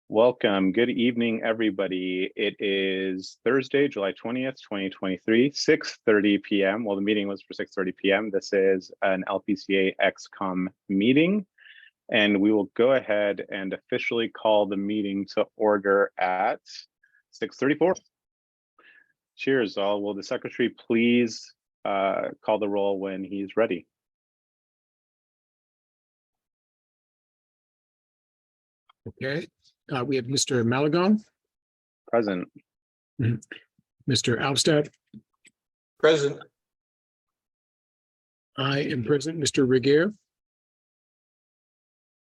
Welcome. Good evening, everybody. It is Thursday, July 20th, 2023, 6:30 p.m. Well, the meeting was for 6:30 p.m. This is an LPCA XCOM meeting, and we will go ahead and officially call the meeting to order at 6:34. Cheers, all. Will the secretary please call the roll when he's ready? Okay, we have Mr. Malagon, Present. Mr. Alstad. Present. I am present. Mr. Regier,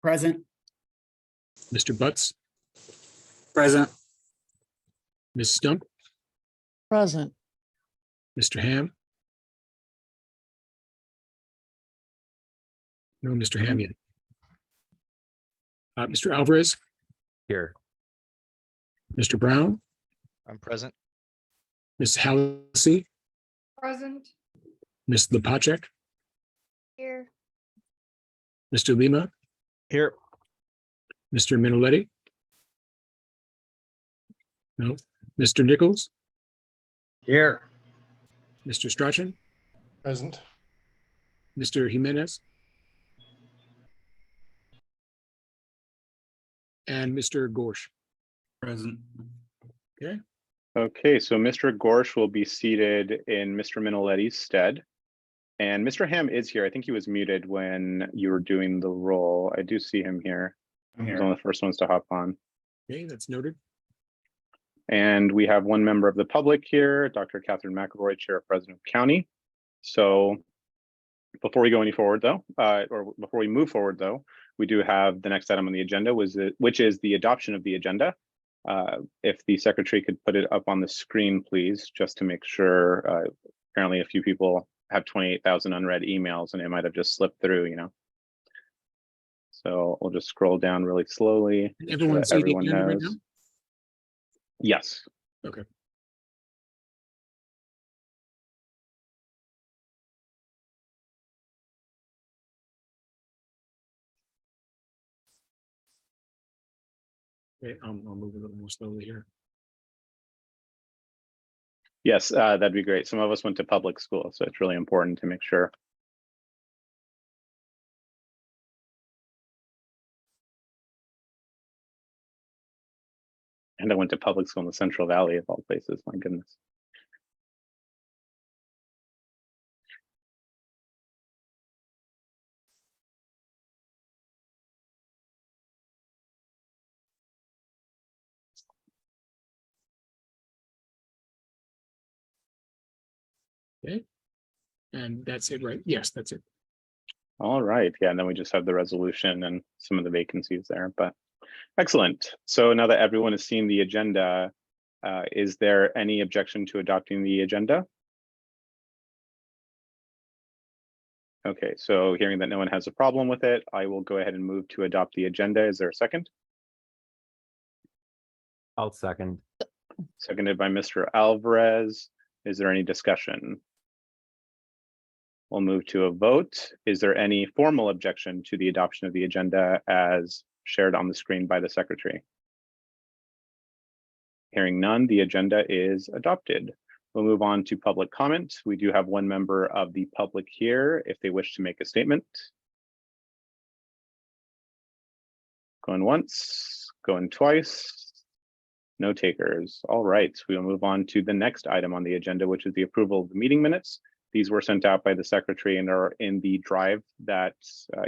Present. Mr. Butts, Present. Ms. Stump, Present. Mr. Ham. No, Mr. Ham yet. Mr. Alvarez, Here. Mr. Brown, I'm present. Ms. Halsey, Present. Ms. Lepacek, Here. Mr. Lima, Here. Mr. Minoletti. No, Mr. Nichols, Here. Mr. Strachan, Present. Mr. Jimenez, and Mr. Gorsh. Present. Okay, so Mr. Gorsh will be seated in Mr. Minoletti's stead. And Mr. Ham is here. I think he was muted when you were doing the roll. I do see him here. He was one of the first ones to hop on. Okay, that's noted. And we have one member of the public here, Dr. Catherine McElroy, Chair of President County. So before we go any forward though, or before we move forward though, we do have the next item on the agenda, which is the adoption of the agenda. If the secretary could put it up on the screen, please, just to make sure. Apparently a few people have 28,000 unread emails and it might have just slipped through, you know. So we'll just scroll down really slowly. Everyone see the agenda right now? Yes. Okay. Okay, I'll move a little more slowly here. Yes, that'd be great. Some of us went to public school, so it's really important to make sure. And I went to public school in the Central Valley of all places, my goodness. Okay. And that's it, right? Yes, that's it. All right, yeah, and then we just have the resolution and some of the vacancies there, but excellent. So now that everyone has seen the agenda, is there any objection to adopting the agenda? Okay, so hearing that no one has a problem with it, I will go ahead and move to adopt the agenda. Is there a second? I'll second. Seconded by Mr. Alvarez. Is there any discussion? We'll move to a vote. Is there any formal objection to the adoption of the agenda as shared on the screen by the secretary? Hearing none, the agenda is adopted. We'll move on to public comment. We do have one member of the public here if they wish to make a statement. Going once, going twice. No takers. All right, we will move on to the next item on the agenda, which is the approval of the meeting minutes. These were sent out by the secretary and are in the drive that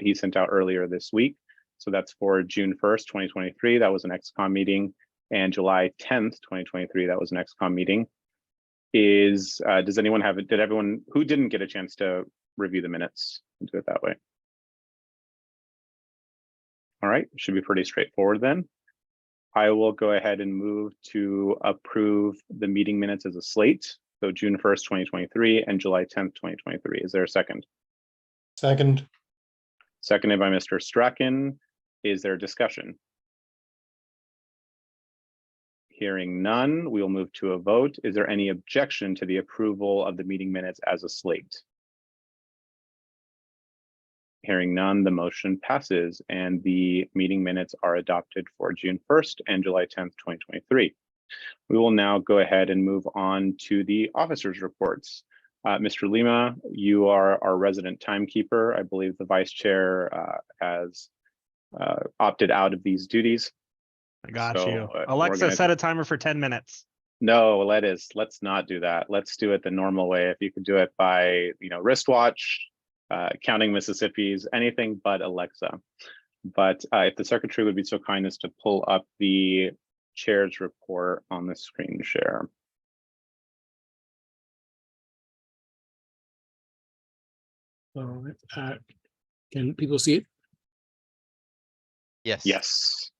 he sent out earlier this week. So that's for June 1st, 2023. That was an XCOM meeting. And July 10th, 2023, that was an XCOM meeting. Does anyone have it? Did everyone who didn't get a chance to review the minutes do it that way? All right, should be pretty straightforward then. I will go ahead and move to approve the meeting minutes as a slate. So June 1st, 2023 and July 10th, 2023. Is there a second? Second. Seconded by Mr. Strachan. Is there discussion? Hearing none, we will move to a vote. Is there any objection to the approval of the meeting minutes as a slate? Hearing none, the motion passes and the meeting minutes are adopted for June 1st and July 10th, 2023. We will now go ahead and move on to the officers' reports. Mr. Lima, you are our resident timekeeper. I believe the vice chair has opted out of these duties. I got So, you. we're Alexa, gonna- set a timer for 10 minutes. No, let's not do that. Let's do it the normal way. If you could do it by, wristwatch, counting Mississippi's, anything but Alexa. But if the secretary would be so kind as to pull up the chair's report on the screen share. So, can people see it? Yes. Yes.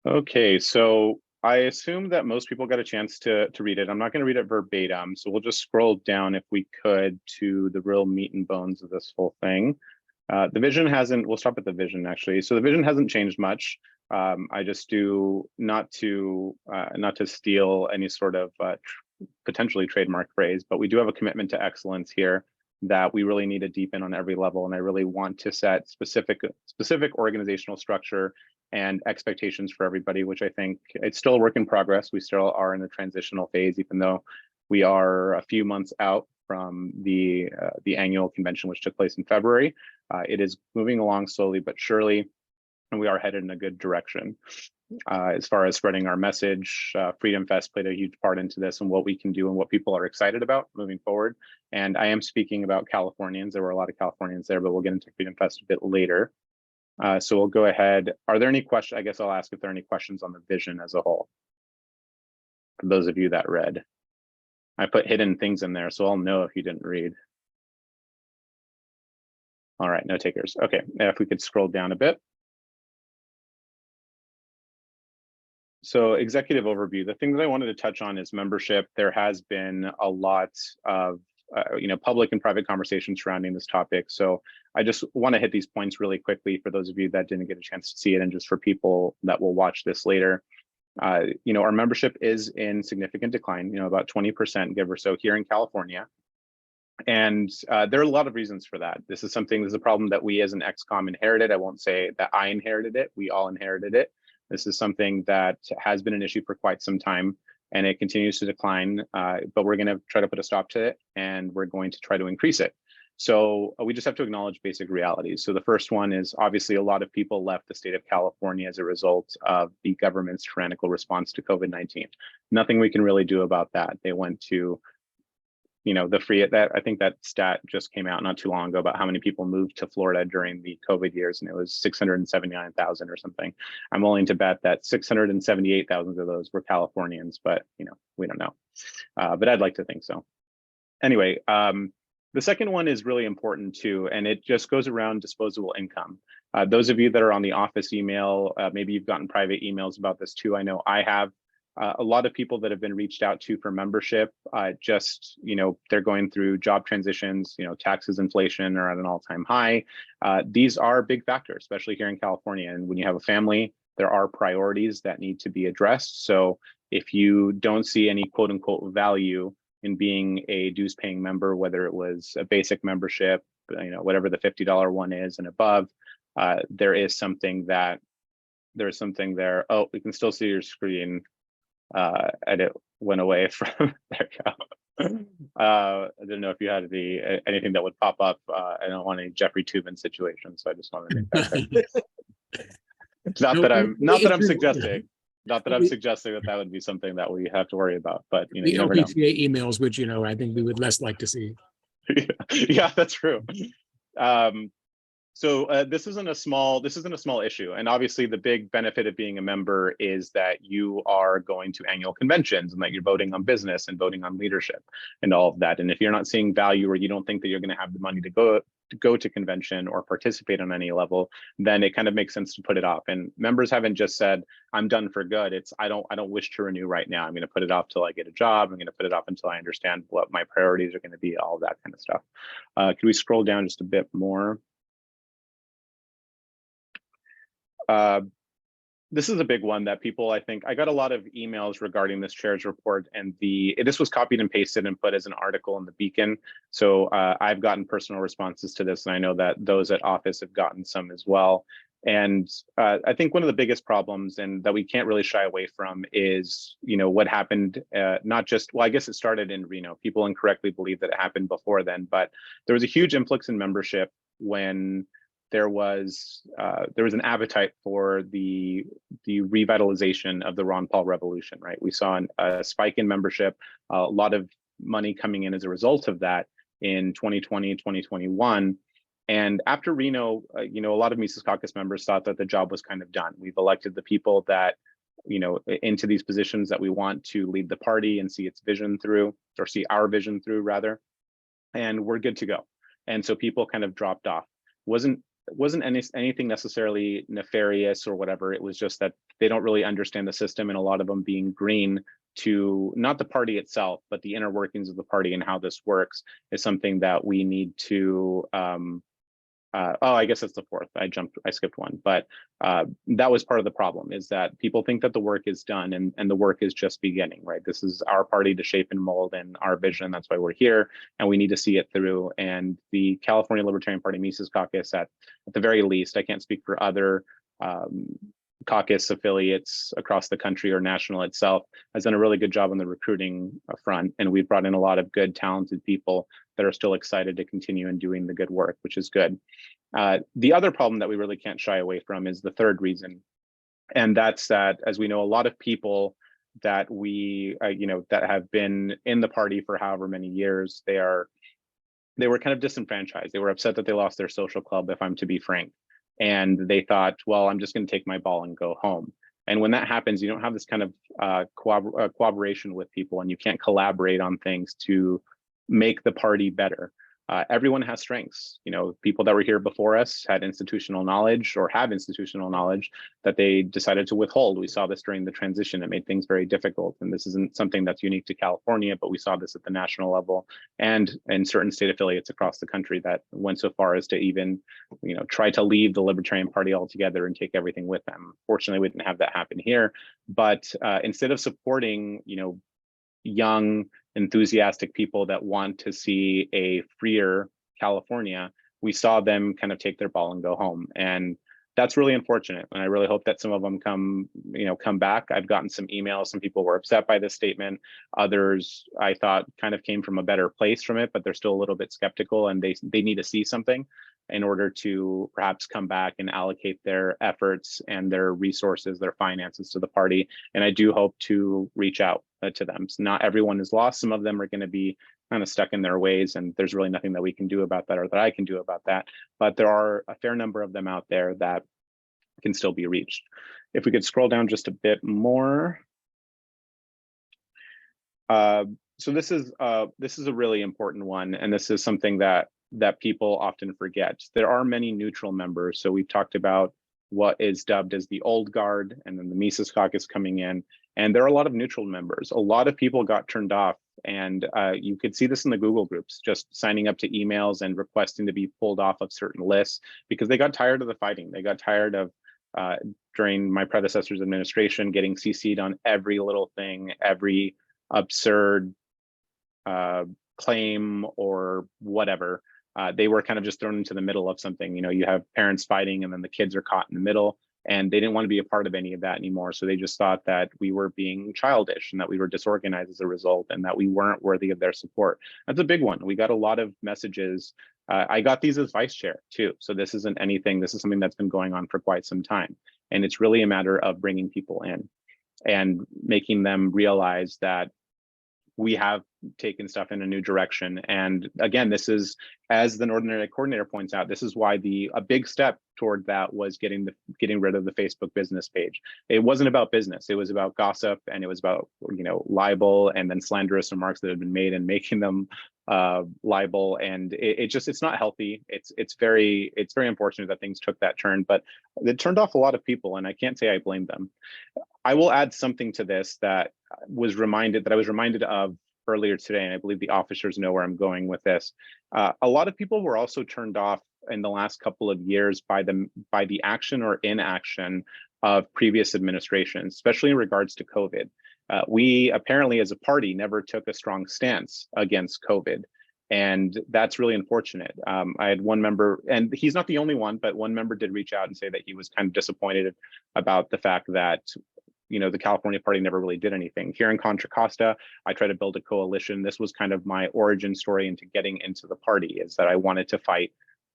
Okay, so I assume that most people got a chance to read it. I'm not going to read it verbatim, so we'll just scroll down if we could to the real meat and bones of this whole thing. The vision we'll stop at the vision actually. So the vision hasn't changed much. I just do not to steal any sort of potentially trademark phrase, but we do have a commitment to excellence here that we really need to deepen on every level. And I really want to set specific organizational structure and expectations for everybody, which I think it's still a work in progress. We still are in the transitional phase, even though we are a few months out from the annual convention, which took place in February. It is moving along slowly but surely, and we are headed in a good direction. As far as spreading our message, Freedom Fest played a huge part into this and what we can do and what people are excited about moving forward. And I am speaking about Californians. There were a lot of Californians there, but we'll get into Freedom Fest a bit later. So we'll go ahead. Are there any questions? I guess I'll ask if there are any questions on the vision as a whole. For those of you that read. I put hidden things in there, so I'll know if you didn't read. All right, no takers. Okay, if we could scroll down a bit. So executive overview, the thing that I wanted to touch on is membership. There has been a lot of public and private conversations surrounding this topic. So I just want to hit these points really quickly for those of you that didn't get a chance to see it, and just for people that will watch this later. Our membership is in significant decline, about 20% give or so here in California. And there are a lot of reasons for that. This is a problem that we as an XCOM inherited. I won't say that I inherited it, we all inherited it. This is something that has been an issue for quite some time, and it continues to decline, but we're going to try to put a stop to it, and we're going to try to increase it. So we just have to acknowledge basic realities. So the first one is obviously a lot of people left the state of California as a result of the government's tyrannical response to COVID-19. Nothing we can really do about that. They went to, I think that stat just came out not too long ago about how many people moved to Florida during the COVID years, and it was 679,000 or something. I'm willing to bet that 678,000 of those were Californians, but we don't know. But I'd like to think so. Anyway, the second one is really important too, and it just goes around disposable income. Those of you that are on the office email, maybe you've gotten private emails about this too. I know I have. A lot of people that have been reached out to for membership, they're going through job transitions, taxes, inflation are at an all-time high. These are big factors, especially here in California. And when you have a family, there are priorities that need to be addressed. So if you don't see any quote unquote value in being a dues paying member, whether it was a basic membership, whatever the $50 one is and above, there is something there. Oh, we can still see your screen. And it went away from there. I didn't know if you had anything that would pop up. I don't want any Jeffrey Toobin situation, so I just wanted to make that clear. Not that I'm suggesting that would be something that we have to worry about, but The you never know. LPGA emails, which I think we would less like to see. Yeah, that's true. So this isn't a small issue, and obviously the big benefit of being a member is that you are going to annual conventions and that you're voting on business and voting on leadership and all of that. And if you're not seeing value, or you don't think that you're going to have the money to go to convention or participate on any level, then it kind of makes sense to put it off. And members haven't just said, "I'm done for good." It's I don't wish to renew right now. I'm going to put it off till I get a job. I'm going to put it off until I understand what my priorities are going to be. All of that kind of stuff. Can we scroll down just a bit more? this is a big one that people, I think, I got a lot of emails regarding this chair's report, and this was copied and pasted and put as an article in the Beacon. So I've gotten personal responses to this, and I know that those at office have gotten some as well. And I think one of the biggest problems, and that we can't really shy away from, is, what happened, not just, well, I guess it started in Reno. People incorrectly believe that it happened before then, but there was a huge influx in membership when there was an appetite for the revitalization of the Ron Paul revolution, right? We saw a spike in membership, a lot of money coming in as a result of that in 2020, 2021. And after Reno, a lot of Mises Caucus members thought that the job was kind of done. We've elected the people that, into these positions that we want to lead the party and see its vision through, or see our vision through rather, and we're good to go. And so people kind of dropped off. Wasn't anything necessarily nefarious or whatever. It was just that they don't really understand the system, and a lot of them being green to not the party itself, but the inner workings of the party and how this works is something that we need to I guess that's the fourth. I skipped one, but that was part of the problem, is that people think that the work is done and the work is just beginning, right? This is our party to shape and mold and our vision. That's why we're here, and we need to see it through. And the California Libertarian Party Mises Caucus, at the very least, I can't speak for other caucus affiliates across the country or national itself, has done a really good job on the recruiting front. And we've brought in a lot of good, talented people that are still excited to continue in doing the good work, which is good. The other problem that we really can't shy away from is the third reason. And that's that, as we know, a lot of people that that have been in the party for however many years, they were kind of disenfranchised. They were upset that they lost their social club, if I'm to be frank. And they thought, well, I'm just going to take my ball and go home. And when that happens, you don't have this kind of cooperation with people, and you can't collaborate on things to make the party better. Everyone has strengths. People that were here before us had institutional knowledge, or have institutional knowledge, that they decided to withhold. We saw this during the transition. It made things very difficult. And this isn't something that's unique to California, but we saw this at the national level and in certain state affiliates across the country that went so far as to even, try to leave the Libertarian Party altogether and take everything with them. Fortunately, we didn't have that happen here. But instead of supporting, young, enthusiastic people that want to see a freer California, we saw them kind of take their ball and go home. And that's really unfortunate. And I really hope that some of them come back. I've gotten some emails. Some people were upset by this statement. Others, I thought, kind of came from a better place from it, but they're still a little bit skeptical, and they need to see something in order to perhaps come back and allocate their efforts and their resources, their finances to the party. And I do hope to reach out to them. So not everyone is lost. Some of them are going to be kind of stuck in their ways, and there's really nothing that we can do about that, or that I can do about that. But there are a fair number of them out there that can still be reached. If we could scroll down just a bit more. So this is a really important one, and this is something that people often forget. There are many neutral members. So we've talked about what is dubbed as the old guard, and then the Mises Caucus coming in. And there are a lot of neutral members. A lot of people got turned off, and you could see this in the Google groups, just signing up to emails and requesting to be pulled off of certain lists because they got tired of the fighting. They got tired of, during my predecessor's administration, getting CC'd on every little thing, every absurd claim or whatever. They were kind of just thrown into the middle of something. You have parents fighting, and then the kids are caught in the middle. And they didn't want to be a part of any of that anymore. So they just thought that we were being childish and that we were disorganized as a result, and that we weren't worthy of their support. That's a big one. We got a lot of messages. I got these as vice chair too. So this isn't anything. This is something that's been going on for quite some time. And it's really a matter of bringing people in and making them realize that we have taken stuff in a new direction. And again, this is, as the Northern Area Coordinator points out, this is why a big step toward that was getting rid of the Facebook business page. It wasn't about business. It was about gossip, and it was about, libel and then slanderous remarks that had been made and making them libel. And it's not healthy. It's very unfortunate that things took that turn, but it turned off a lot of people, and I can't say I blame them. I will add something to this that I was reminded of earlier today, and I believe the officers know where I'm going with this. A lot of people were also turned off in the last couple of years by the action or inaction of previous administrations, especially in regards to COVID. We apparently as a party never took a strong stance against COVID. And that's really unfortunate. I had one member, and he's not the only one, but one member did reach out and say that he was kind of disappointed about the fact that, you know, the California party never really did anything. Here in Contra Costa, I tried to build a coalition. This was kind of my origin story into getting into the party, is that I wanted to fight,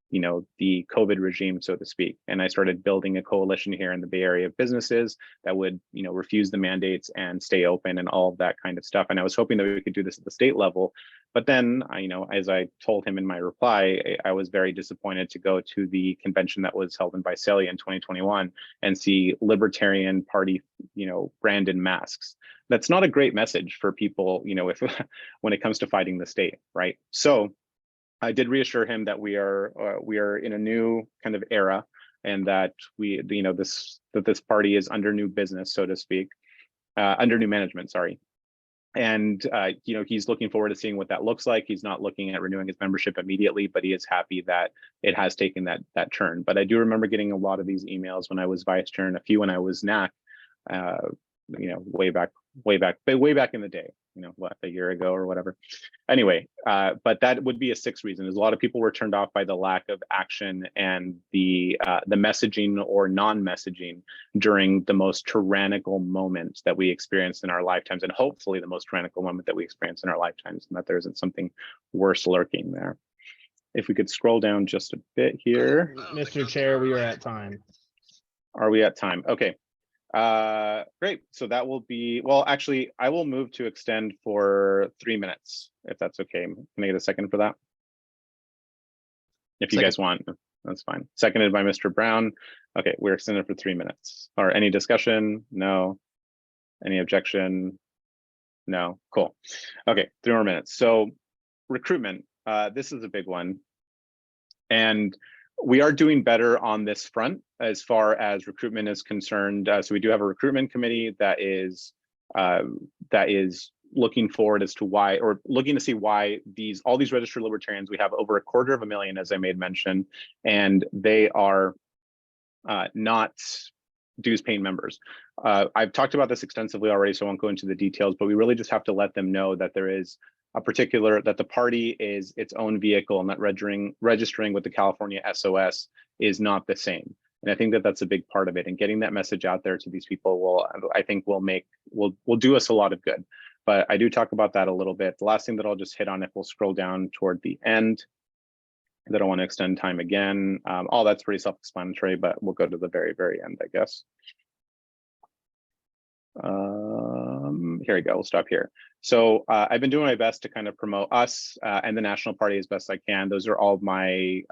you know, the COVID regime, so to speak. And I started building a coalition here in the Bay Area of businesses that would, you know, refuse the mandates and stay open and all of that kind of stuff. And I was hoping that we could do this at the state level. But then, you know, as I told him in my reply, I was very disappointed to go to the convention that was held in Visalia in 2021 and see Libertarian Party, you know, branded masks. That's not a great message for people, you know, if when it comes to fighting the state, right? So I did reassure him that we are in a new kind of era, and that you know, this party is under new business, so to speak, under new management. Sorry. And you know, he's looking forward to seeing what that looks like. He's not looking at renewing his membership immediately, but he is happy that it has taken that turn. But I do remember getting a lot of these emails when I was vice chair, and a few when I was NAC, you know, way back in the day, you know, what, a year ago or whatever. Anyway, but that would be a sixth reason, is a lot of people were turned off by the lack of action and the messaging or non-messaging during the most tyrannical moment that we experienced in our lifetimes, and hopefully the most tyrannical moment that we experience in our lifetimes, and that there isn't something worse lurking there. If we could scroll down just a bit here. Mr. Chair, we are at time. Are we at time? Okay. Great. So that will be, well, actually, I will move to extend for 3 minutes, if that's okay. Can I get a second for that? If you guys want, that's fine. Seconded by Mr. Brown. Okay, we're extended for 3 minutes. Or any discussion? No. Any objection? No. Cool. Okay, 3 more minutes. So recruitment, this is a big one. And we are doing better on this front as far as recruitment is concerned. So we do have a recruitment committee that is looking forward as to why, or looking to see why all these registered libertarians, we have over 250,000, as I made mention, and they are not dues paying members. I've talked about this extensively already, so I won't go into the details, but we really just have to let them know that there is that the party is its own vehicle, and that registering with the California SOS is not the same. And I think that that's a big part of it. And getting that message out there to these people will do us a lot of good. But I do talk about that a little bit. The last thing that I'll just hit on, if we'll scroll down toward the end, I don't want to extend time again. All that's pretty self-explanatory, but we'll go to the very, very end, I guess. Here we go. We'll stop here. So I've been doing my best to kind of promote us and the National Party as best I can. Those are all my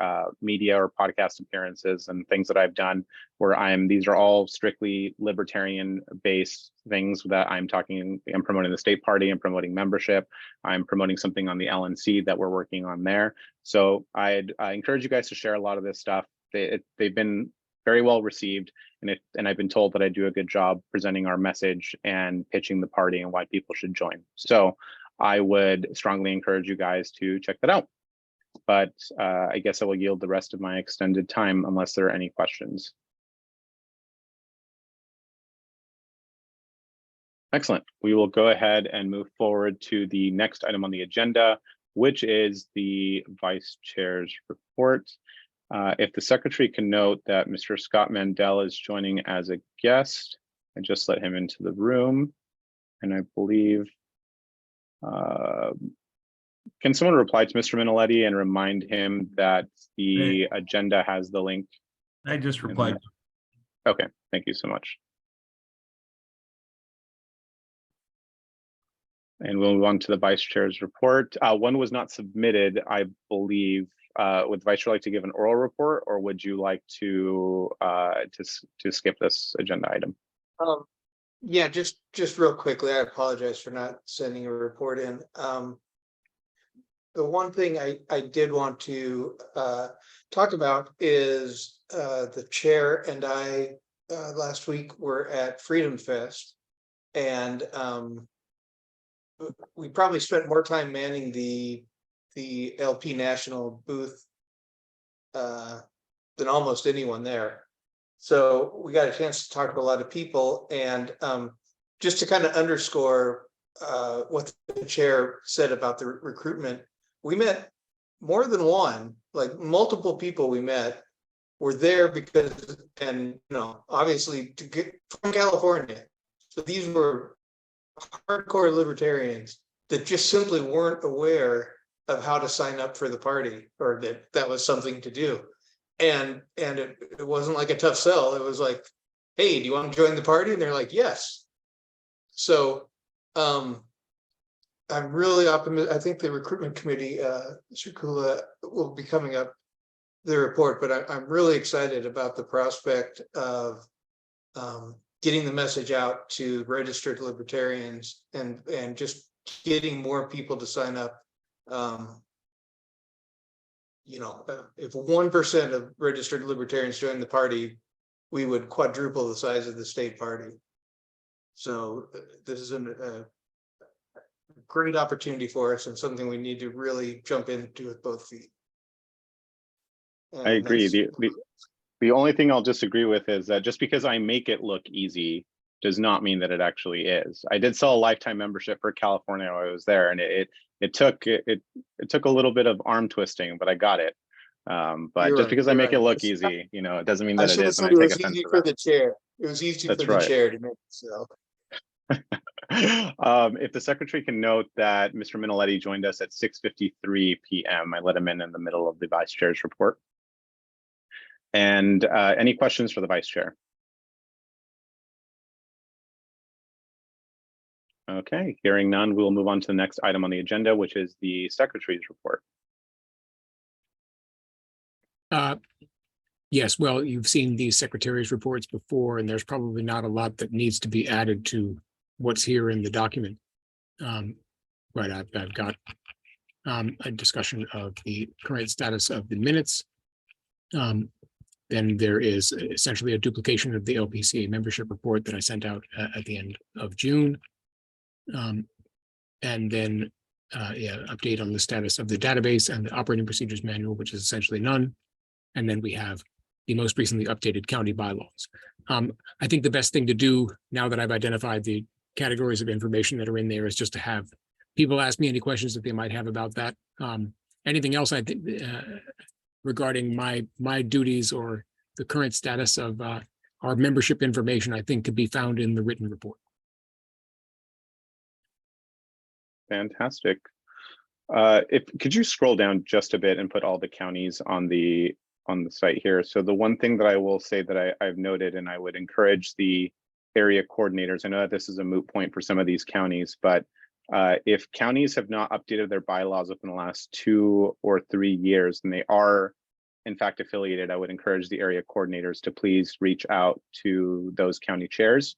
media or podcast appearances and things that I've done where these are all strictly libertarian based things that I'm promoting the state party, I'm promoting membership, I'm promoting something on the LNC that we're working on there. So I encourage you guys to share a lot of this stuff. They've been very well received, and I've been told that I do a good job presenting our message and pitching the party and why people should join. So I would strongly encourage you guys to check that out. But I guess I will yield the rest of my extended time unless there are any questions. Excellent. We will go ahead and move forward to the next item on the agenda, which is the Vice Chair's report. If the secretary can note that Mr. Scott Mandel is joining as a guest, and just let him into the room. And I believe, can someone reply to Mr. Minnelletti and remind him that the agenda has the link? I just replied. Okay, thank you so much. And we'll move on to the Vice Chair's report. One was not submitted, I believe. Would the Vice Chair like to give an oral report, or would you like to skip this agenda item? Yeah, just real quickly, I apologize for not sending a report in. The one thing I did want to talk about is the chair and I last week were at Freedom Fest, and we probably spent more time manning the LP National booth than almost anyone there. So we got a chance to talk to a lot of people, and just to kind of underscore what the chair said about the recruitment, we met more than one, like multiple people we met were there because, and obviously to get from California. So these were hardcore libertarians that just simply weren't aware of how to sign up for the party, or that was something to do. And it wasn't like a tough sell. It was like, hey, do you want to join the party? And they're like, yes. So I'm really optimistic. I think the recruitment committee, Mr. Kula, will be coming up the report, but I'm really excited about the prospect of getting the message out to registered libertarians and just getting more people to sign up. If 1% of registered libertarians join the party, we would quadruple the size of the state party. So this is a great opportunity for us, and something we need to really jump into with both feet. I agree. The only thing I'll disagree with is that just because I make it look easy does not mean that it actually is. I did sell a lifetime membership for California while I was there, and it took a little bit of arm twisting, but I got it. But just because I make it look easy, it doesn't mean that it is. And I take offense to for that. the chair. It was easy for the chair to make it so. If the secretary can note that Mr. Minoletti joined us at 6:53 p.m. I let him in the middle of the vice chair's report. And any questions for the vice chair? Okay, hearing none, we will move on to the next item on the agenda, which is the secretary's report. Yes, well, you've seen these secretary's reports before, and there's probably not a lot that needs to be added to what's here in the document. But I've got a discussion of the current status of the minutes. Then there is essentially a duplication of the LPCA membership report that I sent out at the end of June. And then update on the status of the database and the operating procedures manual, which is essentially none. And then we have the most recently updated county bylaws. I think the best thing to do now that I've identified the categories of information that are in there is just to have people ask me any questions that they might have about that. Anything else I think regarding my duties or the current status of our membership information, I think could be found in the written report. Fantastic. Could you scroll down just a bit and put all the counties on the site here? So the one thing that I will say that I've noted, and I would encourage the area coordinators, I know that this is a moot point for some of these counties, but if counties have not updated their bylaws within the last 2 or 3 years, and they are in fact affiliated, I would encourage the area coordinators to please reach out to those county chairs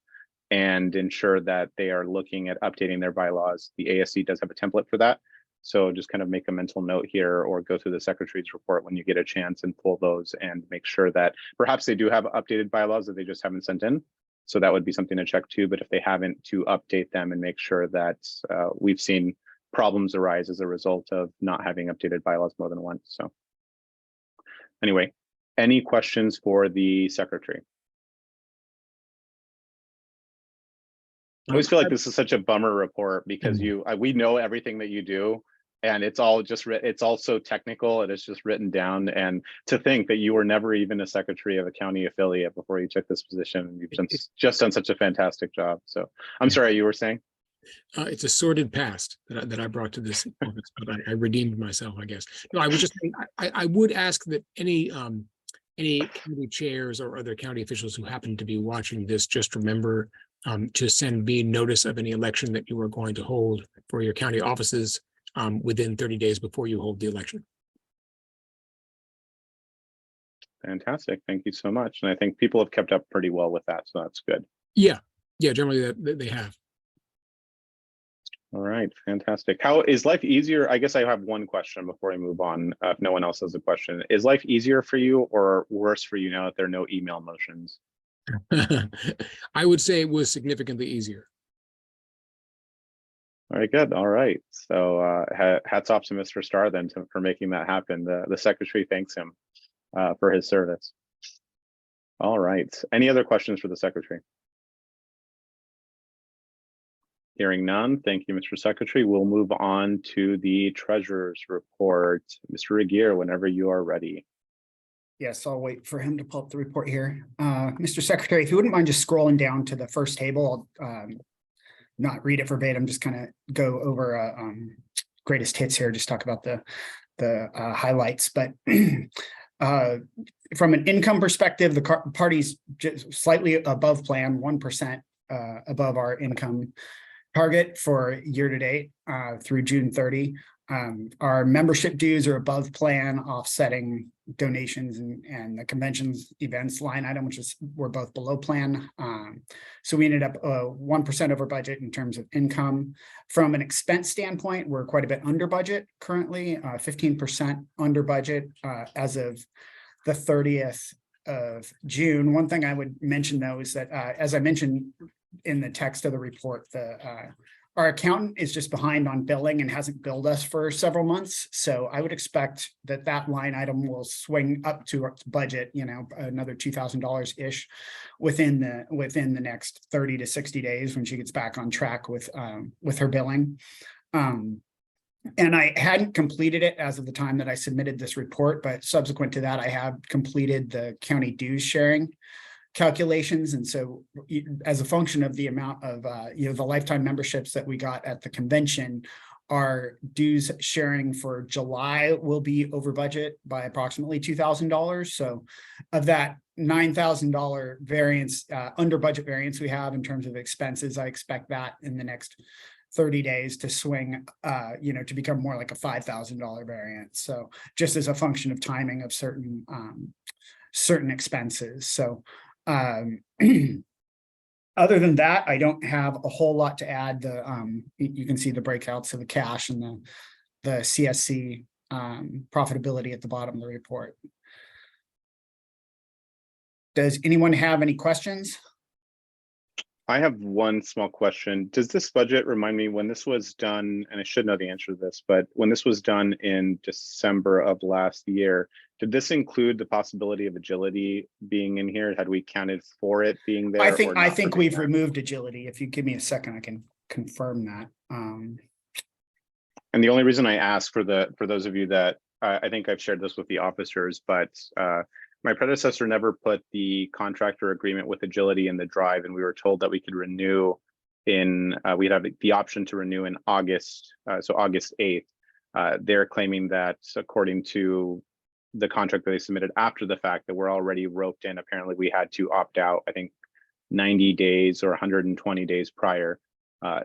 and ensure that they are looking at updating their bylaws. The ASC does have a template for that. So just kind of make a mental note here, or go through the secretary's report when you get a chance and pull those and make sure that perhaps they do have updated bylaws that they just haven't sent in. So that would be something to check too, but if they haven't, to update them and make sure that we've seen problems arise as a result of not having updated bylaws more than once. So anyway, any questions for the secretary? I always feel like this is such a bummer report because we know everything that you do, and it's all just it's all so technical and it's just written down. And to think that you were never even a secretary of a county affiliate before you took this position, and you've just done such a fantastic job. So I'm sorry, you were saying? It's a sordid past that I brought to this office, but I redeemed myself, I guess. No, I was just saying, I would ask that any county chairs or other county officials who happen to be watching this just remember to send me notice of any election that you are going to hold for your county offices within 30 days before you hold the election. Fantastic. Thank you so much. And I think people have kept up pretty well with that, so that's good. Yeah, generally they have. All right, fantastic. How is life easier? I guess I have one question before we move on. If no one else has a question, is life easier for you or worse for you now that there are no email motions? I would say it was significantly easier. Very good. All right. So hats off to Mr. Starr then for making that happen. The secretary thanks him. for his service. All right. Any other questions for the secretary? Hearing none, thank you, Mr. Secretary. We'll move on to the treasurer's report. Mr. Regier, whenever you are ready. Yes, I'll wait for him to pull up the report here. Mr. Secretary, if you wouldn't mind just scrolling down to the first table, I'll not read it verbatim, just kind of go over greatest hits here, just talk about the highlights. But from an income perspective, the party's just slightly above plan, 1% above our income target for year to date through June 30. Our membership dues are above plan, offsetting donations and the conventions events line item, which is we're both below plan. So we ended up 1% over budget in terms of income. From an expense standpoint, we're quite a bit under budget currently, 15% under budget as of the 30th of June. One thing I would mention though is that as I mentioned in the text of the report, our accountant is just behind on billing and hasn't billed us for several months. So I would expect that that line item will swing up to its budget, you know, another $2,000 ish within the next 30 to 60 days when she gets back on track with her billing. And I hadn't completed it as of the time that I submitted this report, but subsequent to that, I have completed the county dues sharing calculations. And so as a function of the amount of, the lifetime memberships that we got at the convention, our dues sharing for July will be over budget by approximately $2,000. So of that $9,000 variance, under budget variance we have in terms of expenses, I expect that in the next 30 days to swing, to become more like a $5,000 variance. So just as a function of timing of certain expenses. So other than that, I don't have a whole lot to add. You can see the breakouts of the cash and the CSC profitability at the bottom of the report. Does anyone have any questions? I have one small question. Does this budget remind me when this was done, and I should know the answer to this, but when this was done in December of last year, did this include the possibility of agility being in here? Had we counted for it being there? I think we've removed agility. If you give me a second, I can confirm that. And the only reason I ask for those of you that I think I've shared this with the officers, but my predecessor never put the contractor agreement with agility in the drive, and we were told that we could renew we'd have the option to renew in August, so August 8th. They're claiming that according to the contract that they submitted after the fact, that we're already roped in. Apparently we had to opt out, I think 90 days or 120 days prior.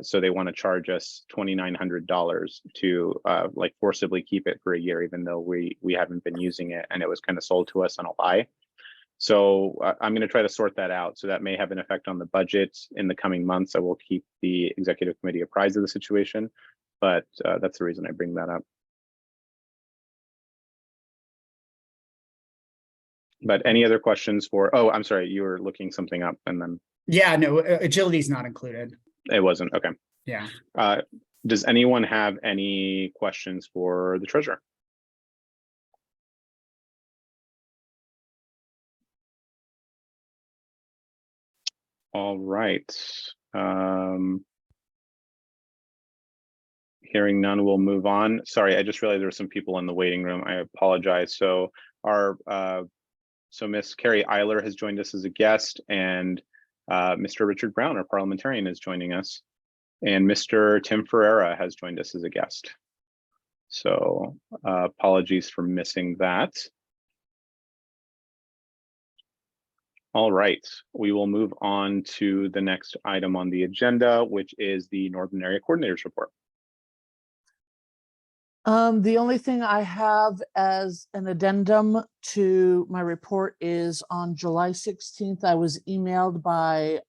So they want to charge us $2,900 to like forcibly keep it for a year, even though we haven't been using it, and it was kind of sold to us on a lie. So I'm going to try to sort that out. So that may have an effect on the budget in the coming months. I will keep the executive committee apprised of the situation, but that's the reason I bring that up. But any other questions for, oh, I'm sorry, you were looking something up and then. Yeah, no, agility is not included. It wasn't, okay. Yeah. Does anyone have any questions for the treasurer? All right. Hearing none, we'll move on. Sorry, I just realized there were some people in the waiting room. I apologize. So Miss Carrie Eiler has joined us as a guest, and Mr. Richard Brown, our parliamentarian, is joining us, and Mr. Tim Ferreira has joined us as a guest. So apologies for missing that. All right, we will move on to the next item on the agenda, which is the Northern Area Coordinators Report. The only thing I have as an addendum to my report is on July 16th, I was emailed by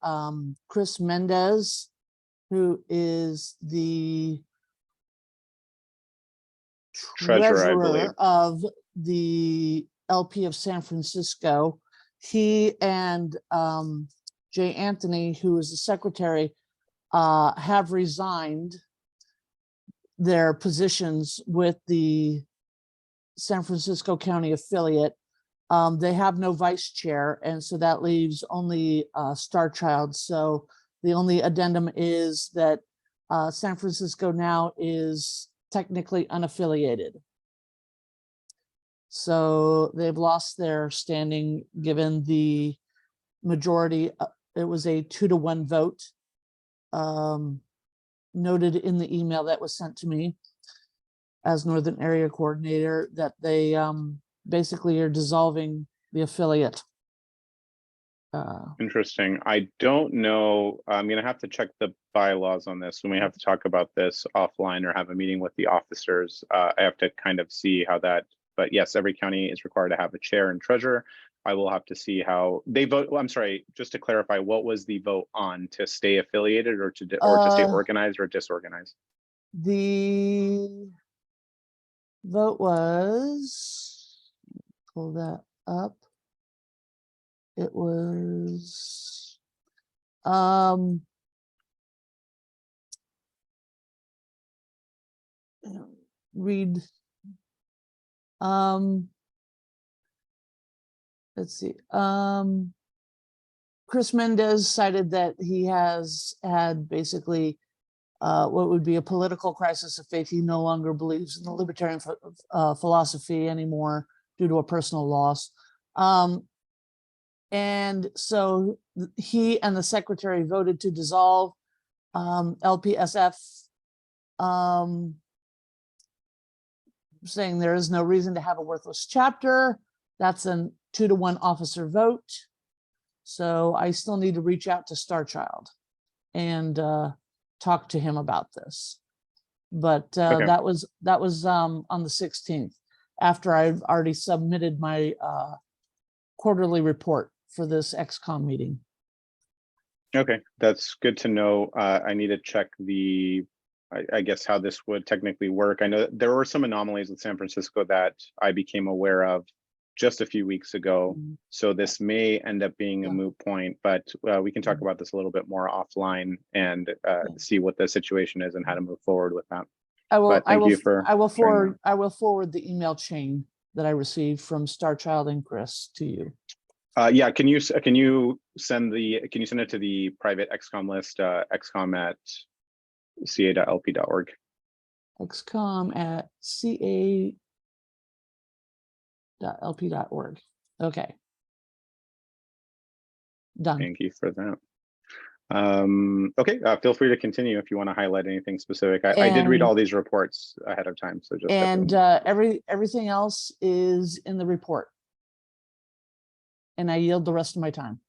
Chris Mendez, who is the Treasurer, I believe, of the LP of San Francisco. He and Jay Anthony, who is the secretary, have resigned their positions with the San Francisco County affiliate. They have no vice chair, and so that leaves only Star Child. So the only addendum is that San Francisco Now is technically unaffiliated. So they've lost their standing given the majority. It was a 2-to-1 vote noted in the email that was sent to me as Northern Area Coordinator that they basically are dissolving the affiliate. Interesting. I don't know. I'm going to have to check the bylaws on this. We may have to talk about this offline or have a meeting with the officers. I have to kind of see how that, but yes, every county is required to have a chair and treasurer. I will have to see how they vote. Well, I'm sorry, just to clarify, what was the vote on, to stay affiliated or to stay organized or disorganized? The vote was, pull that up. It was, read, let's see, Chris Mendez cited that he has had basically what would be a political crisis of faith. He no longer believes in the libertarian philosophy anymore due to a personal loss. And so he and the secretary voted to dissolve LPSF, saying there is no reason to have a worthless chapter. That's a 2-to-1 officer vote. So I still need to reach out to Star Child and talk to him about this. But Okay. that was on the 16th, after I've already submitted my quarterly report for this XCOM meeting. Okay, that's good to know. I need to check the, I guess, how this would technically work. I know that there were some anomalies with San Francisco that I became aware of just a few weeks ago. So this may end up being a moot point, but we can talk about this a little bit more offline and see what the situation is and how to move forward with that. I will sharing forward the email chain that I received from Star Child and Chris to you. Yeah, can you send it to the private XCOM list, xcom@ca.lp.org. xcom@ca.lp.org. Okay. Done. Thank you for that. Okay, feel free to continue if you want to highlight anything specific. I did read all these reports ahead of time, so just everything else is in the report. And I yield the rest of my time.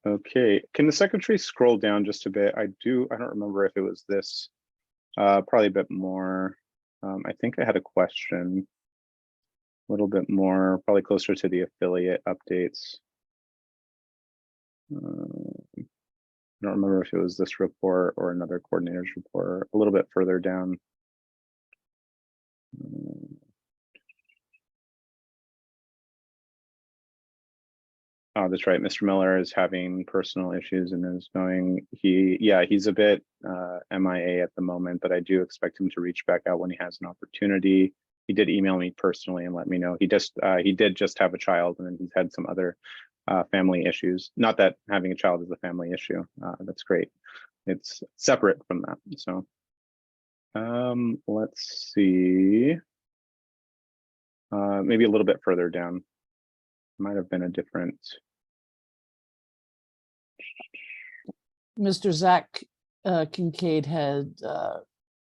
Okay, can the secretary scroll down just a bit? I don't remember if it was this, probably a bit more. I think I had a question, a little bit more, probably closer to the affiliate updates. I don't remember if it was this report or another coordinator's report, a little bit further down. Oh, that's right. Mr. Miller is having personal issues and is going, he's a bit MIA at the moment, but I do expect him to reach back out when he has an opportunity. He did email me personally and let me know. He did just have a child, and then he's had some other family issues. Not that having a child is a family issue. That's great. It's separate from that. So let's see. Maybe a little bit further down. Might have been a different. Mr. Zach Kincaid had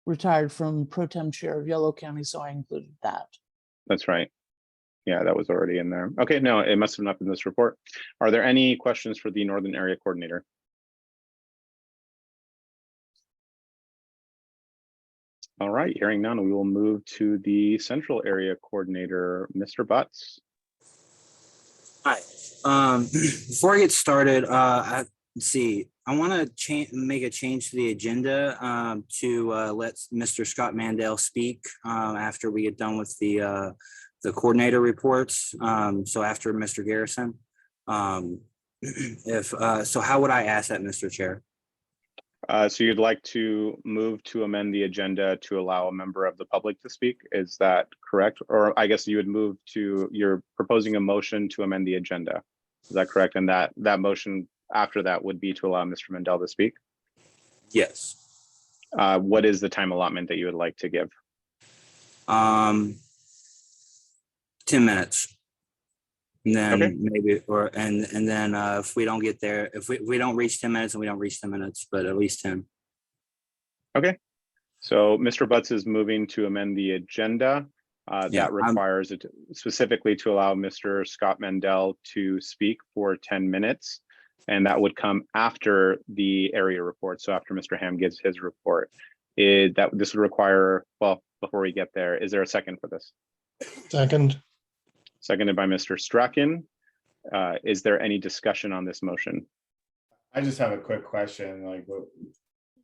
retired from pro tem chair of Yolo County, so I included that. That's right. Yeah, that was already in there. Okay, no, it must have not been this report. Are there any questions for the Northern Area Coordinator? All right, hearing none, we will move to the Central Area Coordinator, Mr. Butts. Hi. Before I get started, let's see. I want to make a change to the agenda to let Mr. Scott Mandel speak after we get done with the coordinator reports. So after Mr. Garrison, so how would I ask that, Mr. Chair? So you'd like to move to amend the agenda to allow a member of the public to speak? Is that correct? Or I guess you would move to, you're proposing a motion to amend the agenda. Is that correct? And that motion after that would be to allow Mr. Mendel to speak? Yes. What is the time allotment that you would like to give? 10 minutes. And then Okay. maybe, and then if we don't get there, if we don't reach 10 minutes, and we don't reach 10 minutes, but at least 10. Okay. So Mr. Butts is moving to amend the agenda. Yeah, That requires it specifically to allow Mr. Scott Mendel to speak for 10 minutes. And that would come after the area report. So after Mr. Ham gives his report, this would require, well, before we get there, is there a second for this? Second. Seconded by Mr. Strachan. Is there any discussion on this motion? I just have a quick question. Like,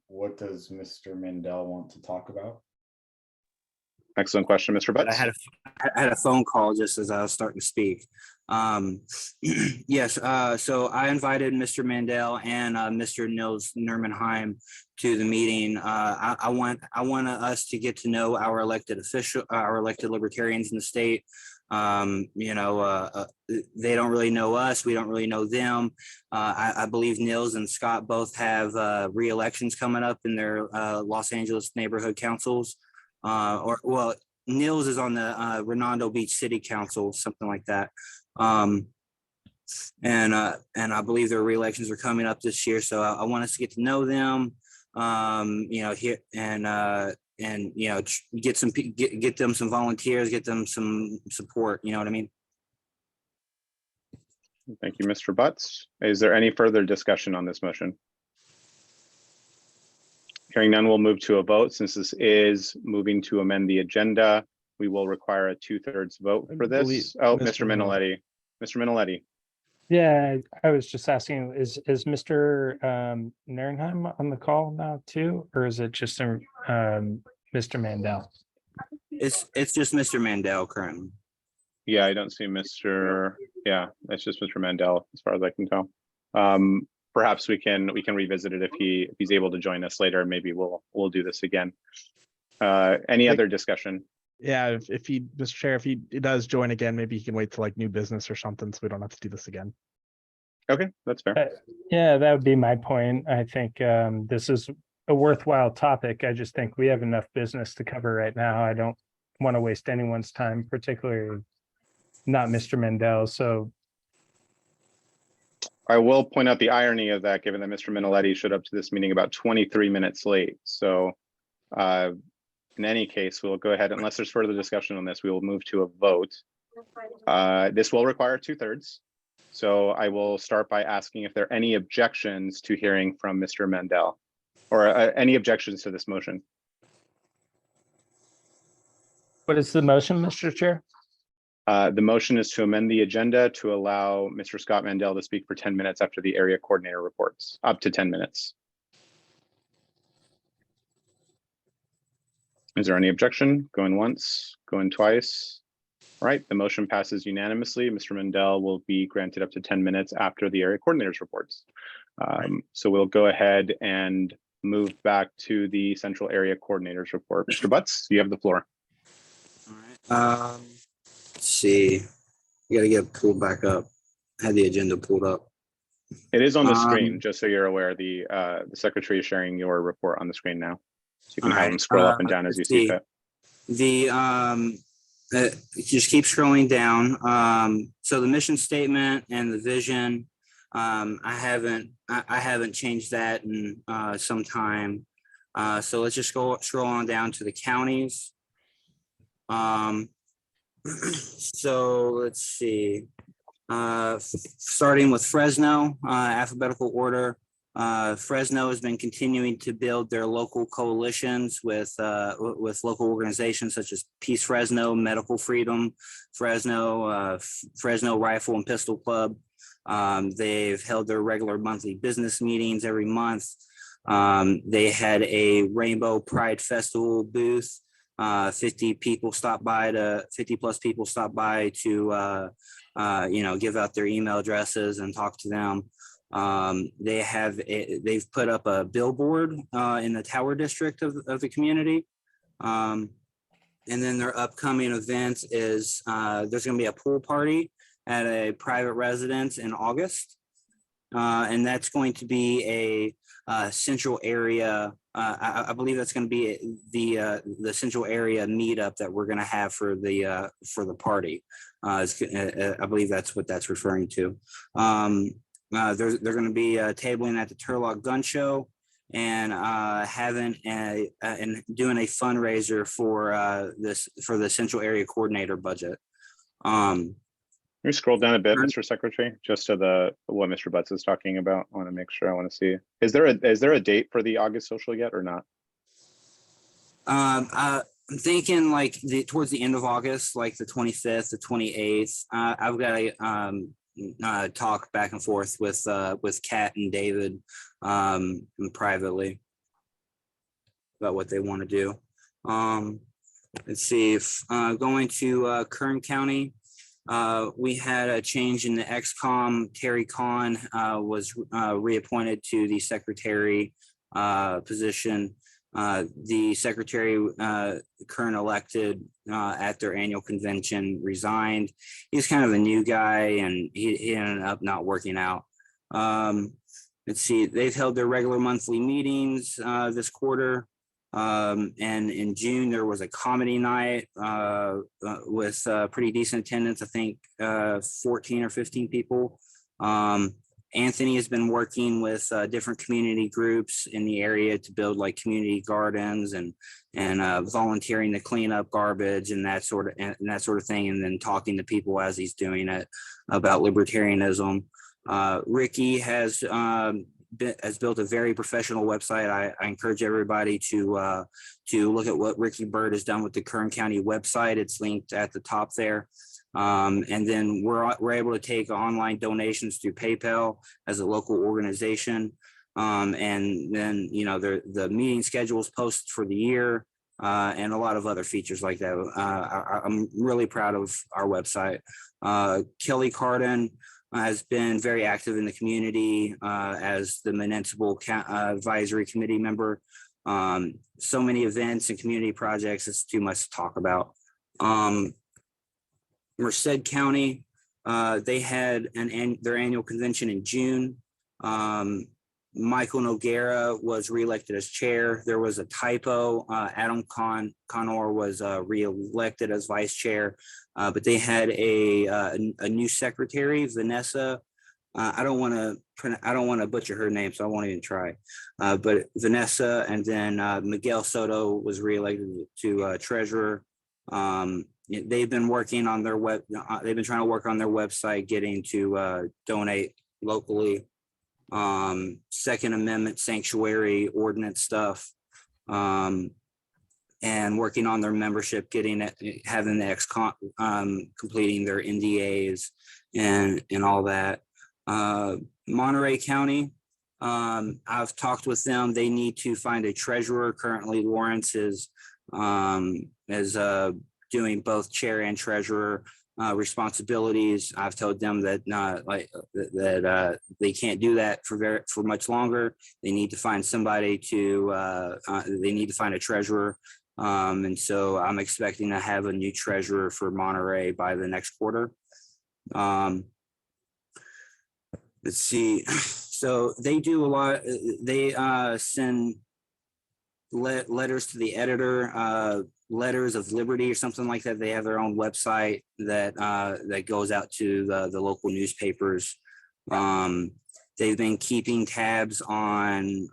what does Mr. Mendel want to talk about? Excellent question, Mr. But Butts. I had a phone call just as I was starting to speak. Yes, so I invited Mr. Mandel and Mr. Nils Nermanheim to the meeting. I want us to get to know our elected libertarians in the state. They don't really know us. We don't really know them. I believe Nils and Scott both have re-elections coming up in their Los Angeles neighborhood councils. Nils is on the Redondo Beach City Council, something like that. And I believe their re-elections are coming up this year. So I want us to get to know them, here and get them some volunteers, get them some support. You know what I mean? Thank you, Mr. Butts. Is there any further discussion on this motion? Hearing none, we'll move to a vote. Since this is moving to amend the agenda, we will require a 2/3 vote for this. Oh, Mr. Minoletti. Mr. Minoletti. Yeah, I was just asking, is Mr. Narenheim on the call now too, or is it just Mr. Mandel? It's just Mr. Mandel currently. Yeah, I don't see Mr. Yeah, it's just Mr. Mandel as far as I can tell. Perhaps we can revisit it if he's able to join us later. Maybe we'll do this again. Any other discussion? Yeah, if he, Mr. Chair, if he does join again, maybe he can wait till like new business or something, so we don't have to do this again. Okay, that's fair. Yeah, that would be my point. I think this is a worthwhile topic. I just think we have enough business to cover right now. I don't want to waste anyone's time, particularly not Mr. Mandel. So I will point out the irony of that, given that Mr. Minoletti showed up to this meeting about 23 minutes late. So in any case, we'll go ahead, unless there's further discussion on this, we will move to a vote. This will require 2/3. So I will start by asking if there are any objections to hearing from Mr. Mandel, or any objections to this motion. what is the motion, Mr. Chair? The motion is to amend the agenda to allow Mr. Scott Mandel to speak for 10 minutes after the area coordinator reports, up to 10 minutes. Is there any objection? Going once, going twice? All right, the motion passes unanimously. Mr. Mandel will be granted up to 10 minutes after the area coordinators reports. So we'll go ahead and move back to the central area coordinators report. Mr. Butts, you have the floor. All right. Let's see. You gotta get it pulled back up. I had the agenda pulled up. It is on the screen, just so you're aware. The secretary is sharing your report on the screen now. So you can have them scroll up and down as you see fit. Just keep scrolling down. So the mission statement and the vision, I haven't changed that in some time. So let's just scroll on down to the counties. So let's see. Starting with Fresno, alphabetical order. Fresno has been continuing to build their local coalitions with local organizations such as Peace Fresno, Medical Freedom, Fresno Rifle and Pistol Club. They've held their regular monthly business meetings every month. They had a Rainbow Pride Festival booth. 50 plus people stopped by to give out their email addresses and talk to them. They've put up a billboard in the Tower District of the community. And then their upcoming event is there's going to be a pool party at a private residence in August. And that's going to be a central area. I believe that's going to be the central area meetup that we're going to have for the party. I believe that's what that's referring to. They're going to be tabling at the Turlock Gun Show and having and doing a fundraiser for the central area coordinator budget. Can we scroll down a bit, Mr. Secretary, just to what Mr. Butts is talking about? I want to make sure. I want to see. Is there a date for the August social yet or not? I'm thinking like towards the end of August, like the 25th, the 28th. I've got to talk back and forth with Kat and David privately about what they want to do. Let's see if going to Kern County. We had a change in the XCOM. Terry Kahn was reappointed to the secretary position. The secretary, Kern elected at their annual convention, resigned. He's kind of a new guy and he ended up not working out. Let's see, they've held their regular monthly meetings this quarter. And in June, there was a comedy night with pretty decent attendance, I think 14 or 15 people. Anthony has been working with different community groups in the area to build like community gardens and volunteering to clean up garbage and that sort of thing, and then talking to people as he's doing it about libertarianism. Ricky has built a very professional website. I encourage everybody to look at what Ricky Bird has done with the Kern County website. It's linked at the top there. And then we're able to take online donations through PayPal as a local organization. And then, you know, the meeting schedules posted for the year and a lot of other features like that. I'm really proud of our website. Kelly Carden has been very active in the community as the municipal advisory committee member. So many events and community projects, it's too much to talk about. Merced County, they had their annual convention in June. Michael Noguera was reelected as chair. There was a typo. Adam Connor was reelected as vice chair, but they had a new secretary, Vanessa. I don't want to butcher her name, so I won't even try. But Vanessa, and then Miguel Soto was reelected to treasurer. They've been working on their they've been trying to work on their website, getting to donate locally. Second Amendment sanctuary ordinance stuff, and working on their membership, having the XCOM completing their NDAs and all that. Monterey County, I've talked with them. They need to find a treasurer. Currently, Lawrence is doing both chair and treasurer responsibilities. I've told them that they can't do that for much longer. They need to find somebody they need to find a treasurer. And so I'm expecting to have a new treasurer for Monterey by the next quarter. Let's see. So they do a lot. They send letters to the editor, letters of liberty or something like that. They have their own website that goes out to the local newspapers. They've been keeping tabs on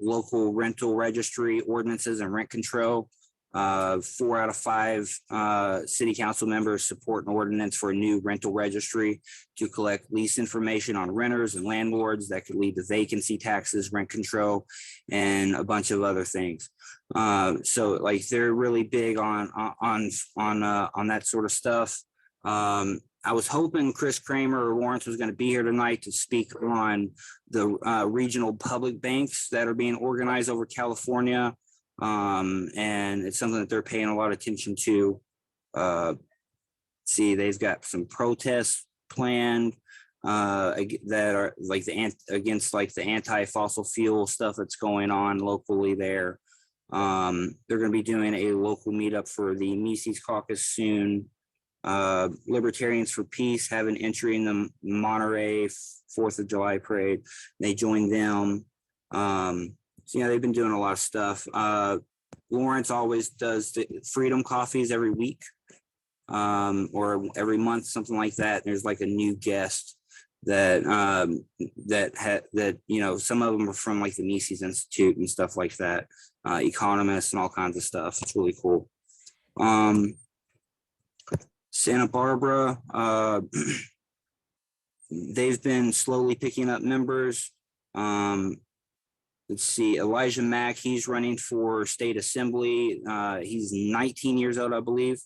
local rental registry ordinances and rent control. 4 out of 5 city council members support an ordinance for a new rental registry to collect lease information on renters and landlords that could lead to vacancy taxes, rent control, and a bunch of other things. So like they're really big on that sort of stuff. I was hoping Chris Kramer or Lawrence was going to be here tonight to speak on the regional public banks that are being organized over California. And it's something that they're paying a lot of attention to. See, they've got some protests planned. that are like against like the anti-fossil fuel stuff that's going on locally there. They're going to be doing a local meetup for the Mises Caucus soon. Libertarians for Peace have an entry in the Monterey 4th of July parade. They joined them. So yeah, they've been doing a lot of stuff. Lawrence always does the freedom coffees every week, or every month, something like that. There's like a new guest that you know, some of them are from like the Mises Institute and stuff like that, economists and all kinds of stuff. It's really cool. Santa Barbara, they've been slowly picking up members. Let's see, Elijah Mack, he's running for state assembly. He's 19 years old, I believe.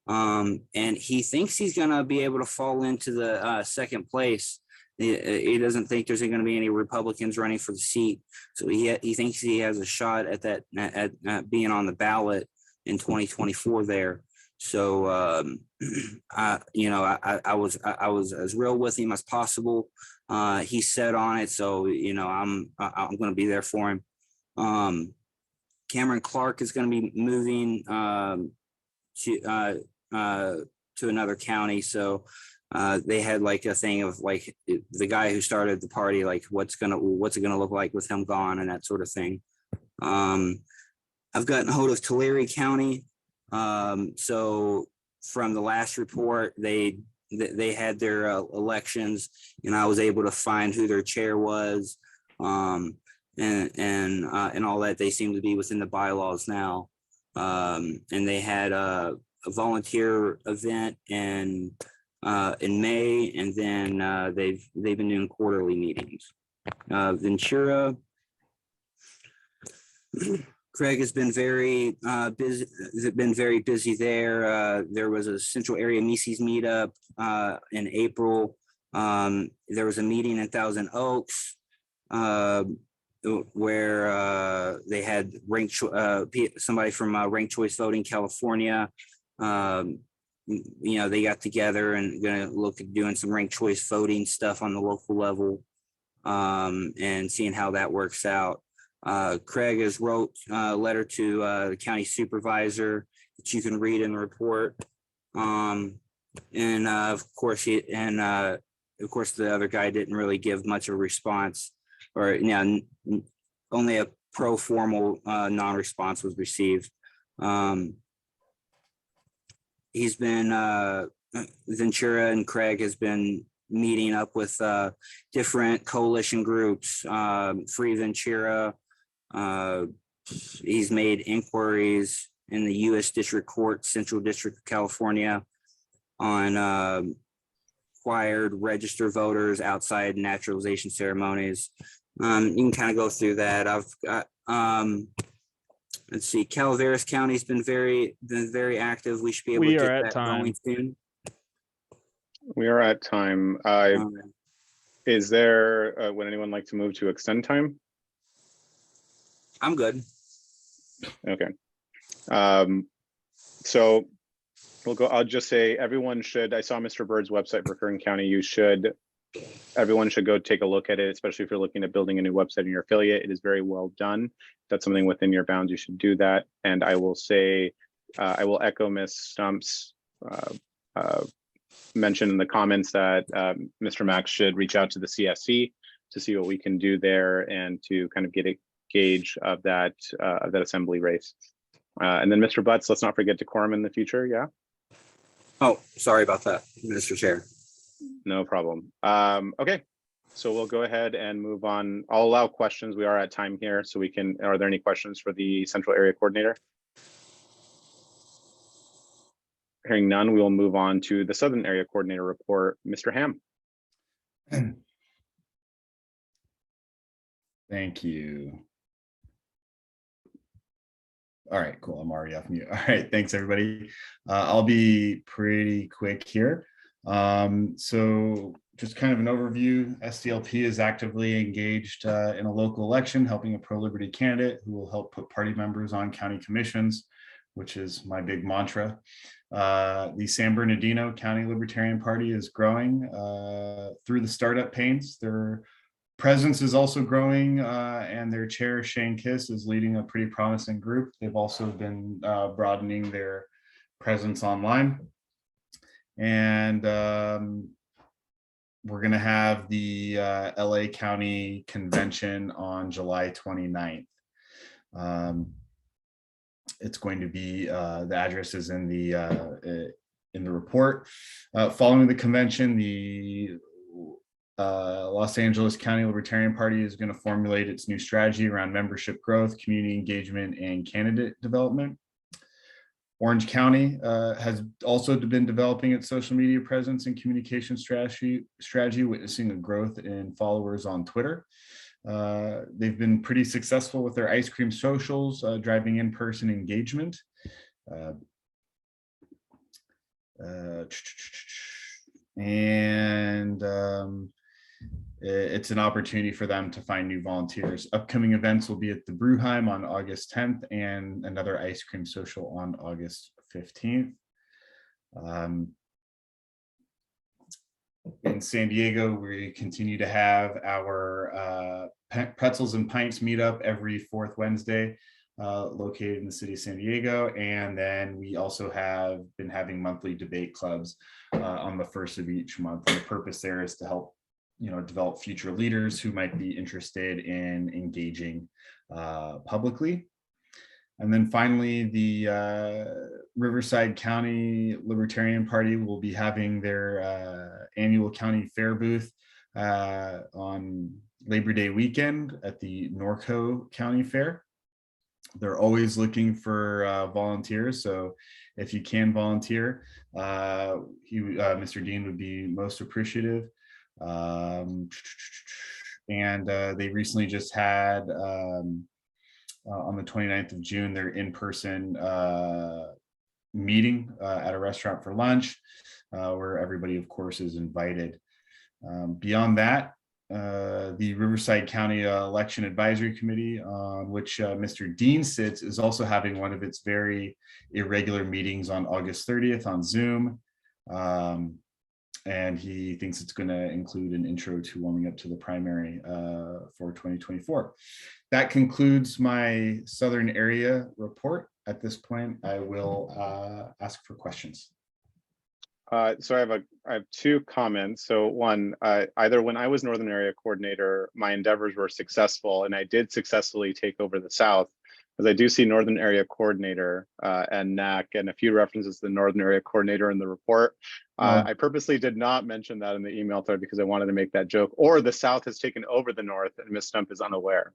And he thinks he's gonna be able to fall into the second place. He doesn't think there's going to be any Republicans running for the seat, so he thinks he has a shot at that at being on the ballot in 2024 there. So you know, I was as real with him as possible. He's set on it, so you know, I'm going to be there for him. Cameron Clark is going to be moving to another county, so they had like a thing of like the guy who started the party, like what's it gonna look like with him gone and that sort of thing. I've gotten a hold of Tulare County. So from the last report, they had their elections, and I was able to find who their chair was, and all that. They seem to be within the bylaws now, and they had a volunteer event in May, and then they've been doing quarterly meetings. Ventura, Craig has been very busy there. There was a Central Area Mises meetup in April. There was a meeting in Thousand Oaks where they had somebody from Ranked Choice Voting California. You know, they got together and gonna look at doing some ranked choice voting stuff on the local level, and seeing how that works out. Craig has wrote a letter to the county supervisor that you can read in the report. And of course the other guy didn't really give much of a response, or you know, only a pro formal non-response was received. He's been Ventura and Craig has been meeting up with different coalition groups, Free Ventura. He's made inquiries in the U.S. District Court, Central District of California, on required registered voters outside naturalization ceremonies. You can kind of go through that. I've got let's see, Calaveras County's been very active. We should be able to get that going soon. We are at time. Is there, would anyone like to move to extend time? I'm good. Okay. So we'll go, I'll just say everyone should, I saw Mr. Bird's website for Kern County. Everyone should go take a look at it, especially if you're looking at building a new website in your affiliate. It is very well done. If that's something within your bounds, you should do that. And I will say, I will echo Ms. Stump's mention in the comments that Mr. Max should reach out to the CSC to see what we can do there and to kind of get a gauge of that assembly race. And then Mr. Butts, let's not forget decorum in the future. Yeah. Oh, sorry about that, Mr. Chair. No problem. Okay, so we'll go ahead and move on. I'll allow questions. We are at time here, so we can, are there any questions for the Central Area Coordinator? Hearing none, we will move on to the Southern Area Coordinator report. Mr. Ham. Thank you. All right, cool. I'm already off mute. All right, thanks everybody. I'll be pretty quick here. So just kind of an overview. SDLP is actively engaged in a local election, helping a pro-liberty candidate who will help put party members on county commissions, which is my big mantra. The San Bernardino County Libertarian Party is growing through the startup pains. Their presence is also growing, and their chair, Shane Kiss, is leading a pretty promising group. They've also been broadening their presence online. And we're going to have the LA County Convention on July 29th. It's going to be, the address is in the report. Following the convention, the Los Angeles County Libertarian Party is going to formulate its new strategy around membership growth, community engagement, and candidate development. Orange County has also been developing its social media presence and communication strategy, witnessing a growth in followers on Twitter. They've been pretty successful with their ice cream socials, driving in-person engagement. It's an opportunity for them to find new volunteers. Upcoming events will be at the Bruheim on August 10th and another ice cream social on August 15th. In San Diego, we continue to have our Pretzels and Pints meetup every fourth Wednesday, located in the city of San Diego. And then we also have been having monthly debate clubs on the first of each month. And the purpose there is to help develop future leaders who might be interested in engaging publicly. And then finally, the Riverside County Libertarian Party will be having their annual county fair booth on Labor Day weekend at the Norco County Fair. They're always looking for volunteers, so if you can volunteer, Mr. Dean would be most appreciative. And they recently just had on the 29th of June their in-person meeting at a restaurant for lunch, where everybody of course is invited. Beyond that, the Riverside County Election Advisory Committee, on which Mr. Dean sits, is also having one of its very irregular meetings on August 30th on Zoom. And he thinks it's going to include an intro to warming up to the primary for 2024. That concludes my Southern area report. At this point, I will ask for questions. So I have two comments. So one, either when I was Northern Area Coordinator, my endeavors were successful, and I did successfully take over the South, because I do see Northern Area Coordinator and NAC and a few references to the Northern Area Coordinator in the report. I purposely did not mention that in the email thread because I wanted to make that joke, or the South has taken over the North and Ms. Stump is unaware.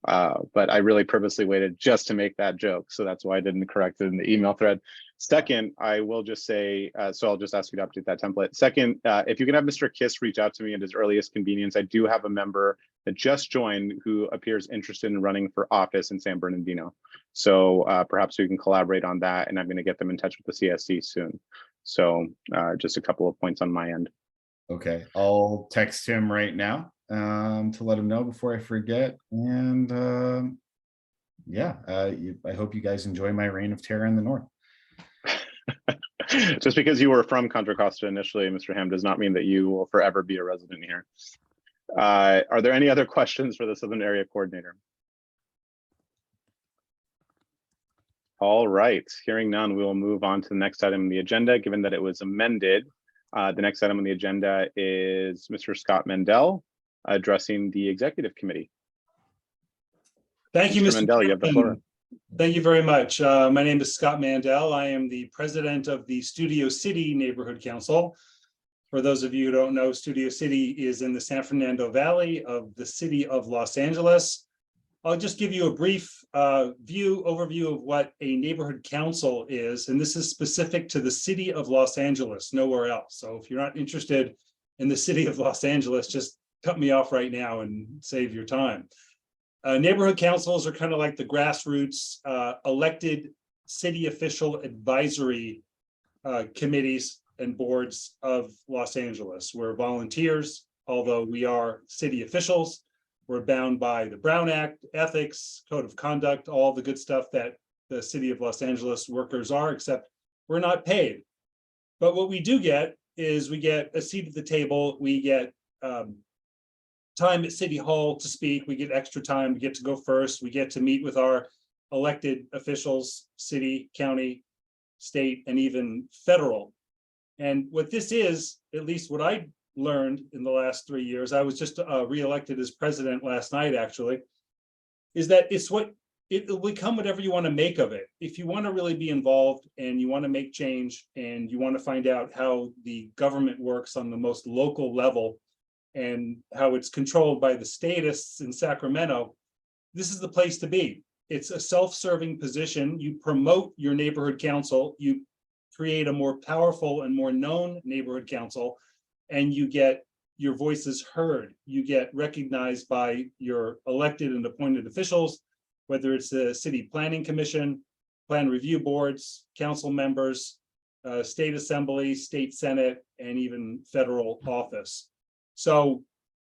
But I really purposely waited just to make that joke. So that's why I didn't correct it in the email thread. Second, I will just say, so I'll just ask you to update that template. Second, if you can have Mr. Kiss reach out to me at his earliest convenience. I do have a member that just joined who appears interested in running for office in San Bernardino. So perhaps we can collaborate on that, and I'm going to get them in touch with the CSC soon. So just a couple of points on my end. Okay, I'll text him right now to let him know before I forget. And yeah, I hope you guys enjoy my reign of terror in the North. Just because you were from Contra Costa initially, Mr. Ham, does not mean that you will forever be a resident here. Are there any other questions for the Southern Area Coordinator? All right, hearing none, we will move on to the next item on the agenda, given that it was amended. The next item on the agenda is Mr. Scott Mandel addressing the Executive Committee. Thank you, Mr. Mandel, you have the floor. Thank you very much. My name is Scott Mandel. I am the president of the Studio City Neighborhood Council. For those of you who don't know, Studio City is in the San Fernando Valley of the city of Los Angeles. I'll just give you a brief overview of what a neighborhood council is, and this is specific to the city of Los Angeles, nowhere else. So if you're not interested in the city of Los Angeles, just cut me off right now and save your time. Neighborhood councils are kind of like the grassroots elected city official advisory committees and boards of Los Angeles. We're volunteers, although we are city officials. We're bound by the Brown Act, ethics, code of conduct, all the good stuff that the city of Los Angeles workers are, except we're not paid. But what we do get is we get a seat at the table, we get time at City Hall to speak, we get extra time, we get to go first, we get to meet with our elected officials, city, county, state, and even federal. And what this is, at least what I learned in the last 3 years, I was just reelected as president last night, actually, is that it'll become whatever you want to make of it. If you want to really be involved and you want to make change and you want to find out how the government works on the most local level and how it's controlled by the statists in Sacramento, this is the place to be. It's a self-serving position. You promote your neighborhood council, you create a more powerful and more known neighborhood council, and you get your voices heard. You get recognized by your elected and appointed officials, whether it's the city planning commission, plan review boards, council members, state assembly, state senate, and even federal office. So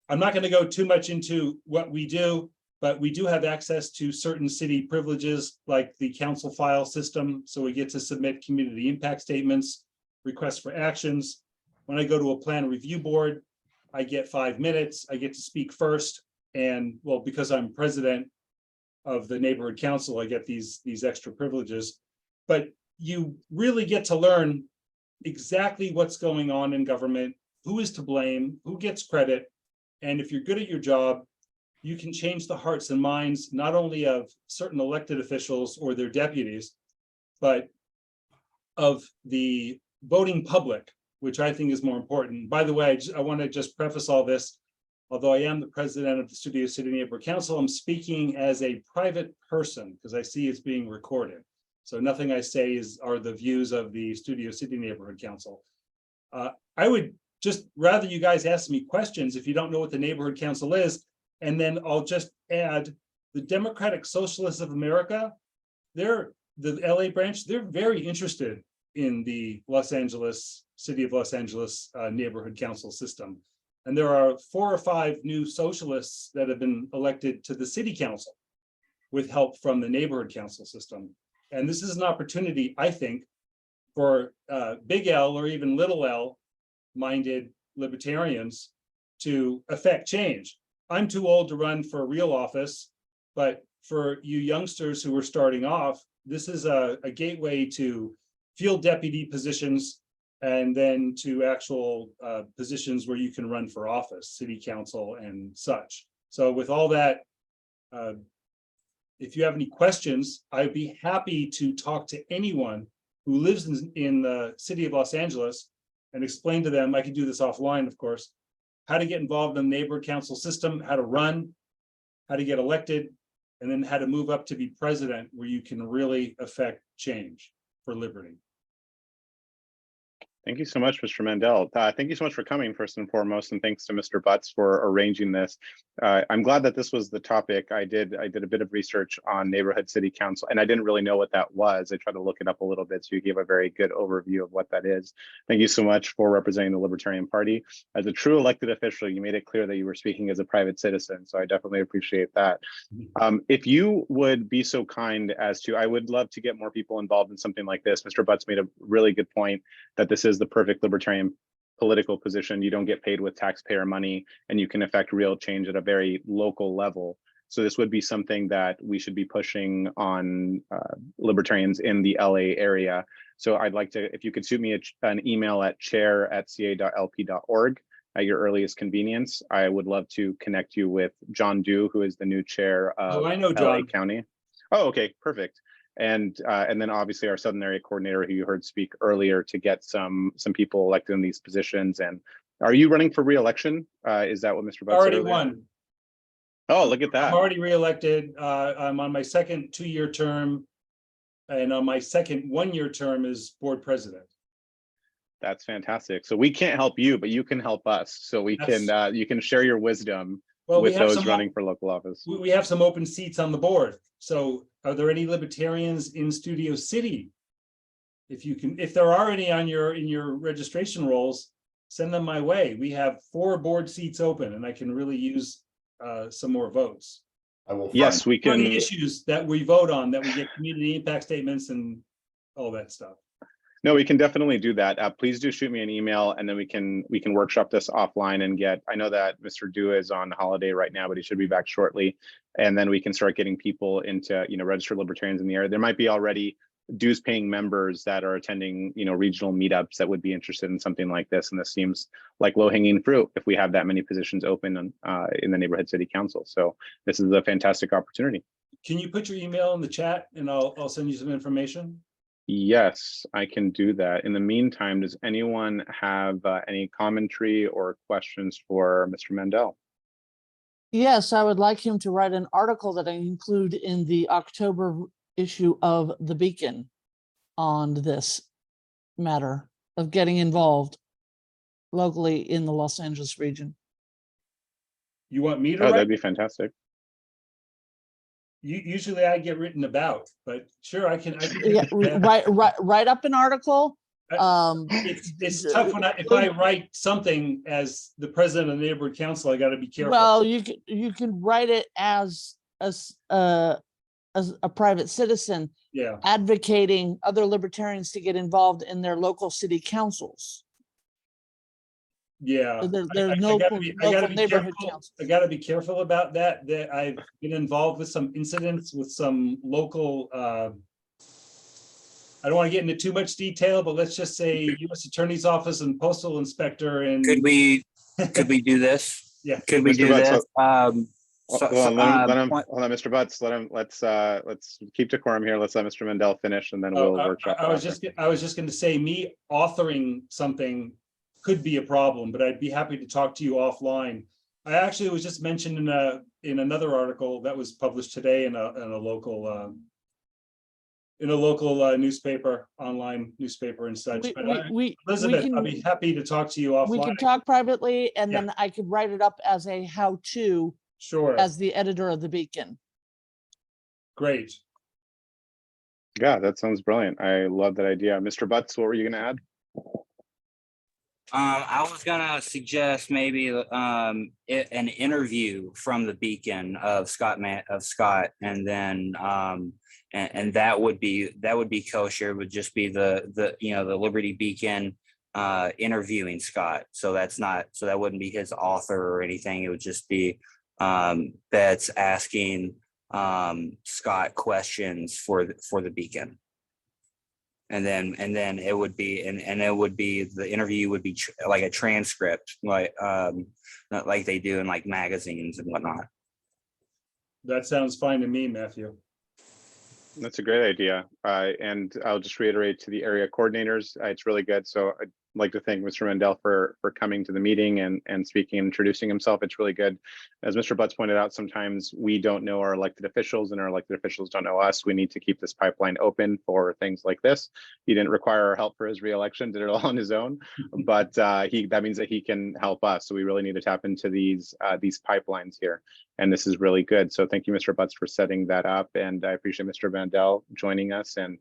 I'm not going to go too much into what we do, but we do have access to certain city privileges like the council file system. So we get to submit community impact statements, requests for actions. When I go to a plan review board, I get 5 minutes. I get to speak first. And well, because I'm president of the neighborhood council, I get these extra privileges. But you really get to learn exactly what's going on in government, who is to blame, who gets credit. And if you're good at your job, you can change the hearts and minds, not only of certain elected officials or their deputies, but of the voting public, which I think is more important. By the way, I want to just preface all this. Although I am the president of the Studio City Neighborhood Council, I'm speaking as a private person because I see it's being recorded. So nothing I say are the views of the Studio City Neighborhood Council. I would just rather you guys ask me questions if you don't know what the Neighborhood Council is. And then I'll just add the Democratic Socialists of America, the LA branch, they're very interested in the City of Los Angeles Neighborhood Council system. And there are 4 or 5 new socialists that have been elected to the city council with help from the neighborhood council system. And this is an opportunity, I think, for big L or even little L minded libertarians to affect change. I'm too old to run for real office, but for you youngsters who are starting off, this is a gateway to field deputy positions and then to actual positions where you can run for office, city council and such. So with all that, if you have any questions, I'd be happy to talk to anyone who lives in the city of Los Angeles and explain to them, I can do this offline, of course, how to get involved in the neighborhood council system, how to run, how to get elected, and then how to move up to be president where you can really affect change for liberty. Thank you so much, Mr. Mandel. Thank you so much for coming, first and foremost, and thanks to Mr. Butts for arranging this. I'm glad that this was the topic. I did a bit of research on neighborhood city council, and I didn't really know what that was. I tried to look it up a little bit, so you gave a very good overview of what that is. Thank you so much for representing the Libertarian Party. As a true elected official, you made it clear that you were speaking as a private citizen, so I definitely appreciate that. If you would be so kind as to, I would love to get more people involved in something like this. Mr. Butts made a really good point that this is the perfect libertarian political position. You don't get paid with taxpayer money and you can affect real change at a very local level. So this would be something that we should be pushing on libertarians in the LA area. So I'd like to, if you could shoot me an email at chair@ca.lp.org at your earliest convenience. I would love to connect you with John Dew, who is the new chair of I know LA John. County. Oh, okay, perfect. And then obviously our Southern Area Coordinator, who you heard speak earlier, to get some people elected in these positions. And are you running for re-election? Is that what Mr. Butts said Already earlier? won. Oh, look at that. I'm already reelected. I'm on my second 2-year term. And on my second 1-year term as board president. That's fantastic. So we can't help you, but you can help us. So we can you can share your wisdom with those running for local office. We have some open seats on the board. So are there any libertarians in Studio City? If there are any in your registration rolls, send them my way. We have 4 board seats open and I can really use some more votes. Yes, we can. On the issues that we vote on, that we get community impact statements and all that stuff. No, we can definitely do that. Please do shoot me an email, and then we can workshop this offline and get. I know that Mr. Du is on holiday right now, but he should be back shortly, and then we can start getting people into registered libertarians in the area. There might be already dues paying members that are attending regional meetups that would be interested in something like this, and this seems like low hanging fruit if we have that many positions open in the neighborhood city council. So this is a fantastic opportunity. Can you put your email in the chat and I'll send you some information? Yes, I can do that. In the meantime, does anyone have any commentary or questions for Mr. Mandel? Yes, I would like him to write an article that I include in the October issue of The Beacon on this matter of getting involved locally in the Los Angeles region. You want me to Oh, write? that'd be fantastic. Usually I get written about, but sure, I can. Yeah, write up an article. It's tough when if I write something as the president of the neighborhood council, I got to be careful. Well, you can write it as a private citizen, yeah, advocating other libertarians to get involved in their local city councils. yeah. There's no neighborhood councils. I got to be careful about that. That I've been involved with some incidents with some local. I don't want to get into too much detail, but let's just say U.S. Attorney's Office and Postal Inspector. And Could we do this? Yeah. Could we Mr. do Butts, this? hold on, Mr. Butts. Let's keep decorum here. Let's let Mr. Mandel finish, and then we'll workshop. I was just going to say, me authoring something could be a problem, but I'd be happy to talk to you offline. I actually was just mentioned in another article that was published today in a local newspaper, online newspaper and such. Elizabeth, I'll be happy to talk to you offline. We can talk privately, and then I could write it up as a how-to. Sure. As the editor of The Beacon. Great. Yeah, that sounds brilliant. I love that idea. Mr. Butts, what were you going to add? I was gonna suggest maybe an interview from The Beacon of Scott, and then and that would be kosher. It would just be the Liberty Beacon interviewing Scott. So that wouldn't be his author or anything. It would just be that's asking Scott questions for the Beacon. And then it would be the interview would be like a transcript, like like they do in like magazines and whatnot. That sounds fine to me, Matthew. That's a great idea. And I'll just reiterate to the area coordinators, it's really good. So I'd like to thank Mr. Mandel for coming to the meeting and speaking and introducing himself. It's really good. As Mr. Butts pointed out, sometimes we don't know our elected officials and our elected officials don't know us. We need to keep this pipeline open for things like this. He didn't require our help for his reelection, did it all on his own, but that means that he can help us. So we really need to tap into these pipelines here. And this is really good. So thank you, Mr. Butts, for setting that up. And I appreciate Mr. Mandel joining us and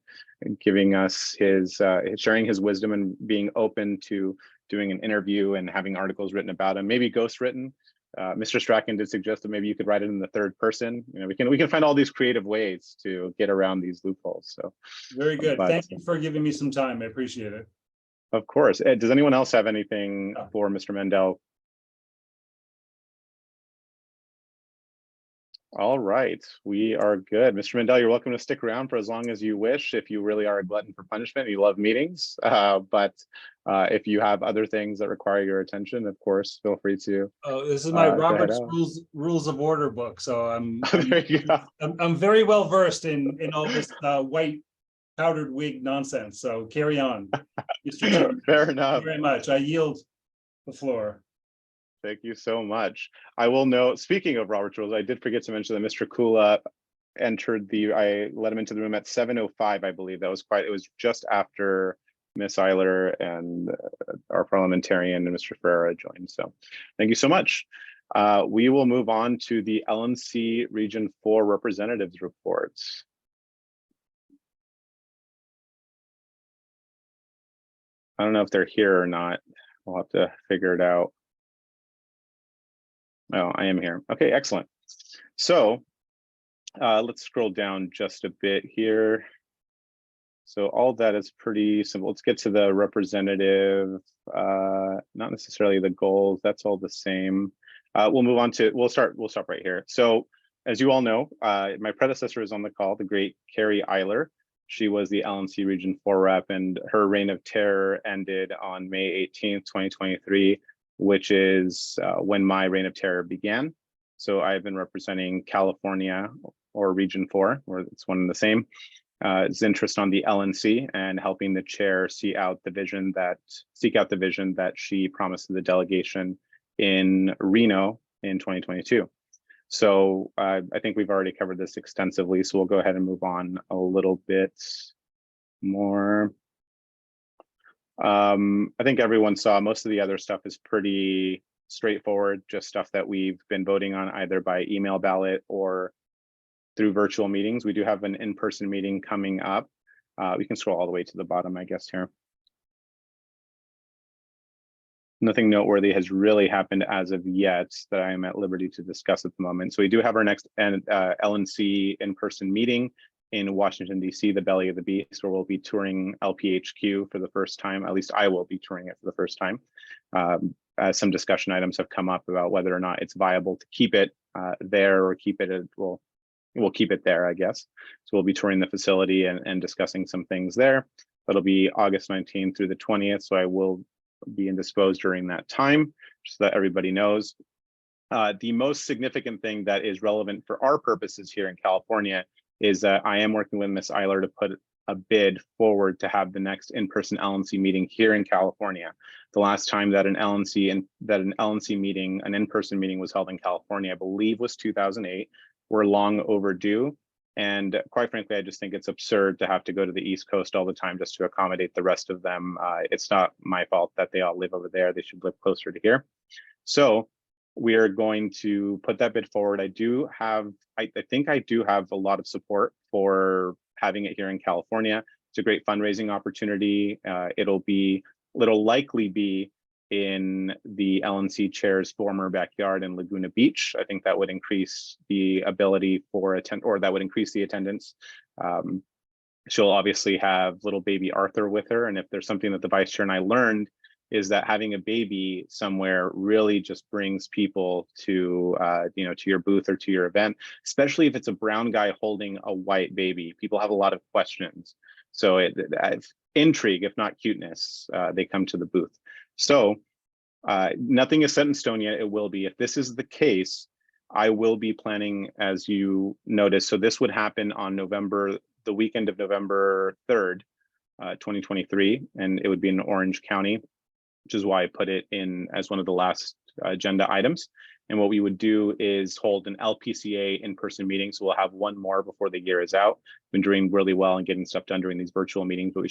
giving us his sharing his wisdom and being open to doing an interview and having articles written about him, maybe ghost written. Mr. Strachan did suggest that maybe you could write it in the third person. We can find all these creative ways to get around these loopholes. So very good. Thank you for giving me some time. I appreciate it. Of course. Ed, does anyone else have anything for Mr. Mandel? All right, we are good. Mr. Mandel, you're welcome to stick around for as long as you wish if you really are a glutton for punishment and you love meetings. But if you have other things that require your attention, of course, feel free to. Oh, this is my Robert's Rules of Order book. So I'm very well versed in all this white powdered wig nonsense. So carry on. Fair enough. Thank you very much. I yield the floor. Thank you so much. I will note, speaking of Robert's Rules, I did forget to mention that Mr. Kula entered I let him into the room at 7:05, I believe. It was just after Ms. Eiler and our parliamentarian and Mr. Ferreira joined. So thank you so much. We will move on to the LNC Region 4 representatives reports. I don't know if they're here or not. We'll have to figure it out. Oh, I am here. Okay, excellent. So let's scroll down just a bit here. So all that is pretty simple. Let's get to the representative, not necessarily the goals, that's all the same. We'll move on to, we'll start right here. So as you all know, my predecessor is on the call, the great Carrie Eiler. She was the LNC Region 4 rep, and her reign of terror ended on May 18th, 2023, which is when my reign of terror began. So I've been representing California, or Region 4, or it's one and the same. His interest on the LNC and helping the chair seek out the vision that she promised to the delegation in Reno in 2022. So I think we've already covered this extensively, so we'll go ahead and move on a little bit more. I think everyone saw most of the other stuff is pretty straightforward, just stuff that we've been voting on either by email ballot or through virtual meetings. We do have an in-person meeting coming up. We can scroll all the way to the bottom, I guess, here. Nothing noteworthy has really happened as of yet that I am at liberty to discuss at the moment. So we do have our next LNC in-person meeting in Washington, D.C., the belly of the beast, where we'll be touring LPHQ for the first time. At least I will be touring it for the first time. As some discussion items have come up about whether or not it's viable to keep it there or keep it at, well, we'll keep it there, I guess. So we'll be touring the facility and discussing some things there. That'll be August 19th through the 20th. So I will be indisposed during that time, just so that everybody knows. The most significant thing that is relevant for our purposes here in California is that I am working with Ms. Eiler to put a bid forward to have the next in-person LNC meeting here in California. The last time that an LNC meeting, an in-person meeting was held in California, I believe was 2008. We're long overdue. And quite frankly, I just think it's absurd to have to go to the East Coast all the time just to accommodate the rest of them. It's not my fault that they all live over there. They should live closer to here. So we are going to put that bid forward. I think I do have a lot of support for having it here in California. It's a great fundraising opportunity. It'll likely be in the LNC chair's former backyard in Laguna Beach. I think that would increase the ability for that would increase the attendance. She'll obviously have little baby Arthur with her. And if there's something that the vice chair and I learned, is that having a baby somewhere really just brings people to, to your booth or to your event, especially if it's a brown guy holding a white baby. People have a lot of questions. So intrigue, if not cuteness, they come to the booth. So nothing is set in stone yet. It will be. If this is the case, I will be planning, as you noticed. So this would happen on the weekend of November 3rd, 2023, and it would be in Orange County, which is why I put it in as one of the last agenda items. And what we would do is hold an LPCA in-person meeting. So we'll have one more before the year is out. Been doing really well and getting stuff done during these virtual meetings, but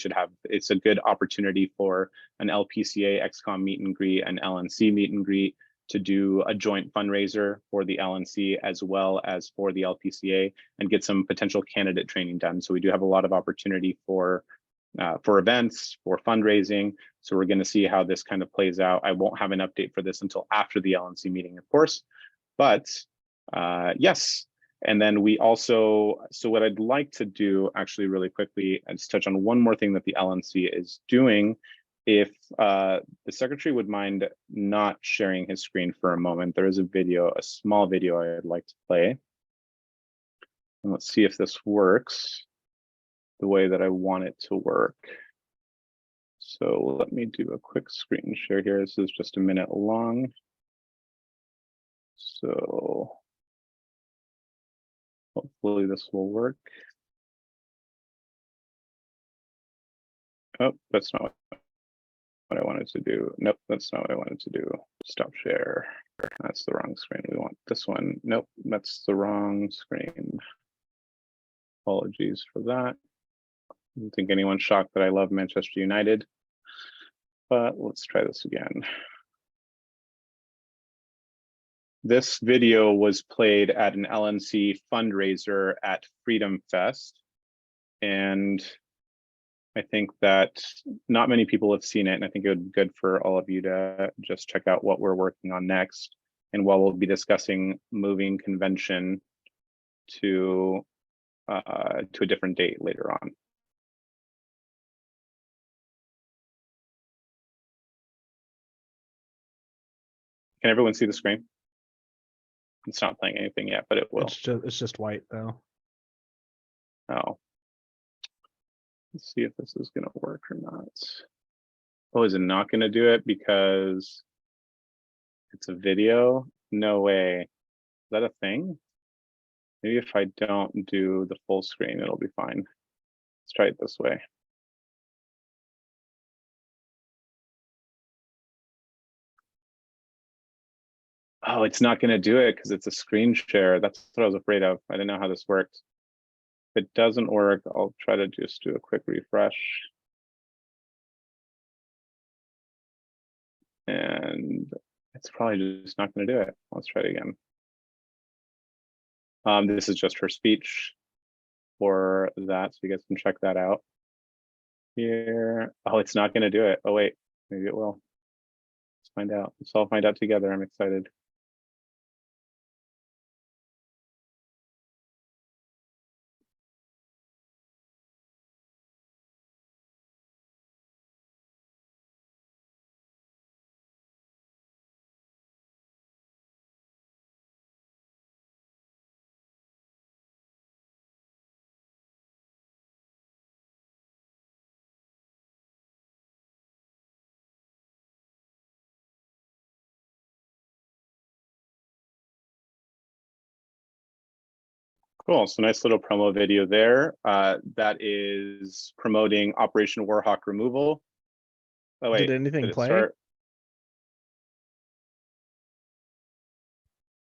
it's a good opportunity for an LPCA XCOM meet and greet and LNC meet and greet to do a joint fundraiser for the LNC as well as for the LPCA and get some potential candidate training done. So we do have a lot of opportunity for events, for fundraising. So we're going to see how this kind of plays out. I won't have an update for this until after the LNC meeting, of course, but yes. And then we also, so what I'd like to do actually really quickly is touch on one more thing that the LNC is doing. If the secretary would mind not sharing his screen for a moment, there is a small video I'd like to play. And let's see if this works the way that I want it to work. So let me do a quick screen share here. This is just a minute long. So hopefully this will work. Oh, that's not what I wanted to do. Nope, that's not what I wanted to do. Stop share. That's the wrong screen. We want this one. Nope, that's the wrong screen. Apologies for that. I don't think anyone's shocked that I love Manchester United, but let's try this again. This video was played at an LNC fundraiser at Freedom Fest, and I think that not many people have seen it, and I think it would be good for all of you to just check out what we're working on next, and while we'll be discussing moving convention to a different date later on. Can everyone see the screen? It's not playing anything yet, but it will. It's just white though. Oh. Let's see if this is gonna work or not. Oh, is it not gonna do it because it's a video? No way. Is that a thing? Maybe if I don't do the full screen, it'll be fine. Let's try it this way. Oh, it's not gonna do it because it's a screen share. That's what I was afraid of. I didn't know how this worked. If it doesn't work, I'll try to just do a quick refresh. And it's probably just not going to do it. Let's try it again. This is just her speech for that, so you guys can check that out here. Oh, it's not going to do it. Oh wait, maybe it will. Let's find out. Let's all find out together. I'm excited. Cool. So nice little promo video there. That is promoting Operation Warhawk removal. Oh wait, Did anything it play? start?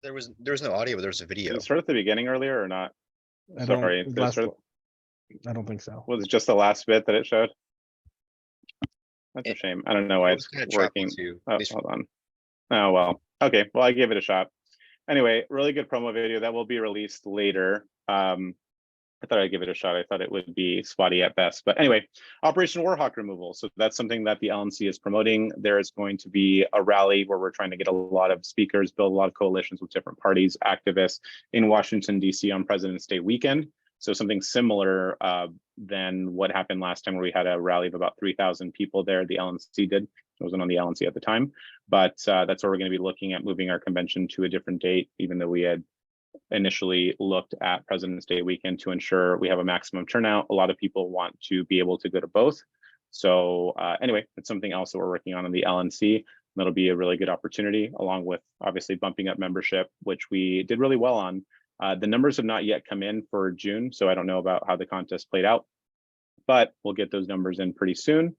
There was no audio, but there was a Did video. it start at the beginning earlier or not? Sorry, did it start- I don't think so. was it just the last bit that it showed? That's a shame. I don't know why it's working. Oh, hold on. Oh, well, okay. Well, I gave it a shot. Anyway, really good promo video that will be released later. I thought I'd give it a shot. I thought it would be spotty at best. But anyway, Operation Warhawk removal. So that's something that the LNC is promoting. There is going to be a rally where we're trying to get a lot of speakers, build a lot of coalitions with different parties, activists in Washington, D.C. on President's Day weekend. So something similar than what happened last time, where we had a rally of about 3,000 people there. The LNC did. I wasn't on the LNC at the time, but that's where we're going to be looking at moving our convention to a different date, even though we had initially looked at President's Day weekend to ensure we have a maximum turnout. A lot of people want to be able to go to both. So anyway, it's something else that we're working on in the LNC. That'll be a really good opportunity, along with obviously bumping up membership, which we did really well on. The numbers have not yet come in for June, so I don't know about how the contest played out, but we'll get those numbers in pretty soon.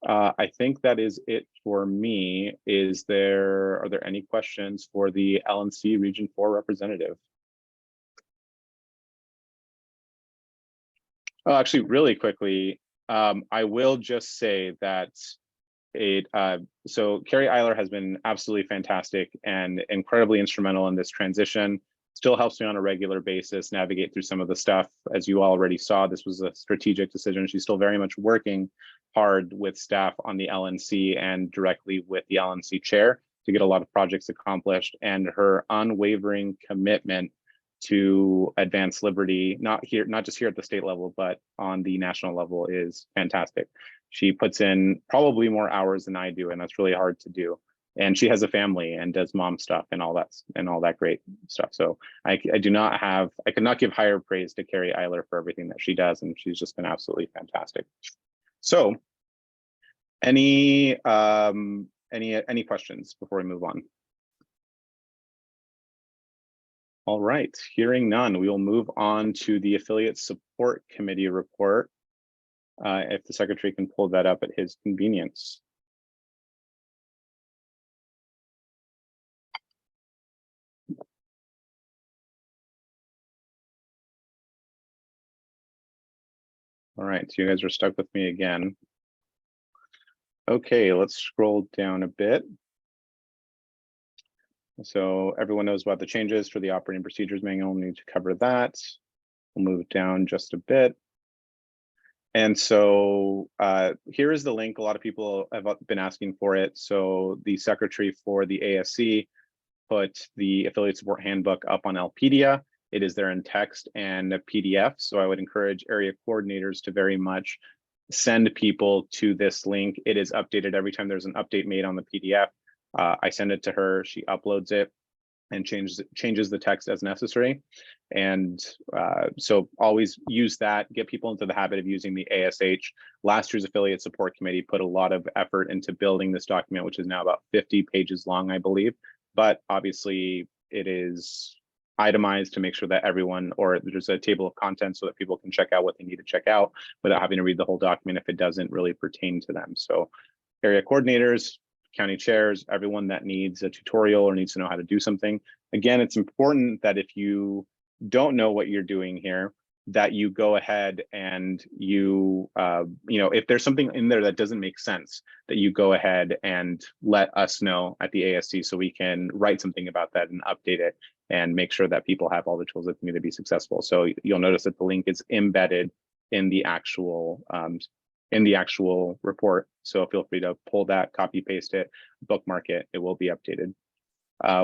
I think that is it for me. Are there any questions for the LNC Region 4 representative? Oh, actually, really quickly, I will just say that so Carrie Eiler has been absolutely fantastic and incredibly instrumental in this transition. Still helps me on a regular basis navigate through some of the stuff. As you already saw, this was a strategic decision. She's still very much working hard with staff on the LNC and directly with the LNC chair to get a lot of projects accomplished, and her unwavering commitment to advance liberty, not just here at the state level, but on the national level, is fantastic. She puts in probably more hours than I do, and that's really hard to do. And she has a family and does mom stuff and all that great stuff. So I could not give higher praise to Carrie Eiler for everything that she does, and she's just been absolutely fantastic. So any questions before we move on? All right, hearing none, we will move on to the Affiliate Support Committee report. If the secretary can pull that up at his convenience. All right, so you guys are stuck with me again. Okay, let's scroll down a bit. So everyone knows about the changes for the operating procedures manual. We need to cover that. We'll move down just a bit. And so here is the link. A lot of people have been asking for it. So the secretary for the ASC put the Affiliate Support Handbook up on Lpedia. It is there in text and a PDF. So I would encourage area coordinators to very much send people to this link. It is updated every time there's an update made on the PDF. I send it to her, she uploads it and changes the text as necessary. And so always use that, get people into the habit of using the ASH. Last year's affiliate support committee put a lot of effort into building this document, which is now about 50 pages long, I believe. But obviously it is itemized to make sure that everyone, or there's a table of contents so that people can check out what they need to check out without having to read the whole document if it doesn't really pertain to them. So area coordinators, county chairs, everyone that needs a tutorial or needs to know how to do something. Again, it's important that if you don't know what you're doing here, that you go ahead and you know, if there's something in there that doesn't make sense, that you go ahead and let us know at the ASC so we can write something about that and update it and make sure that people have all the tools that they need to be successful. So you'll notice that the link is embedded in the actual report. So feel free to pull that, copy paste it, bookmark it, it will be updated.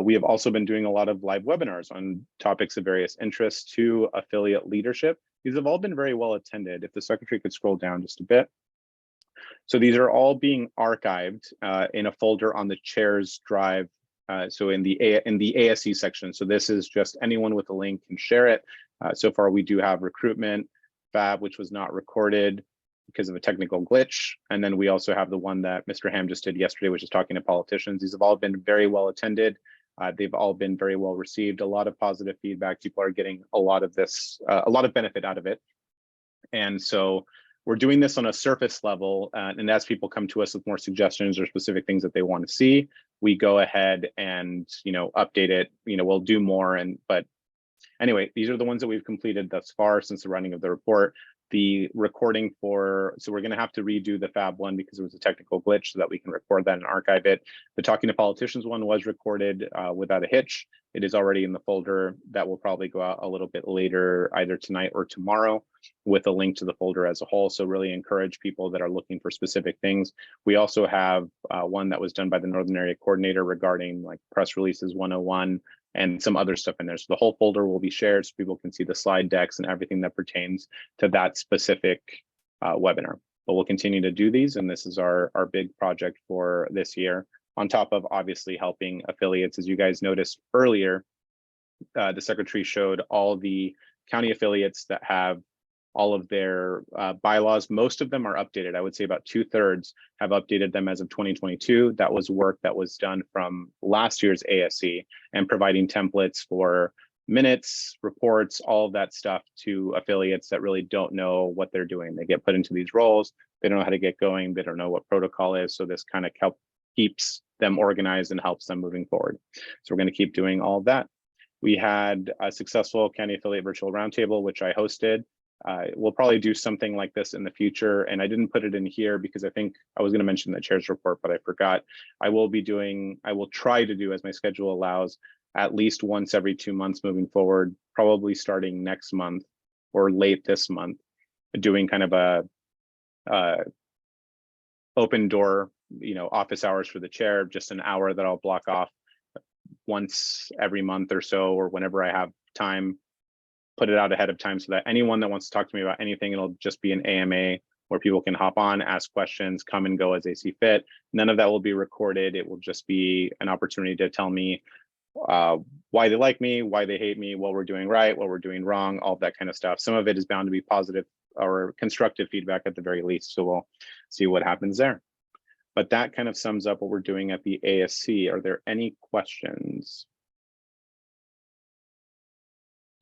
We have also been doing a lot of live webinars on topics of various interests to affiliate leadership. These have all been very well attended. If the secretary could scroll down just a bit. So these are all being archived in a folder on the chair's drive. So in the ASC section. So this is just anyone with a link can share it. So far we do have recruitment, FAB, which was not recorded because of a technical glitch. And then we also have the one that Mr. Ham just did yesterday, which is talking to politicians. These have all been very well attended. They've all been very well received, a lot of positive feedback. People are getting a lot of this, a lot of benefit out of it. And so we're doing this on a surface level. And as people come to us with more suggestions or specific things that they want to see, we go ahead and, you know, update it, you know, we'll do more. But anyway, these are the ones that we've completed thus far since the running of the report. The recording so we're going to have to redo the FAB one because it was a technical glitch so that we can record that and archive it. The Talking to Politicians one was recorded without a hitch. It is already in the folder. That will probably go out a little bit later, either tonight or tomorrow, with a link to the folder as a whole. So really encourage people that are looking for specific things. We also have one that was done by the Northern Area Coordinator regarding like press releases 101 and some other stuff in there. So the whole folder will be shared so people can see the slide decks and everything that pertains to that specific webinar. But we'll continue to do these, and this is our big project for this year, on top of obviously helping affiliates. As you guys noticed earlier, the secretary showed all the county affiliates that have all of their bylaws. Most of them are updated. I would say about 2/3 have updated them as of 2022. That was work that was done from last year's ASC and providing templates for minutes, reports, all of that stuff to affiliates that really don't know what they're doing. They get put into these roles. They don't know how to get going. They don't know what protocol is. So this kind of keeps them organized and helps them moving forward. So we're going to keep doing all of that. We had a successful county affiliate virtual roundtable, which I hosted. We'll probably do something like this in the future, and I didn't put it in here because I think I was going to mention the chair's report, but I forgot. I will try to do, as my schedule allows, at least once every 2 months moving forward, probably starting next month or late this month, doing kind of a open door, you know, office hours for the chair, just an hour that I'll block off once every month or so, or whenever I have time. Put it out ahead of time so that anyone that wants to talk to me about anything, it'll just be an AMA where people can hop on, ask questions, come and go as they see fit. None of that will be recorded. It will just be an opportunity to tell me why they like me, why they hate me, what we're doing right, what we're doing wrong, all of that kind of stuff. Some of it is bound to be positive or constructive feedback at the very least. So we'll see what happens there. But that kind of sums up what we're doing at the ASC. Are there any questions?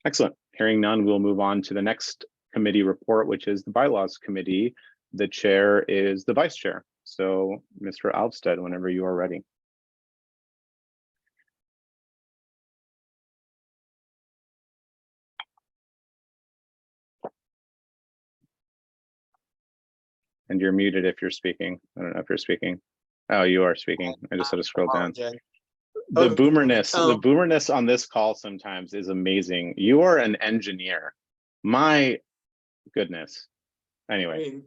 Excellent. Hearing none, we'll move on to the next committee report, which is the bylaws committee. The chair is the vice chair. So Mr. Alvstead, whenever you are ready. And you're muted if you're speaking. I don't know if you're speaking. Oh, you are speaking. I just had to scroll down. The boomerness on this call sometimes is amazing. You are an engineer. My goodness. Anyway.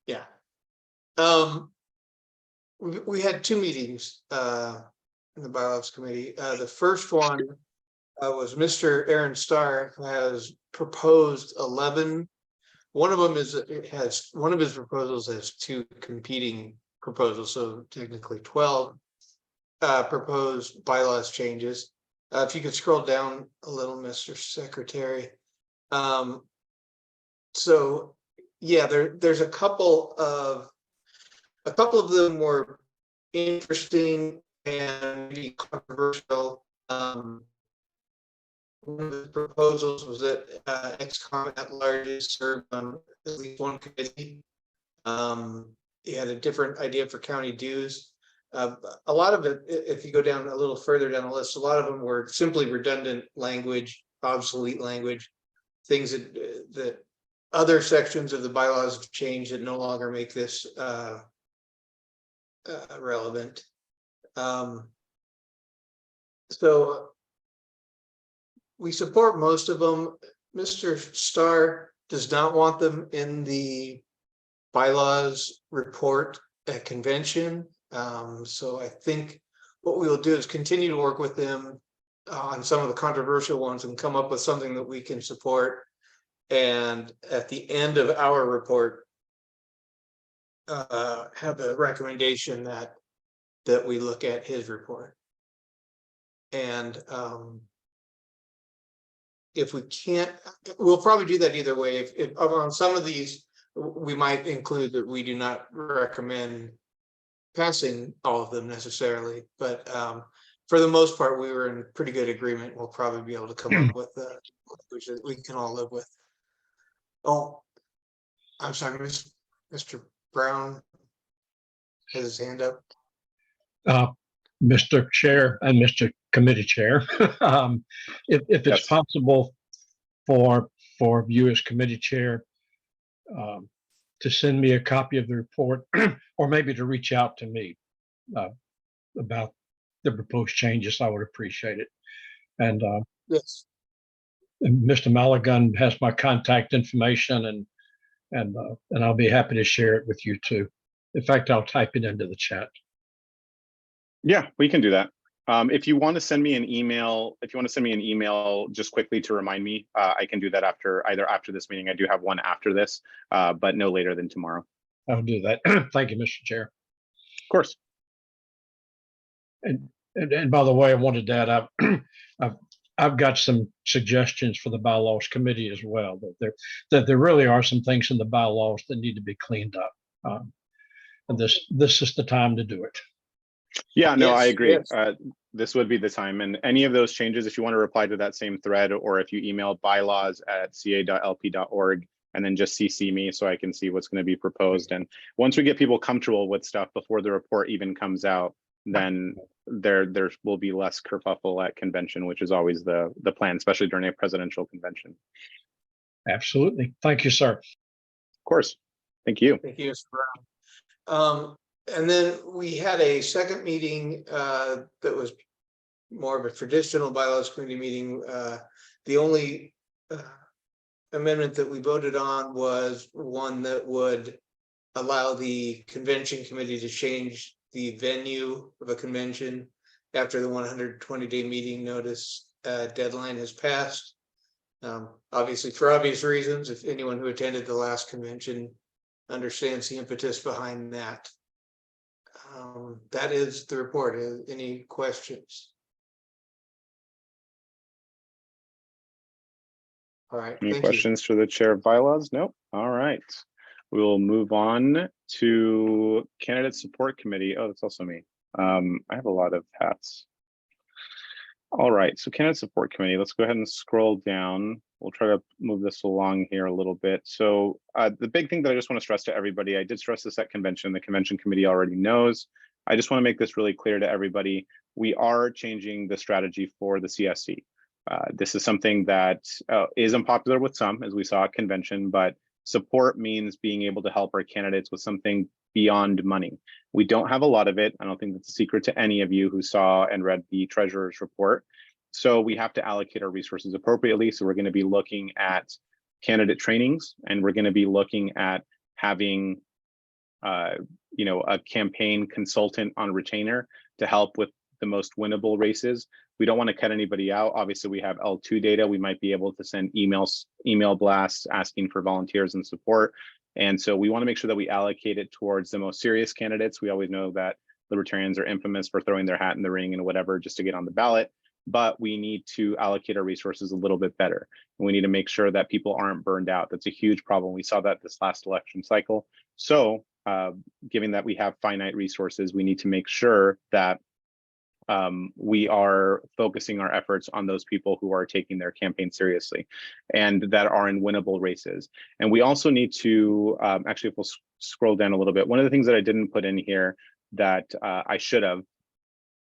Yeah. We had 2 meetings in the bylaws committee. The first one was Mr. Aaron Starr, who has proposed 11. One of them one of his proposals has 2 competing proposals, so technically 12. proposed bylaws changes. If you could scroll down a little, Mr. Secretary. So yeah, there's a couple of them were interesting and maybe controversial. One of the proposals was that ex-con at large served on at least one committee. He had a different idea for county dues. A lot of it, if you go down a little further down the list, a lot of them were simply redundant language, obsolete language, things that other sections of the bylaws have changed that no longer make this relevant. So we support most of them. Mr. Starr does not want them in the bylaws report at convention. So I think what we will do is continue to work with them on some of the controversial ones and come up with something that we can support. And at the end of our report, have a recommendation that we look at his report. And if we can't, we'll probably do that either way. If on some of these, we might include that we do not recommend passing all of them necessarily, but for the most part, we were in pretty good agreement. We'll probably be able to come up with which we can all live with. Oh, I'm sorry, Mr. Brown has his hand up. Mr. Chair and Mr. Committee Chair, if it's possible for you as Committee Chair to send me a copy of the report, or maybe to reach out to me about the proposed changes, I would appreciate it. And yes, and Mr. Mulligan has my contact information, and I'll be happy to share it with you too. In fact, I'll type it into the chat. Yeah, we can do that. If you want to send me an email, just quickly to remind me, I can do that either after this meeting. I do have one after this, but no later than tomorrow. I'll do that. Thank you, Mr. Chair. Of course. And by the way, I wanted to add, I've got some suggestions for the bylaws committee as well. That there really are some things in the bylaws that need to be cleaned up, and this is the time to do it. Yeah, no, yes, I agree. Yes. This would be the time, and any of those changes, if you want to reply to that same thread, or if you email bylaws@ca.lp.org and then just CC me so I can see what's going to be proposed. And once we get people comfortable with stuff before the report even comes out, then there will be less kerfuffle at convention, which is always the plan, especially during a presidential convention. Absolutely. Thank you, sir. Of course. Thank you. Thank you, Mr. Brown. And then we had a second meeting that was more of a traditional bylaws committee meeting. The only amendment that we voted on was one that would allow the convention committee to change the venue of a convention after the 120-day meeting notice deadline has passed. Obviously, for obvious reasons, if anyone who attended the last convention understands the impetus behind that. That is the report. Any questions? All right. Any thank questions for the chair of bylaws? Nope. All right. We will move on to candidate support committee. Oh, that's also me. I have a lot of hats. All right. So candidate support committee, let's go ahead and scroll down. We'll try to move this along here a little bit. So the big thing that I just want to stress to everybody, I did stress this at convention. The convention committee already knows. I just want to make this really clear to everybody. We are changing the strategy for the CSC. This is something that is unpopular with some, as we saw at convention, but support means being able to help our candidates with something beyond money. We don't have a lot of it. I don't think that's a secret to any of you who saw and read the treasurer's report. So we have to allocate our resources appropriately. So we're going to be looking at candidate trainings, and we're going to be looking at having a campaign consultant on retainer to help with the most winnable races. We don't want to cut anybody out. Obviously, we have L2 data. We might be able to send email blasts asking for volunteers and support. And so we want to make sure that we allocate it towards the most serious candidates. We always know that Libertarians are infamous for throwing their hat in the ring and whatever just to get on the ballot. But we need to allocate our resources a little bit better. And we need to make sure that people aren't burned out. That's a huge problem. We saw that this last election cycle. So given that we have finite resources, we need to make sure that we are focusing our efforts on those people who are taking their campaign seriously and that are in winnable races. And we also need to, actually, if we'll scroll down a little bit, one of the things that I didn't put in here that I should have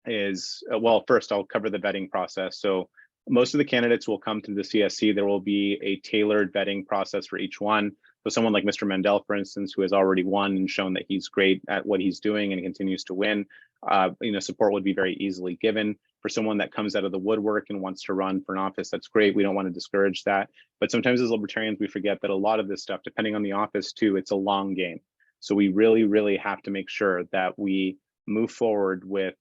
is, well, first I'll cover the vetting process. So most of the candidates will come to the CSC. There will be a tailored vetting process for each one. So someone like Mr. Mandel, for instance, who has already won and shown that he's great at what he's doing and continues to win, support would be very easily given. For someone that comes out of the woodwork and wants to run for an office, that's great. We don't want to discourage that. But sometimes as libertarians, we forget that a lot of this stuff, depending on the office too, it's a long game. So we really, really have to make sure that we move forward with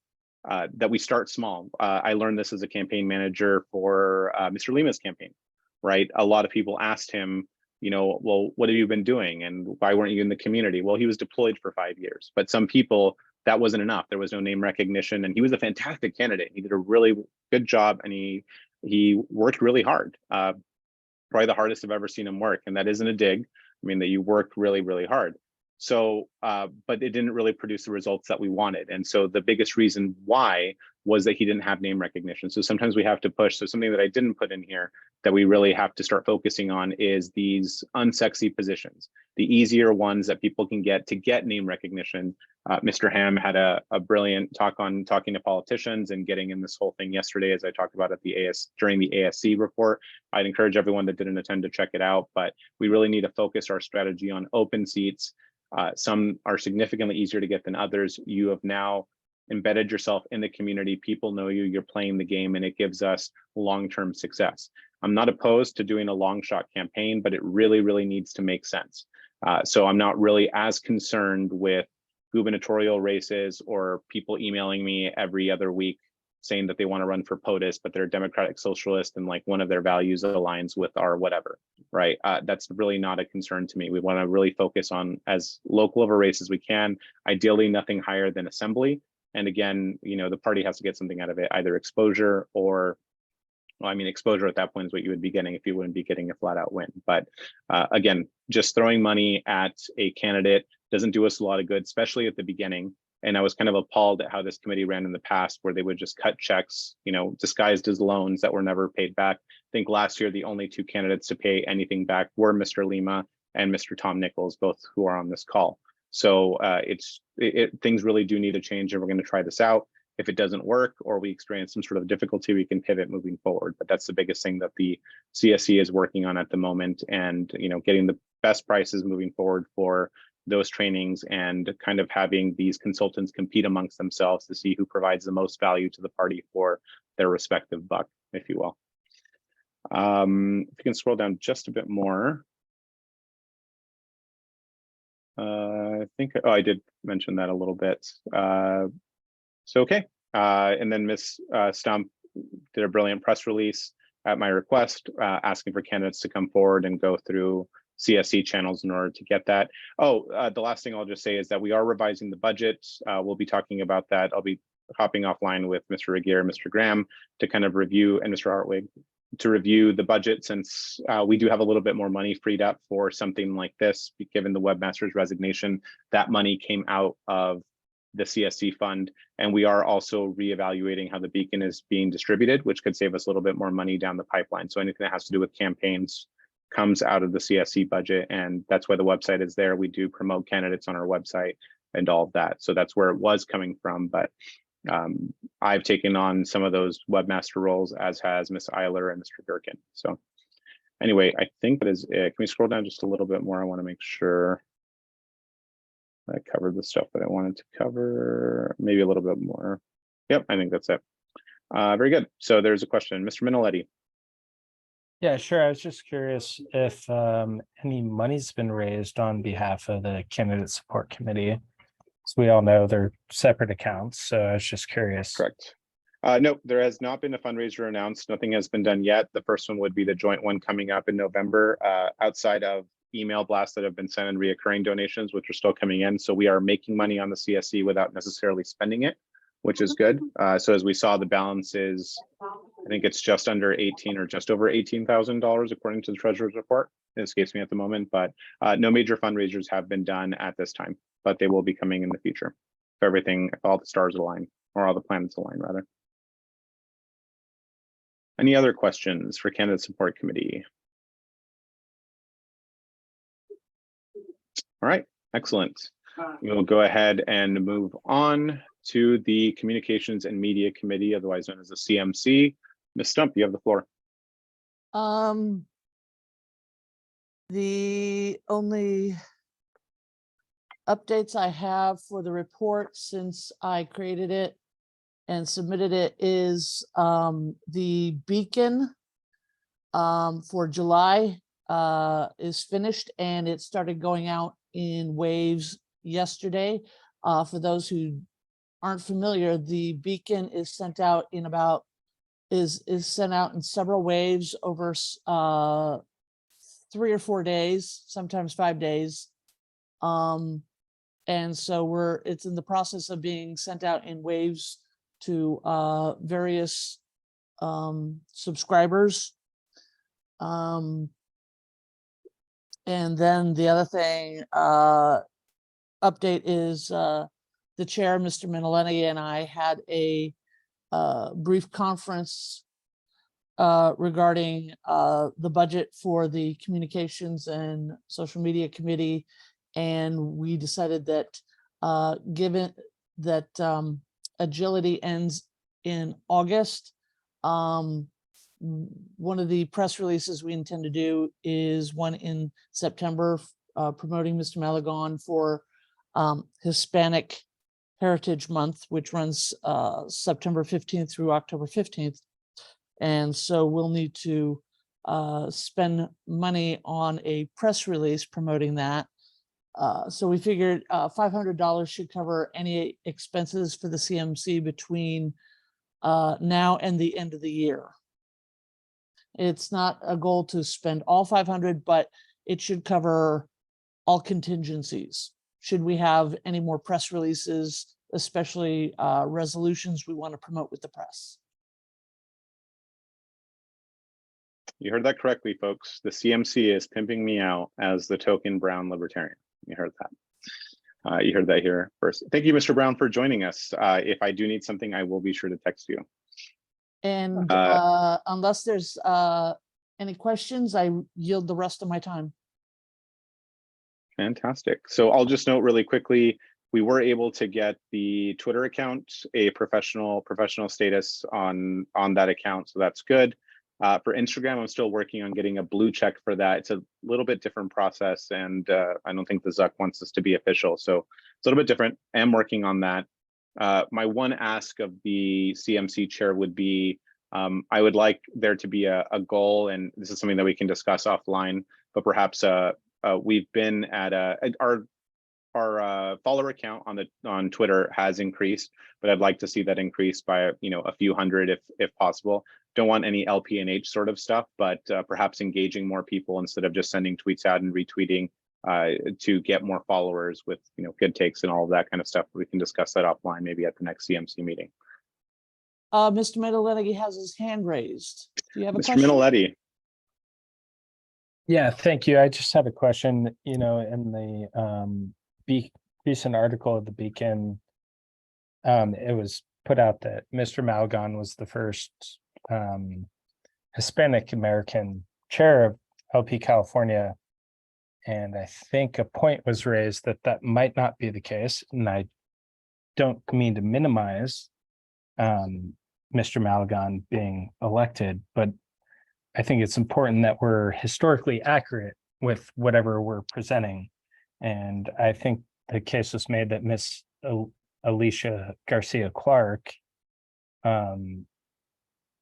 that we start small. I learned this as a campaign manager for Mr. Lima's campaign, right? A lot of people asked him, well, what have you been doing? And why weren't you in the community? Well, he was deployed for 5 years, but some people, that wasn't enough. There was no name recognition, and he was a fantastic candidate. He did a really good job, and he worked really hard. Probably the hardest I've ever seen him work, and that isn't a dig. I mean, that you worked really, really hard. So, but it didn't really produce the results that we wanted. And so the biggest reason why was that he didn't have name recognition. So sometimes we have to push. So something that I didn't put in here that we really have to start focusing on is these unsexy positions, the easier ones that people can get to get name recognition. Mr. Ham had a brilliant talk on talking to politicians and getting in this whole thing yesterday, as I talked about at during the ASC report. I'd encourage everyone that didn't attend to check it out, but we really need to focus our strategy on open seats. Some are significantly easier to get than others. You have now embedded yourself in the community. People know you, you're playing the game, and it gives us long-term success. I'm not opposed to doing a long shot campaign, but it really, really needs to make sense. So I'm not really as concerned with gubernatorial races or people emailing me every other week saying that they want to run for POTUS, but they're a Democratic Socialist and like one of their values aligns with our whatever, right? That's really not a concern to me. We want to really focus on as local of a race as we can, ideally nothing higher than assembly. And again, the party has to get something out of it, either exposure or, well, I mean, exposure at that point is what you would be getting if you wouldn't be getting a flat out win. But again, just throwing money at a candidate doesn't do us a lot of good, especially at the beginning. And I was kind of appalled at how this committee ran in the past, where they would just cut checks, disguised as loans that were never paid back. I think last year, the only two candidates to pay anything back were Mr. Lima and Mr. Tom Nichols, both who are on this call. So things really do need to change, and we're going to try this out. If it doesn't work or we experience some sort of difficulty, we can pivot moving forward. But that's the biggest thing that the CSC is working on at the moment, and getting the best prices moving forward for those trainings, and kind of having these consultants compete amongst themselves to see who provides the most value to the party for their respective buck, if you will. If you can scroll down just a bit more. I think, I did mention that a little bit. So, okay. And then Ms. Stump did a brilliant press release at my request, asking for candidates to come forward and go through CSC channels in order to get that. The last thing I'll just say is that we are revising the budget. We'll be talking about that. I'll be hopping offline with Mr. Regier, Mr. Graham to kind of review, and Mr. Hartwig, to review the budget, since we do have a little bit more money freed up for something like this, given the webmaster's resignation. That money came out of the CSC fund, and we are also reevaluating how the beacon is being distributed, which could save us a little bit more money down the pipeline. So anything that has to do with campaigns comes out of the CSC budget, and that's why the website is there. We do promote candidates on our website and all of that. So that's where it was coming from, but I've taken on some of those webmaster roles, as has Ms. Eiler and Mr. Gherkin. So anyway, I think that is it. Can we scroll down just a little bit more? I want to make sure I covered the stuff that I wanted to cover, maybe a little bit more. Yep, I think that's it. Very good. So there's a question, Mr. Minoletti. Yeah, sure. I was just curious if any money's been raised on behalf of the candidate support committee. So we all know they're separate accounts. So I was just curious. Correct. No, there has not been a fundraiser announced. Nothing has been done yet. The first one would be the joint one coming up in November. Outside of email blasts that have been sent and reoccurring donations, which are still coming in. So we are making money on the CSC without necessarily spending it, which is good. So as we saw, the balance is, I think it's just under 18 or just over $18,000 according to the treasurer's report. It escapes me at the moment, but no major fundraisers have been done at this time, but they will be coming in the future. If all the stars align, or all the planets align rather. Any other questions for Candidate Support Committee? All right, excellent. We'll go ahead and move on to the Communications and Media Committee, otherwise known as the CMC. Ms. Stump, you have the floor. The only updates I have for the report since I created it and submitted it is the beacon for July is finished, and it started going out in waves yesterday. For those who aren't familiar, the beacon is sent out in sent out in several waves over 3 or 4 days, sometimes 5 days. And so it's in the process of being sent out in waves to various subscribers. And then the other thing, update is the chair, Mr. Minnelli, and I had a brief conference regarding the budget for the Communications and Social Media Committee. And we decided that given that agility ends in August, one of the press releases we intend to do is one in September promoting Mr. Malagon for Hispanic Heritage Month, which runs September 15th through October 15th. And so we'll need to spend money on a press release promoting that. So we figured $500 should cover any expenses for the CMC between now and the end of the year. It's not a goal to spend all 500, but it should cover all contingencies. Should we have any more press releases, especially resolutions we want to promote with the press? You heard that correctly, folks. The CMC is pimping me out as the token brown libertarian. You heard that. You heard that here first. Thank you, Mr. Brown, for joining us. If I do need something, I will be sure to text you. And unless there's any questions, I yield the rest of my time. Fantastic. So I'll just note really quickly, we were able to get the Twitter account a professional status on that account, so that's good. For Instagram, I'm still working on getting a blue check for that. It's a little bit different process, and I don't think the Zuck wants us to be official, so it's a little bit different. I'm working on that. My one ask of the CMC chair would be, I would like there to be a goal, and this is something that we can discuss offline, but perhaps we've been at our follower count on Twitter has increased, but I'd like to see that increase by a few hundred if possible. Don't want any LP&H sort of stuff, but perhaps engaging more people instead of just sending tweets out and retweeting to get more followers with good takes and all of that kind of stuff. We can discuss that offline, maybe at the next CMC meeting. Mr. Minnelli has his hand raised. Do you have a Mr. question? Minnelli. Yeah, thank you. I just have a question. In the recent article of the Beacon, it was put out that Mr. Malagon was the first Hispanic American chair of LP California. And I think a point was raised that might not be the case. And I don't mean to minimize Mr. Malagon being elected, but I think it's important that we're historically accurate with whatever we're presenting. And I think the case was made that Miss Alicia Garcia Clark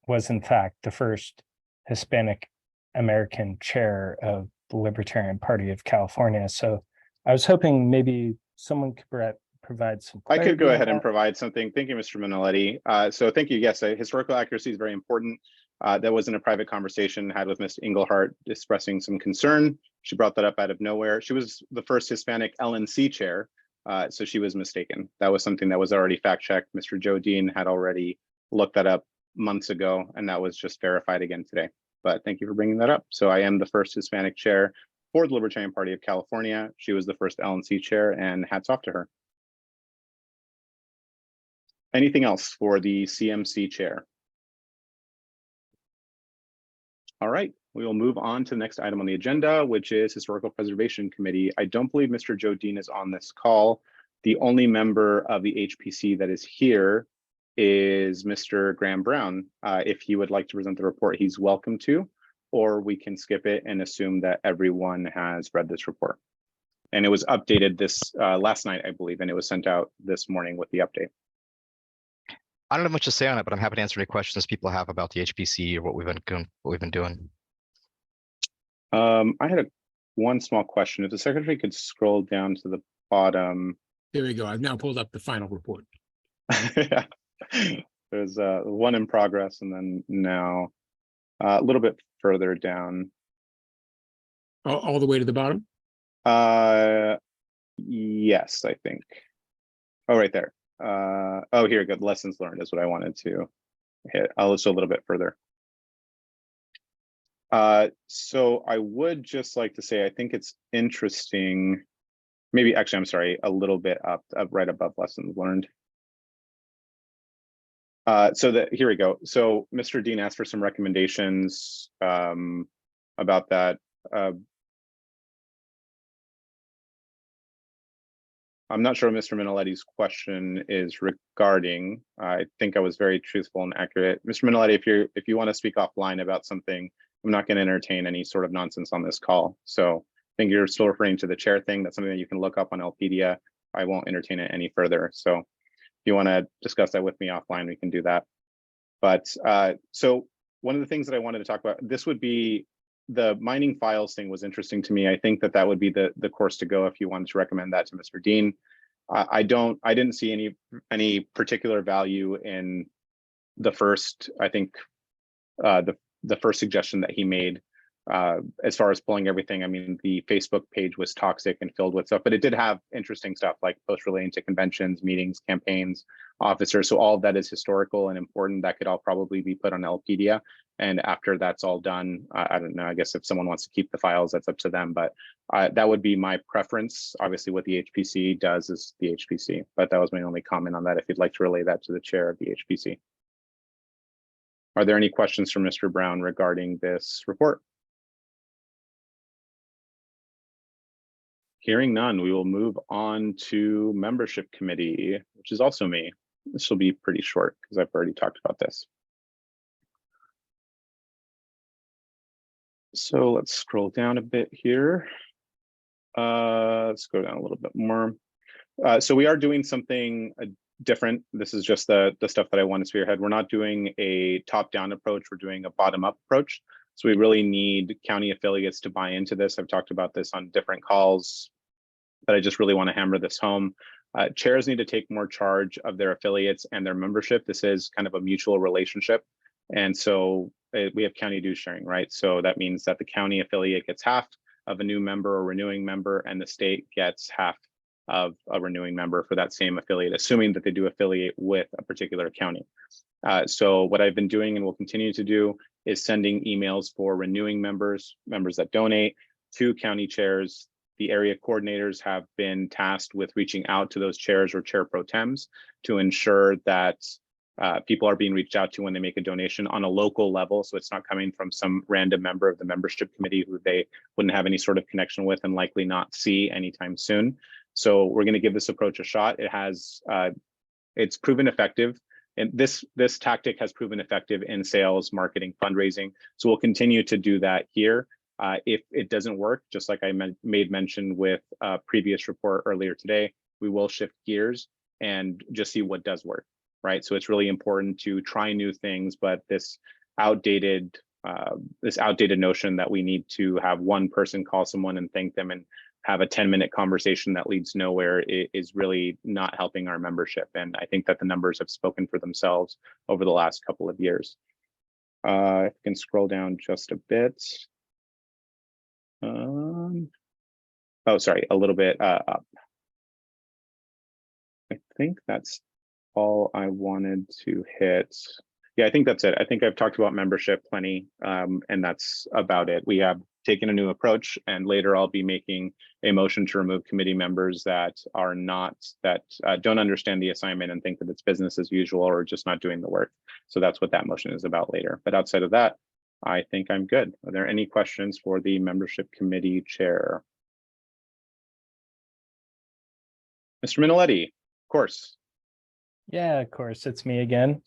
was in fact the first Hispanic American chair of the Libertarian Party of California. So I was hoping maybe someone could provide some clarity. I could go ahead and provide something. Thank you, Mr. Minnelli. So thank you. Yes, historical accuracy is very important. That wasn't a private conversation had with Ms. Engelhardt expressing some concern. She brought that up out of nowhere. She was the first Hispanic LNC chair, so she was mistaken. That was something that was already fact-checked. Mr. Joe Dean had already looked that up months ago, and that was just verified again today. But thank you for bringing that up. So I am the first Hispanic chair for the Libertarian Party of California. She was the first LNC chair, and hats off to her. Anything else for the CMC chair? All right, we will move on to the next item on the agenda, which is Historical Preservation Committee. I don't believe Mr. Joe Dean is on this call. The only member of the HPC that is here is Mr. Graham Brown. If he would like to present the report, he's welcome to, or we can skip it and assume that everyone has read this report. And it was updated this last night, I believe, and it was sent out this morning with the update. I don't have much to say on it, but I'm happy to answer any questions people have about the HPC or what we've been doing. I had one small question. If the secretary could scroll down to the bottom. There we go. I've now pulled up the final report. There's one in progress, and then now a little bit further down. All the way to the bottom? Yes, I think. Oh, right there. Oh, here we go. Lessons learned is what I wanted to hit. I'll just a little bit further. So I would just like to say, I think it's interesting. Maybe actually, I'm sorry, a little bit up right above lessons learned. Here we go. So Mr. Dean asked for some recommendations about that. I'm not sure what Mr. Minoletti's question is regarding. I think I was very truthful and accurate. Mr. Minoletti, if you want to speak offline about something, I'm not going to entertain any sort of nonsense on this call. So I think you're still referring to the chair thing. That's something that you can look up on LPedia. I won't entertain it any further. So if you want to discuss that with me offline, we can do that. But so one of the things that I wanted to talk about, this would be the mining files thing was interesting to me. I think that would be the course to go if you wanted to recommend that to Mr. Dean. I didn't see any particular value in the first, I think the first suggestion that he made as far as pulling everything. I mean, the Facebook page was toxic and filled with stuff, but it did have interesting stuff like posts relating to conventions, meetings, campaigns, officers. So all of that is historical and important. That could all probably be put on LPedia. And after that's all done, I don't know, I guess if someone wants to keep the files, that's up to them. But that would be my preference. Obviously, what the HPC does is the HPC, but that was my only comment on that. If you'd like to relay that to the chair of the HPC. Are there any questions from Mr. Brown regarding this report? Hearing none, we will move on to membership committee, which is also me. This will be pretty short because I've already talked about this. So let's scroll down a bit here. Let's go down a little bit more. So we are doing something different. This is just the stuff that I want to spearhead. We're not doing a top-down approach. We're doing a bottom-up approach. So we really need county affiliates to buy into this. I've talked about this on different calls, but I just really want to hammer this home. Chairs need to take more charge of their affiliates and their membership. This is kind of a mutual relationship. And so we have county dues sharing, right? So that means that the county affiliate gets half of a new member or renewing member, and the state gets half of a renewing member for that same affiliate, assuming that they do affiliate with a particular county. So what I've been doing and will continue to do is sending emails for renewing members that donate to county chairs. The area coordinators have been tasked with reaching out to those chairs or chair pro tems to ensure that people are being reached out to when they make a donation on a local level. So it's not coming from some random member of the membership committee who they wouldn't have any sort of connection with and likely not see anytime soon. So we're going to give this approach a shot. It has, it's proven effective. And this tactic has proven effective in sales, marketing, fundraising. So we'll continue to do that here. If it doesn't work, just like I made mention with a previous report earlier today, we will shift gears and just see what does work, right? So it's really important to try new things, but this outdated notion that we need to have one person call someone and thank them and have a 10-minute conversation that leads nowhere is really not helping our membership. And I think that the numbers have spoken for themselves over the last couple of years. If you can scroll down just a bit. Oh, sorry, a little bit up. I think that's all I wanted to hit. Yeah, I think that's it. I think I've talked about membership plenty, and that's about it. We have taken a new approach, and later I'll be making a motion to remove committee members that are not, that don't understand the assignment and think that it's business as usual or just not doing the work. So that's what that motion is about later. But outside of that, I think I'm good. Are there any questions for the membership committee chair? Mr. Minoletti, of course. Yeah, of course, it's me again.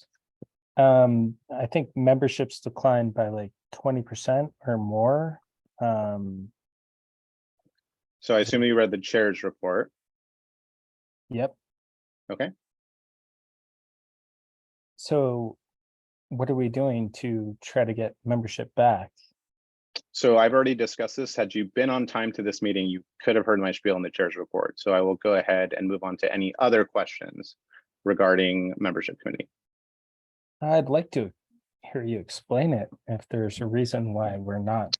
I think memberships declined by like 20% or more. So I assume you read the chair's report. Yep. Okay. So what are we doing to try to get membership back? So I've already discussed this. Had you been on time to this meeting, you could have heard my spiel in the chair's report. So I will go ahead and move on to any other questions regarding membership committee. I'd like to hear you explain it if there's a reason why we're not.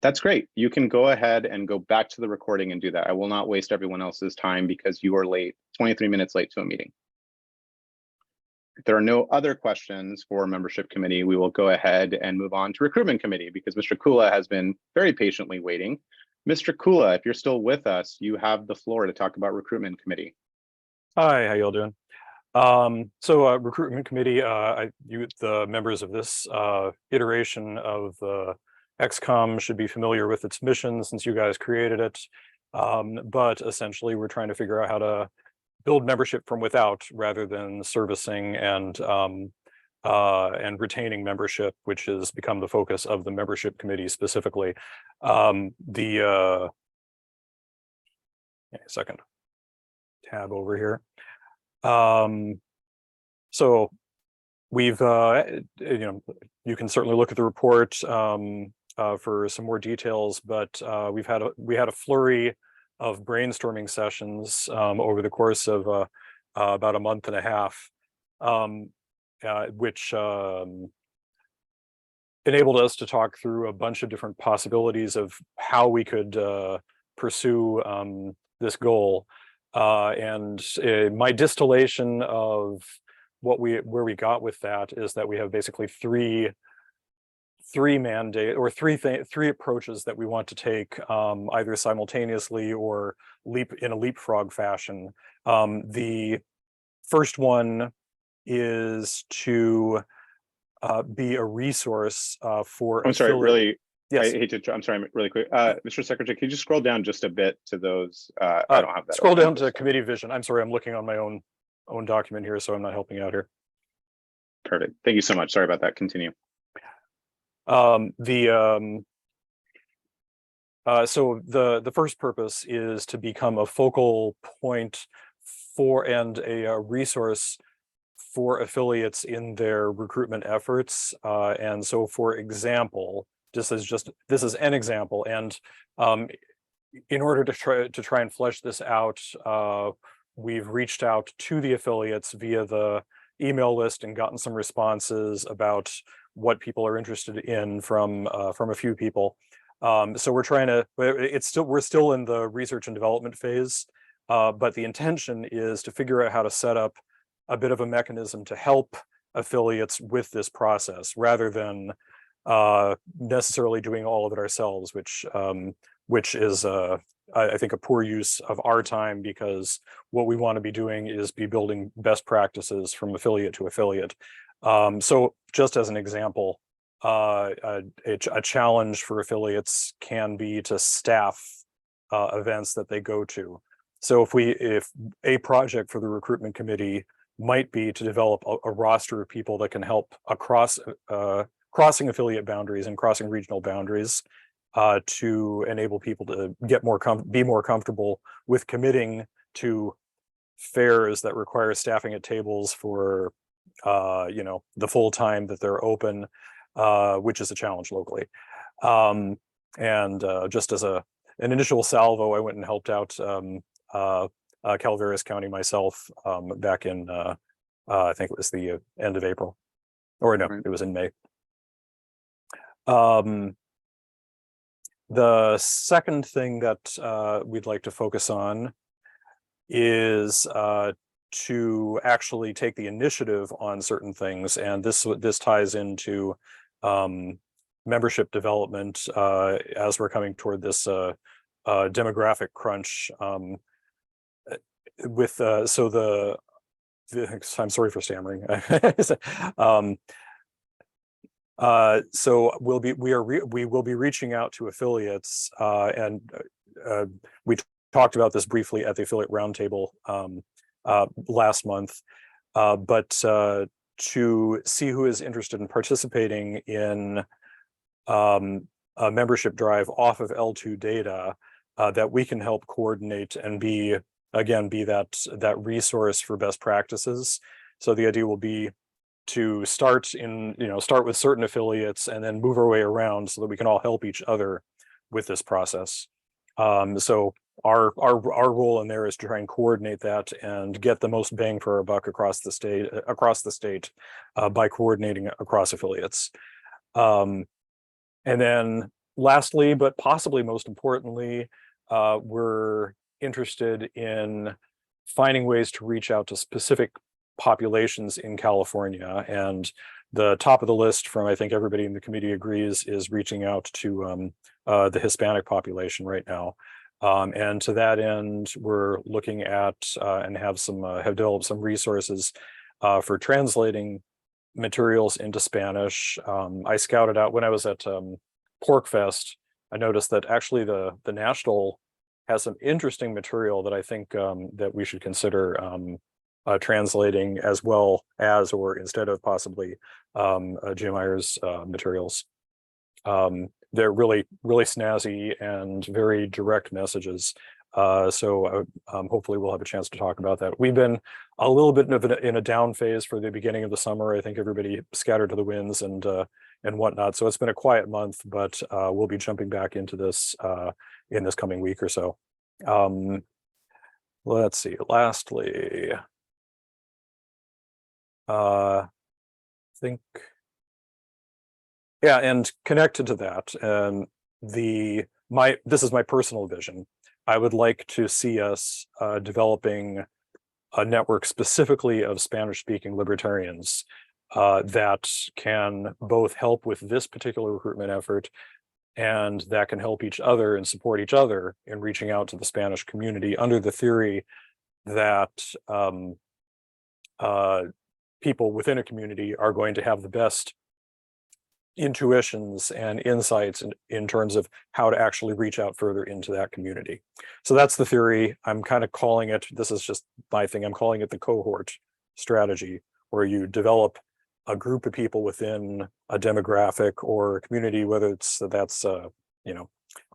That's great. You can go ahead and go back to the recording and do that. I will not waste everyone else's time because you are late, 23 minutes late to a meeting. If there are no other questions for membership committee, we will go ahead and move on to recruitment committee because Mr. Kula has been very patiently waiting. Mr. Kula, if you're still with us, you have the floor to talk about recruitment committee. Hi, how y'all doing? Recruitment committee, the members of this iteration of the XCOM should be familiar with its mission since you guys created it. But essentially, we're trying to figure out how to build membership from without rather than servicing and retaining membership, which has become the focus of the membership committee specifically. A second, tab over here. So we've, you can certainly look at the report for some more details, but we had a flurry of brainstorming sessions over the course of about a month and a half, which enabled us to talk through a bunch of different possibilities of how we could pursue this goal. My distillation of where we got with that is that we have basically three mandate or three approaches that we want to take either simultaneously or in a leapfrog fashion. The first one is to be a resource for. I'm sorry, really. Yes. I hate to. I'm sorry, really quick. Mr. Secretary, can you just scroll down just a bit to those? I don't have that. Scroll down to committee vision. I'm sorry, I'm looking on my own document here, so I'm not helping out here. Perfect. Thank you so much. Sorry about that. Continue. So the first purpose is to become a focal point for and a resource for affiliates in their recruitment efforts. And so, for example, this is an example, and in order to try and flesh this out, we've reached out to the affiliates via the email list and gotten some responses about what people are interested in from a few people. So we're trying to. We're still in the research and development phase, but the intention is to figure out how to set up a bit of a mechanism to help affiliates with this process, rather than necessarily doing all of it ourselves, which is I think a poor use of our time, because what we want to be doing is be building best practices from affiliate to affiliate. So just as an example, a challenge for affiliates can be to staff events that they go to. So if a project for the recruitment committee might be to develop a roster of people that can help across crossing affiliate boundaries and crossing regional boundaries, to enable people to get be more comfortable with committing to fairs that require staffing at tables for the full time that they're open, which is a challenge locally. Just as an initial salvo, I went and helped out Calaveras County myself back in I think it was the end of April, or no, It was in May. The second thing that we'd like to focus on is to actually take the initiative on certain things, and this ties into membership development as we're coming toward this demographic crunch. I'm sorry for stammering. So we will be reaching out to affiliates, and we talked about this briefly at the affiliate roundtable last month, but to see who is interested in participating in a membership drive off of L2 data that we can help coordinate and be that resource for best practices. So the idea will be to start with certain affiliates and then move our way around so that we can all help each other with this process. So our role in there is to try and coordinate that and get the most bang for our buck across the state by coordinating across affiliates. And then lastly, but possibly most importantly, we're interested in finding ways to reach out to specific populations in California. And the top of the list from, I think everybody in the committee agrees, is reaching out to the Hispanic population right now. And to that end, we're looking at and have developed some resources for translating materials into Spanish. I scouted out when I was at Pork Fest. I noticed that actually the National has some interesting material that I think that we should consider translating as well as, or instead of possibly Jim Eyer's materials. They're really snazzy and very direct messages. So hopefully we'll have a chance to talk about that. We've been a little bit in a down phase for the beginning of the summer. I think everybody scattered to the winds and whatnot. So it's been a quiet month, but we'll be jumping back into this in this coming week or so. Let's see. Lastly, and connected to that, and this is my personal vision. I would like to see us developing a network specifically of Spanish-speaking libertarians that can both help with this particular recruitment effort and that can help each other and support each other in reaching out to the Spanish community under the theory that people within a community are going to have the best intuitions and insights in terms of how to actually reach out further into that community. So that's the theory. I'm kind of calling it, this is just my thing, I'm calling it the cohort strategy, where you develop a group of people within a demographic or a community, whether that's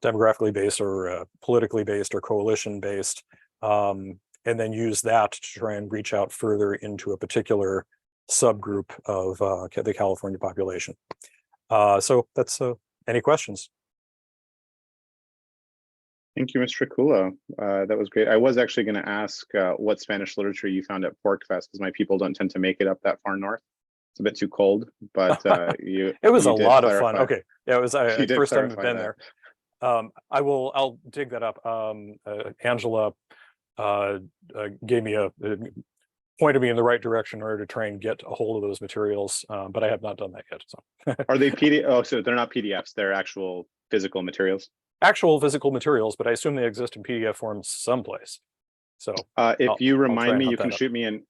demographically based or politically based or coalition based, and then use that to try and reach out further into a particular subgroup of the California population. So that's any questions? Thank you, Mr. Kula. That was great. I was actually going to ask what Spanish literature you found at Pork Fest, because my people don't tend to make it up that far north. It's a bit too cold, but it was a lot of fun. Okay, yeah, it was first time I've been that. there. I'll dig that up. Angela gave me pointed me in the right direction in order to try and get a hold of those materials, but I have not done that yet. So Are they PDF? Oh, so they're not PDFs, they're actual physical materials? Actual physical materials, but I assume they exist in PDF forms someplace. So if you remind me, you can shoot me an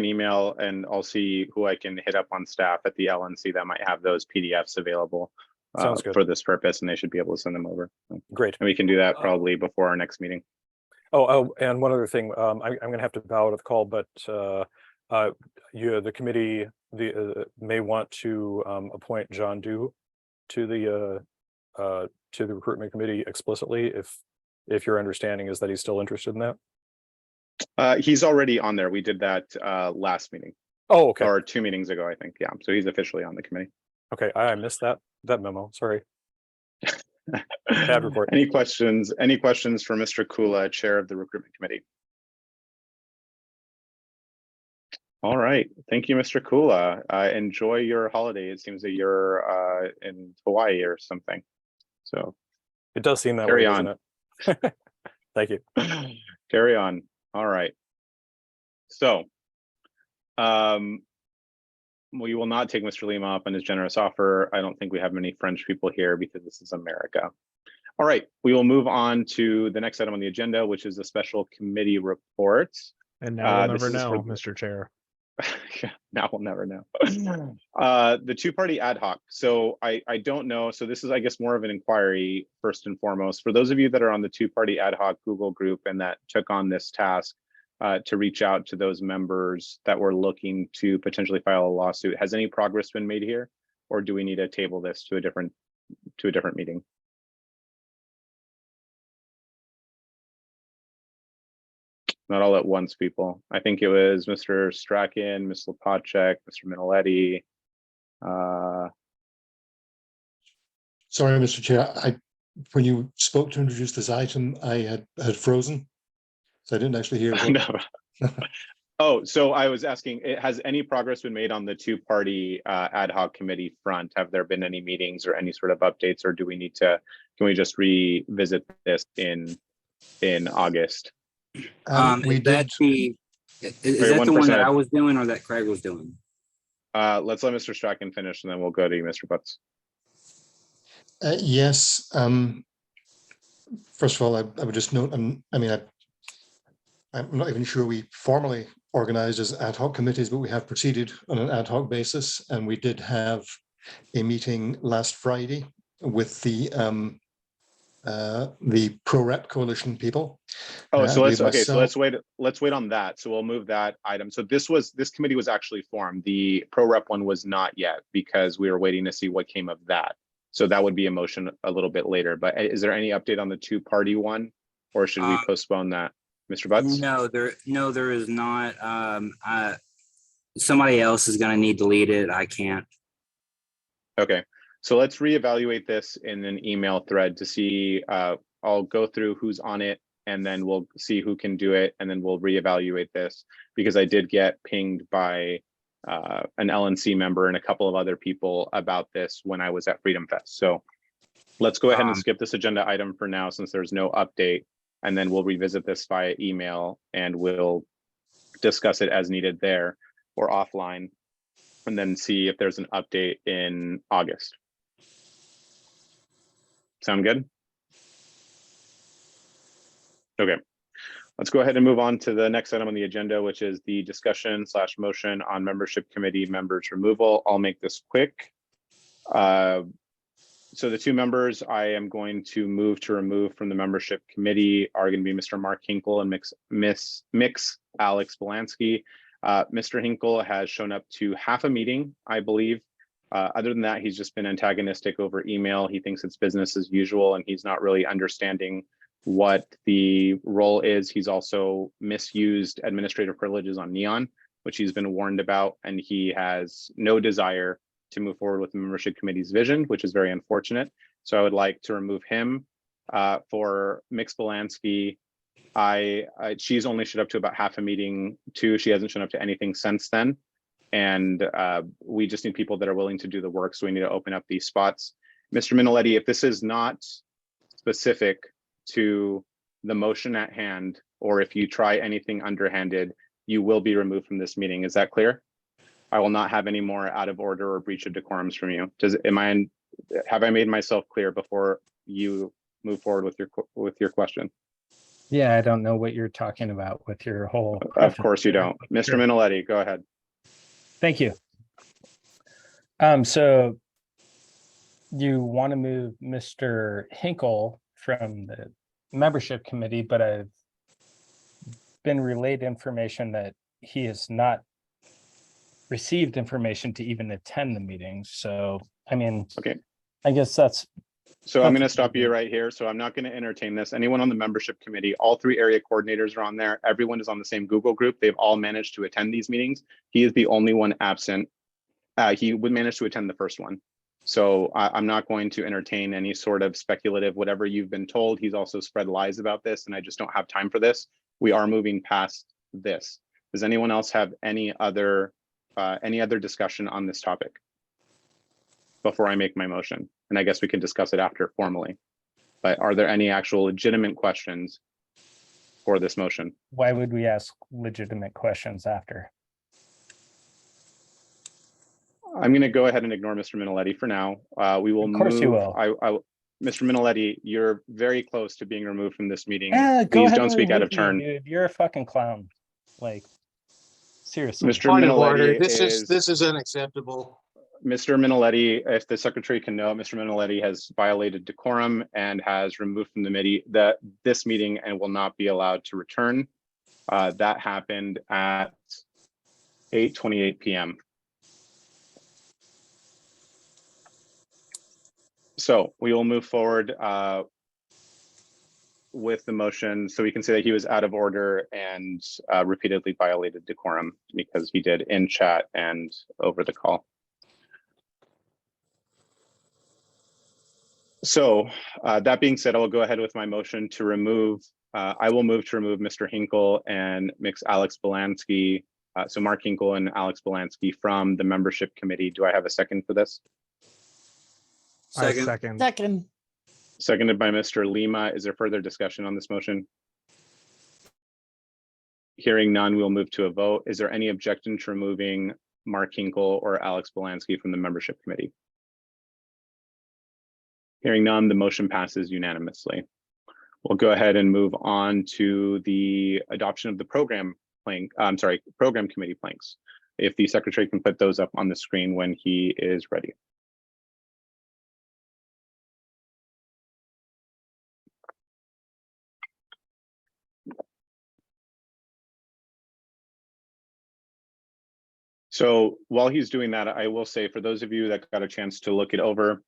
email and I'll see who I can hit up on staff at the LNC that might have those PDFs available for this purpose, and they should be able to send them over. Great. And we can do that probably before our next meeting. Oh, and one other thing, I'm going to have to bow out of the call, but the committee may want to appoint John Dew to the recruitment committee explicitly, if your understanding is that he's still interested in that. He's already on there. We did that last meeting. Oh, okay. Or 2 meetings ago, I think. Yeah. So he's officially on the committee. Okay, I missed that memo. Sorry. Bad report. Any questions? Any questions for Mr. Kula, chair of the recruitment committee? All right. Thank you, Mr. Kula. Enjoy your holiday. It seems that you're in Hawaii or something. So It does seem that Carry way, on. doesn't it? Thank you. Carry on. All right. So, we will not take Mr. Lima up on his generous offer. I don't think we have many French people here because this is America. All right, we will move on to the next item on the agenda, which is the special committee reports. And now we'll this never is know, for- Mr. Chair. Yeah, now we'll never know. The two-party ad hoc. So I don't know. So this is, I guess, more of an inquiry first and foremost. For those of you that are on the two-party ad hoc Google group and that took on this task to reach out to those members that were looking to potentially file a lawsuit, has any progress been made here, or do we need to table this to a different meeting? Not all at once, people. I think it was Mr. Strachan, Ms. Lepacek, Mr. Minoletti. Sorry, Mr. Chair, when you spoke to introduce this item, I had frozen. So I didn't actually hear. No. Oh, so I was asking, has any progress been made on the two-party ad hoc committee front? Have there been any meetings or any sort of updates, or do we need to, can we just revisit this in August? Is that the one that I was doing or that Craig was doing? Let's let Mr. Strachan finish and then we'll go to you, Mr. Butts. Yes. First of all, I would just note, I'm not even sure we formally organized as ad hoc committees, but we have proceeded on an ad hoc basis. And we did have a meeting last Friday with the pro-rep coalition people. Oh, so let's wait on that. So we'll move that item. So this committee was actually formed. The pro-rep one was not yet because we were waiting to see what came of that. So that would be a motion a little bit later. But is there any update on the two-party one, or should we postpone that, Mr. Butts? No, there is not. Somebody else is going to need to lead it. I can't. Okay, so let's reevaluate this in an email thread to see. I'll go through who's on it, and then we'll see who can do it, and then we'll reevaluate this, because I did get pinged by an LNC member and a couple of other people about this when I was at Freedom Fest. So let's go ahead and skip this agenda item for now, since there's no update, and then we'll revisit this via email and we'll discuss it as needed there or offline, and then see if there's an update in August. Sound good? Okay, let's go ahead and move on to the next item on the agenda, which is the discussion / motion on membership committee members removal. I'll make this quick. So the two members I am going to move to remove from the membership committee are going to be Mr. Mark Hinkle and Mix Alex Belansky. Mr. Hinkle has shown up to half a meeting, I believe. Other than that, he's just been antagonistic over email. He thinks it's business as usual, and he's not really understanding what the role is. He's also misused administrative privileges on Neon, which he's been warned about, and he has no desire to move forward with the membership committee's vision, which is very unfortunate. So I would like to remove him. For Mix Belansky, she's only showed up to about half a meeting too. She hasn't shown up to anything since then. And we just need people that are willing to do the work. So we need to open up these spots. Mr. Minoletti, if this is not specific to the motion at hand, or if you try anything underhanded, you will be removed from this meeting. Is that clear? I will not have any more out of order or breach of decorums from you. Have I made myself clear before you move forward with your question? Yeah, I don't know what you're talking about with your whole. Of course you don't. Mr. Minoletti, go ahead. Thank you. So you want to move Mr. Hinkle from the membership committee, but I've been relayed information that he has not received information to even attend the meeting. So, I mean, okay, I guess that's. So I'm going to stop you right here. So I'm not going to entertain this. Anyone on the membership committee, all three area coordinators are on there. Everyone is on the same Google group. They've all managed to attend these meetings. He is the only one absent. He would manage to attend the first one. So I'm not going to entertain any sort of speculative, whatever you've been told. He's also spread lies about this, and I just don't have time for this. We are moving past this. Does anyone else have any other discussion on this topic before I make my motion? And I guess we can discuss it after formally. But are there any actual legitimate questions for this motion? Why would we ask legitimate questions after? I'm going to go ahead and ignore Mr. Miniletti for now. We will Of course you move. will. Mr. Miniletti, you're very close to being removed from this meeting. Go Please ahead don't and speak out of remove me, turn. dude. You're a fucking clown. Like, seriously. Mr. Point of order. Miniletti This is unacceptable. Mr. Miniletti, if the secretary can note, Mr. Miniletti has violated decorum and has removed from this meeting and will not be allowed to return. That happened at 8:28 p.m. So we will move forward with the motion. So we can say that he was out of order and repeatedly violated decorum because he did in chat and over the call. So that being said, I will go ahead with my motion to remove. I will move to remove Mr. Hinkle and mix Alex Belansky. So Mark Hinkle and Alex Belansky from the membership committee. Do I have a second for this? Second. Second. Seconded by Mr. Lima. Is there further discussion on this motion? Hearing none, we'll move to a vote. Is there any objection to removing Mark Hinkle or Alex Belansky from the membership committee? Hearing none, the motion passes unanimously. We'll go ahead and move on to the adoption of the program committee planks. If the secretary can put those up on the screen when he is ready. So while he's doing that, I will say for those of you that got a chance to look it over,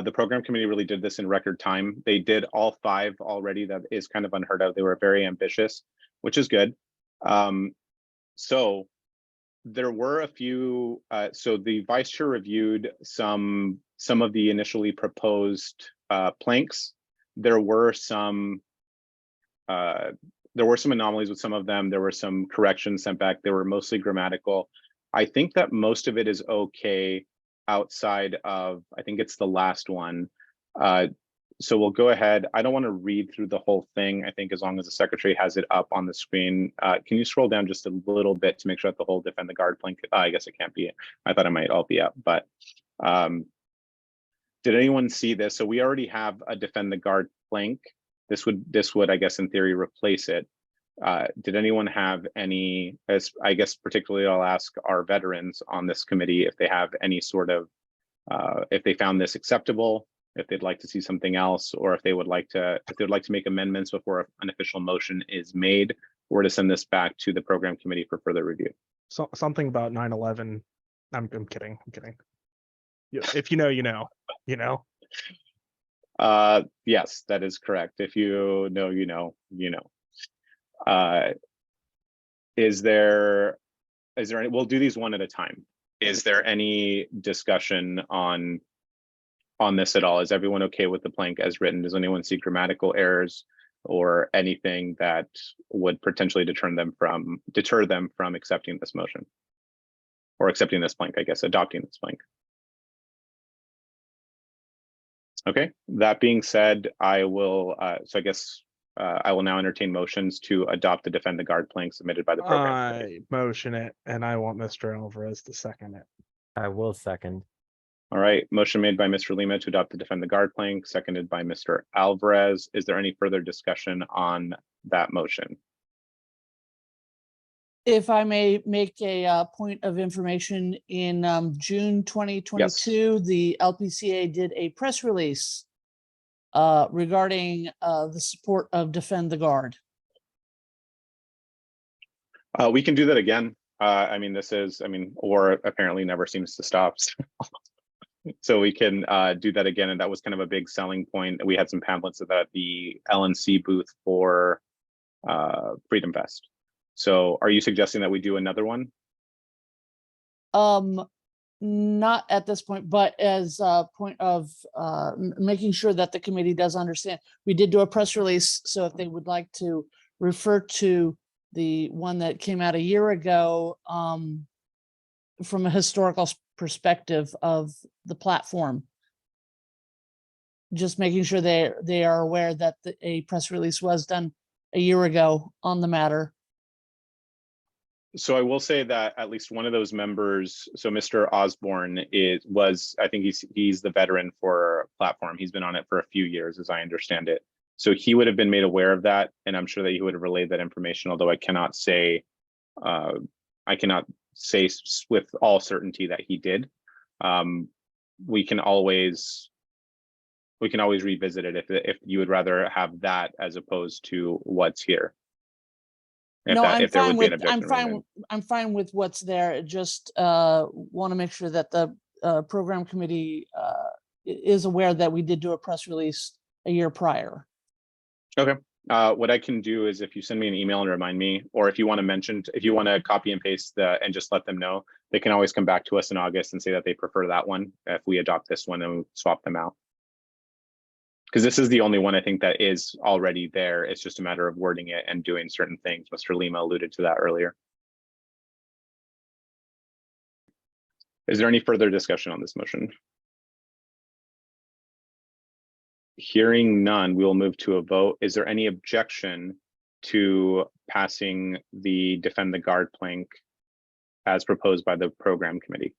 the program committee really did this in record time. They did all 5 already. That is kind of unheard of. They were very ambitious, which is good. So there were a few, so the vice chair reviewed some of the initially proposed planks. There were some anomalies with some of them. There were some corrections sent back. They were mostly grammatical. I think that most of it is okay outside of, I think it's the last one. So we'll go ahead. I don't want to read through the whole thing. I think as long as the secretary has it up on the screen, can you scroll down just a little bit to make sure that the whole defend the guard plank, I guess it can't be. I thought it might all be up, but did anyone see this? So we already have a defend the guard plank. This would, I guess, in theory, replace it. Did anyone have any, I guess, particularly I'll ask our veterans on this committee if they have any sort of, if they found this acceptable, if they'd like to see something else, or if they would like to, make amendments before an official motion is made, or to send this back to the program committee for further review. So something about 9/11. I'm kidding. If you know, you know, you know. Yes, that is correct. If you know, you know, you know. Is there any, we'll do these one at a time. Is there any discussion on this at all? Is everyone okay with the plank as written? Does anyone see grammatical errors or anything that would potentially deter them from accepting this motion? Or accepting this plank, I guess, adopting this plank. Okay, that being said, I will, so I guess I will now entertain motions to adopt the defend the guard plank submitted by the program committee. I motion it, and I want Mr. Alvarez to second it. I will second. All right, motion made by Mr. Lima to adopt the defend the guard plank, seconded by Mr. Alvarez. Is there any further discussion on that motion? If I may make a point of information, in June 2022, the LPCA did a press release regarding the support of Defend the Guard. We can do that again. I mean, war apparently never seems to stop. So we can do that again. And that was kind of a big selling point. We had some pamphlets at the LNC booth for Freedom Fest. So are you suggesting that we do another one? Not at this point, but as a point of making sure that the committee does understand. We did do a press release, so if they would like to refer to the one that came out a year ago from a historical perspective of the platform. just making sure they are aware that a press release was done a year ago on the matter. So I will say that at least one of those members, so Mr. Osborne I think he's the veteran for platform. He's been on it for a few years, as I understand it. So he would have been made aware of that, and I'm sure that he would have relayed that information, although I cannot say with all certainty that he did. We can always revisit it if you would rather have that as opposed to what's here. I'm fine with what's there. It just want to make sure that the program committee is aware that we did do a press release a year prior. Okay. What I can do is if you send me an email and remind me, or if you want to copy and paste and just let them know, they can always come back to us in August and say that they prefer that one if we adopt this one and swap them out. Because this is the only one I think that is already there. It's just a matter of wording it and doing certain things. Mr. Lima alluded to that earlier. Is there any further discussion on this motion? Hearing none, we will move to a vote. Is there any objection to passing the Defend the Guard plank as proposed by the program committee?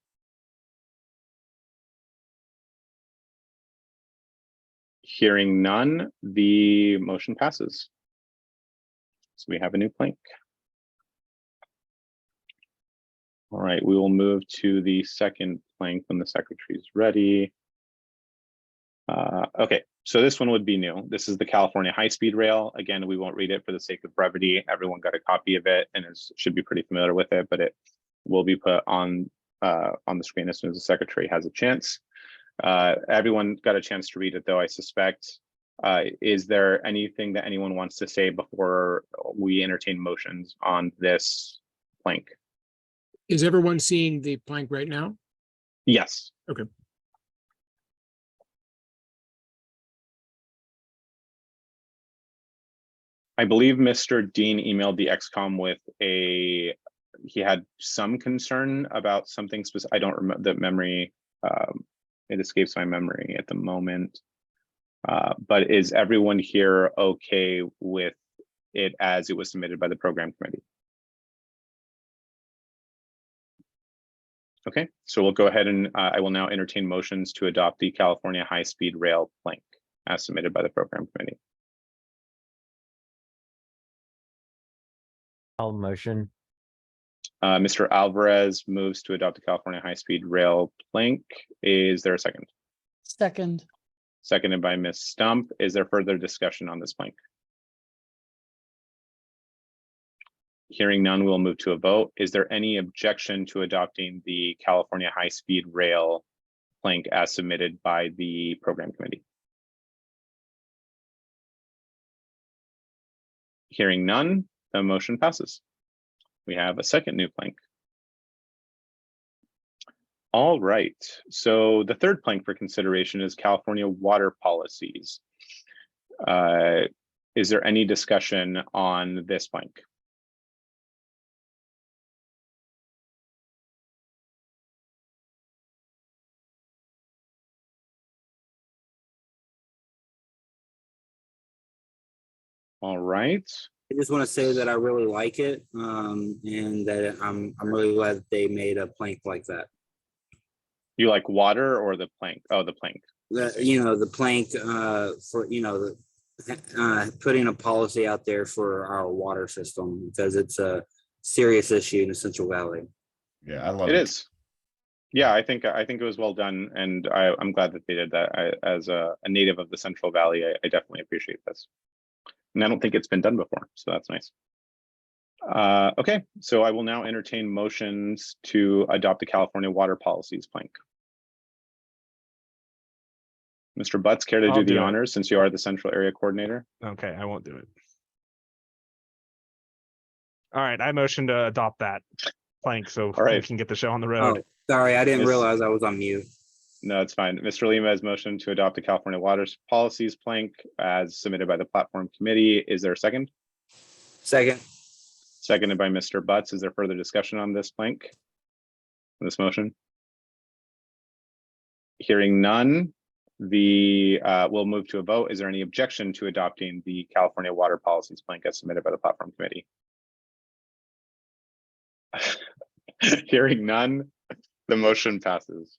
Hearing none, the motion passes. So we have a new plank. All right, we will move to the second plank when the secretary is ready. Okay, so this one would be new. This is the California high-speed rail. Again, we won't read it for the sake of brevity. Everyone got a copy of it and should be pretty familiar with it, but it will be put on the screen as soon as the secretary has a chance. Everyone got a chance to read it, though, I suspect. Is there anything that anyone wants to say before we entertain motions on this plank? Is everyone seeing the plank right now? Yes. Okay. I believe Mr. Dean emailed the XCOM with he had some concern about something specific. I don't remember the memory. It escapes my memory at the moment. But is everyone here okay with it as it was submitted by the program committee? Okay, so we'll go ahead and I will now entertain motions to adopt the California high-speed rail plank as submitted by the program committee. I'll motion. Mr. Alvarez moves to adopt the California high-speed rail plank. Is there a second? Second. Seconded by Ms. Stump. Is there further discussion on this plank? Hearing none, we'll move to a vote. Is there any objection to adopting the California high-speed rail plank as submitted by the program committee? Hearing none, the motion passes. We have a second new plank. All right, so the third plank for consideration is California water policies. Is there any discussion on this plank? All right. I just want to say that I really like it, and that I'm really glad that they made a plank like that. You like water or the plank? Oh, the plank. The plank for putting a policy out there for our water system, because it's a serious issue in the Central Valley. Yeah, I love it. It is. Yeah, I think it was well done, and I'm glad that they did that. As a native of the Central Valley, I definitely appreciate this. And I don't think it's been done before, so that's nice. Okay, so I will now entertain motions to adopt the California water policies plank. Mr. Butts, care to do the honors since you are the Central Area Coordinator? Okay, I won't do it. All right, I motion to adopt that plank so we can get the show on the road. Oh, sorry, I didn't realize I was on mute. No, it's fine. Mr. Lima has motion to adopt the California water policies plank as submitted by the platform committee. Is there a second? Second. Seconded by Mr. Butts. Is there further discussion on this plank? On this motion? Hearing none, we'll move to a vote. Is there any objection to adopting the California water policies plank as submitted by the platform committee? Hearing none, the motion passes.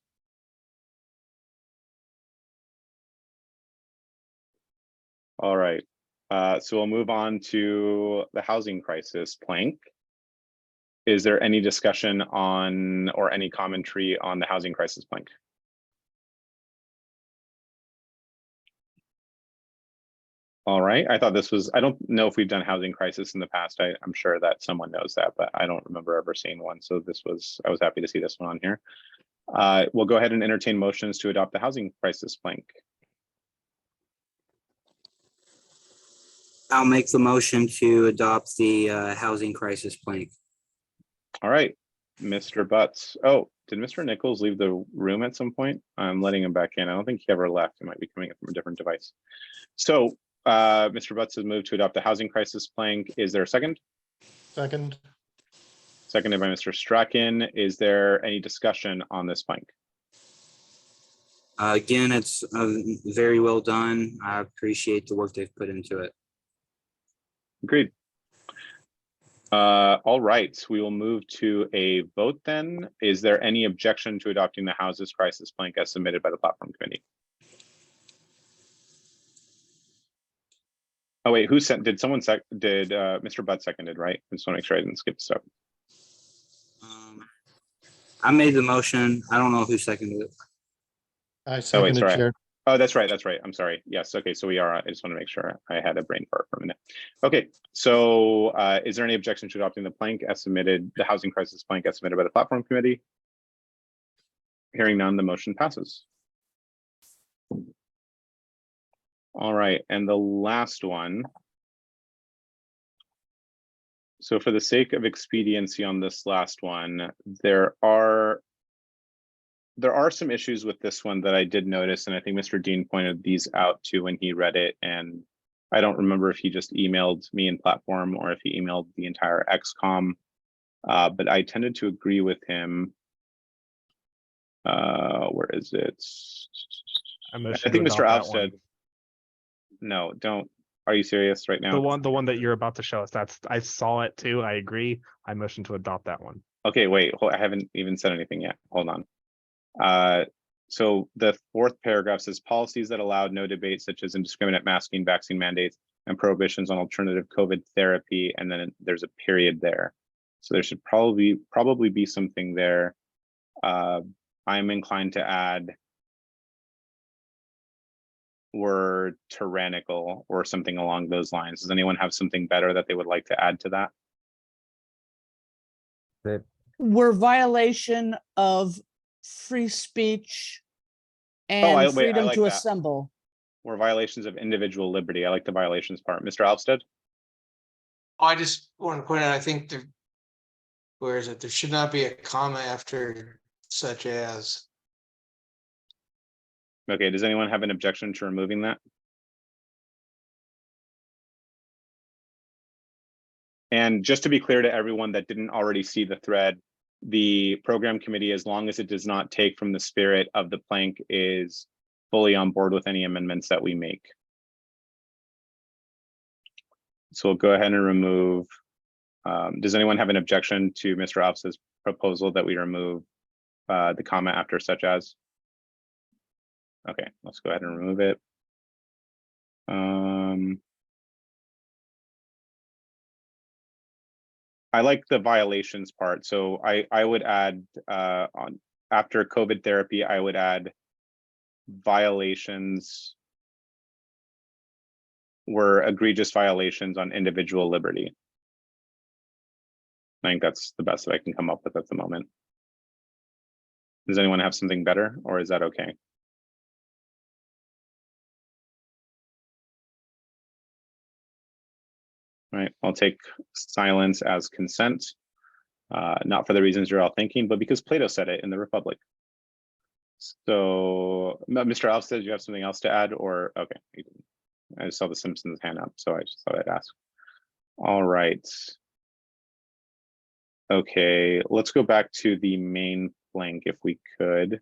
All right, so we'll move on to the housing crisis plank. Is there any discussion on or any commentary on the housing crisis plank? All right, I thought this was, I don't know if we've done housing crisis in the past. I'm sure that someone knows that, but I don't remember ever seeing one. So I was happy to see this one on here. We'll go ahead and entertain motions to adopt the housing crisis plank. I'll make the motion to adopt the housing crisis plank. All right, Mr. Butts. Oh, did Mr. Nichols leave the room at some point? I'm letting him back in. I don't think he ever left. He might be coming in from a different device. So Mr. Butts has moved to adopt the housing crisis plank. Is there a second? Second. Seconded by Mr. Strachan. Is there any discussion on this plank? Again, it's very well done. I appreciate the work they've put into it. Agreed. All right, we will move to a vote then. Is there any objection to adopting the houses crisis plank as submitted by the platform committee? Oh wait, who sent? Did someone did Mr. Butt seconded, right? I just want to make sure I didn't skip stuff. I made the motion. I don't know who seconded it. I seconded, Chair. Oh, that's right. That's right. I'm sorry. Yes. Okay. So we are. I just want to make sure I had a brain fart for a minute. Okay. So is there any objection to adopting the plank as submitted, the housing crisis plank as submitted by the platform committee? Hearing none, the motion passes. All right. And the last one. So for the sake of expediency on this last one, there are some issues with this one that I did notice, and I think Mr. Dean pointed these out too when he read it. And I don't remember if he just emailed me in platform or if he emailed the entire XCOM, but I tended to agree with him. Where is it? I think Mr. Alvstead. No, don't. Are you serious right now? The one that you're about to show us. I saw it too. I agree. I motion to adopt that one. Okay, wait. I haven't even said anything yet. Hold on. So the fourth paragraph says policies that allowed no debate, such as indiscriminate masking, vaccine mandates, and prohibitions on alternative COVID therapy, and then there's a period there. So there should probably be something there. I'm inclined to add were tyrannical or something along those lines. Does anyone have something better that they would like to add to that? Were violation of free speech and freedom to assemble. Were violations of individual liberty. I like the violations part. Mr. Alvstead? I just want to point out, I think where is it? There should not be a comma after such as. Okay, does anyone have an objection to removing that? And just to be clear to everyone that didn't already see the thread, the program committee, as long as it does not take from the spirit of the plank, is fully on board with any amendments that we make. So we'll go ahead and remove. Does anyone have an objection to Mr. Alvstead's proposal that we remove the comma after such as? Okay, let's go ahead and remove it. I like the violations part. So I would add after COVID therapy, I would add violations were egregious violations on individual liberty. I think that's the best that I can come up with at the moment. Does anyone have something better, or is that okay? All right, I'll take silence as consent, not for the reasons you're all thinking, but because Plato said it in the Republic. So, Mr. Alvstead, you have something else to add, or okay? I just saw the Simpsons hand up, so I just thought I'd ask. All right. Okay, let's go back to the main flank if we could.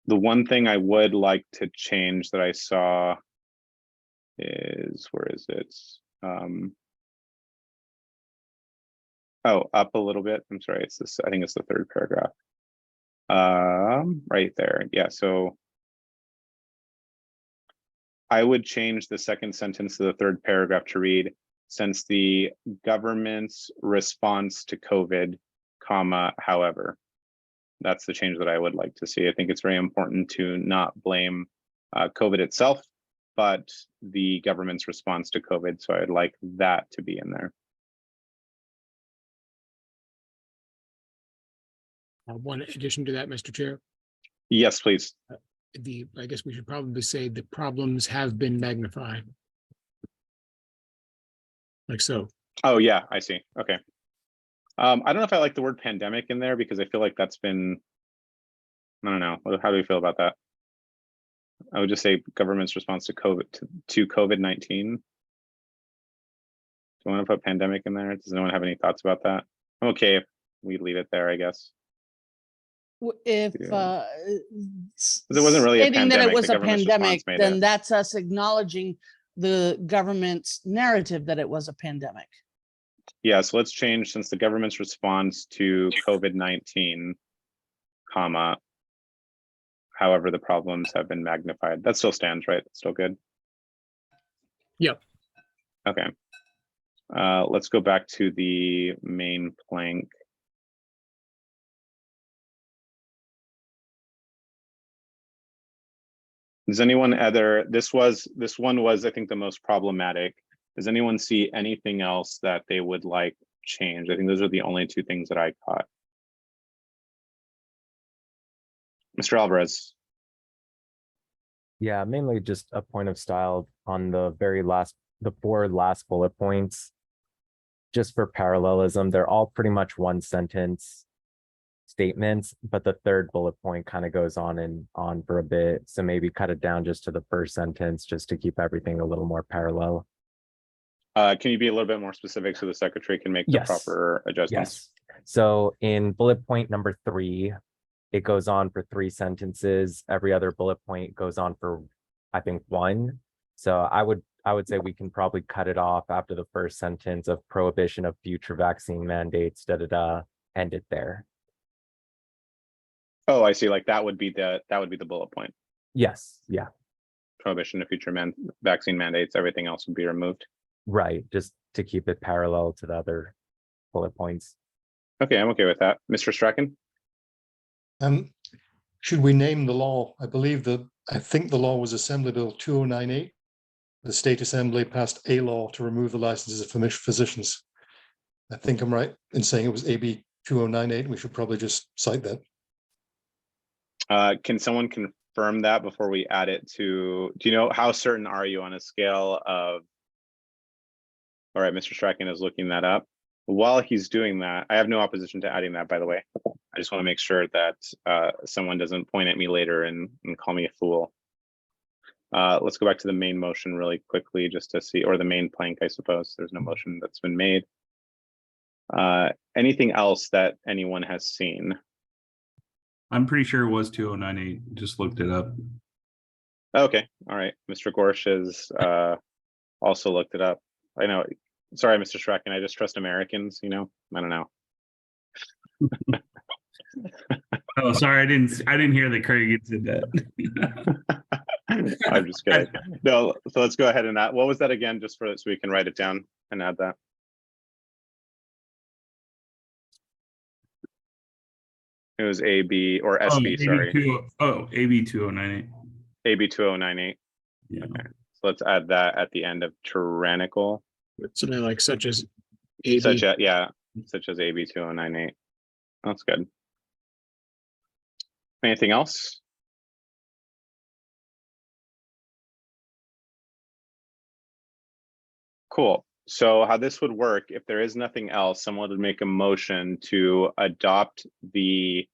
The one thing I would like to change that I saw is, where is it? Oh, up a little bit. I'm sorry, it's this, I think it's the third paragraph. Right there. Yeah, so I would change the second sentence of the third paragraph to read, since the government's response to COVID, comma, however. That's the change that I would like to see. I think it's very important to not blame COVID itself, but the government's response to COVID. So I'd like that to be in there. One addition to that, Mr. Chair. Yes, please. I guess we should probably say the problems have been magnified. Like so. Oh yeah, I see. Okay. I don't know if I like the word pandemic in there because I feel like that's been, I don't know. How do we feel about that? I would just say government's response to COVID-19. Do you want to put pandemic in there? Does anyone have any thoughts about that? I'm okay if we leave it there, I guess. If it wasn't really a stating that it pandemic, was the a government's pandemic, response made then it. that's us acknowledging the government's narrative that it was a pandemic. Yeah, so let's change, since the government's response to COVID-19, comma, however, the problems have been magnified. That still stands, right? That's still good. Yep. Okay. Let's go back to the main plank. Does anyone this one was, I think, the most problematic. Does anyone see anything else that they would like changed? I think those are the only two things that I caught. Mr. Alvarez. Yeah, mainly just a point of style on the the four last bullet points. Just for parallelism, they're all pretty much one sentence statements, but the third bullet point kind of goes on and on for a bit. So maybe cut it down just to the first sentence, just to keep everything a little more parallel. Can you be a little bit more specific so the secretary can make the proper adjustments? Yes. So in bullet point number 3, it goes on for 3 sentences. Every other bullet point goes on for, I think, 1. So I would say we can probably cut it off after the first sentence of prohibition of future vaccine mandates, end it there. Oh, I see. Like that would be the bullet point. Yes. Yeah. Prohibition of future vaccine mandates. Everything else would be removed. Right. Just to keep it parallel to the other bullet points. Okay, I'm okay with that. Mr. Strachan? Should we name the law? I think the law was Assembly Bill 2098. The State Assembly passed a law to remove the licenses of physicians. I think I'm right in saying it was AB 2098. We should probably just cite that. Can someone confirm that before we add it to, do you know, how certain are you on a scale of, all right, Mr. Strachan is looking that up. While he's doing that, I have no opposition to adding that, by the way. I just want to make sure that someone doesn't point at me later and call me a fool. Let's go back to the main motion really quickly just to see, or the main plank, I suppose. There's no motion that's been made. Anything else that anyone has seen? I'm pretty sure it was 2098. Just looked it up. Okay, all right. Mr. Gorsh has also looked it up. I know. Sorry, Mr. Strachan. I just trust Americans. You know, I don't know. Oh, sorry. I didn't hear that Craig did that. I'm just kidding. No. So let's go ahead and add. What was that again? Just so we can write it down and add that. It was AB or SB. Sorry. AB 2098. AB 2098. Yeah. Okay. So let's add that at the end of tyrannical. Something like such as AB. Such as AB 2098. That's good. Anything else? Cool. So how this would work, if there is nothing else, someone would make a motion to adopt the,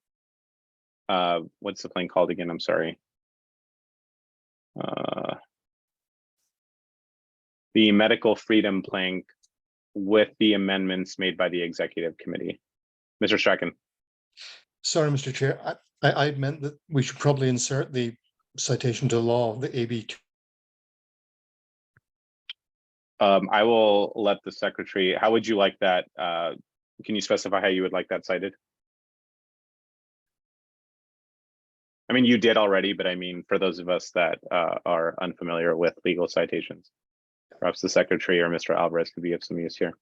what's the plank called again? I'm sorry. The medical freedom plank with the amendments made by the executive committee. Mr. Strachan. Sorry, Mr. Chair. I meant that we should probably insert the citation to law, the AB. I will let the secretary, how would you like that? Can you specify how you would like that cited? I mean, you did already, but I mean, for those of us that are unfamiliar with legal citations, perhaps the secretary or Mr. Alvarez could be of some use here.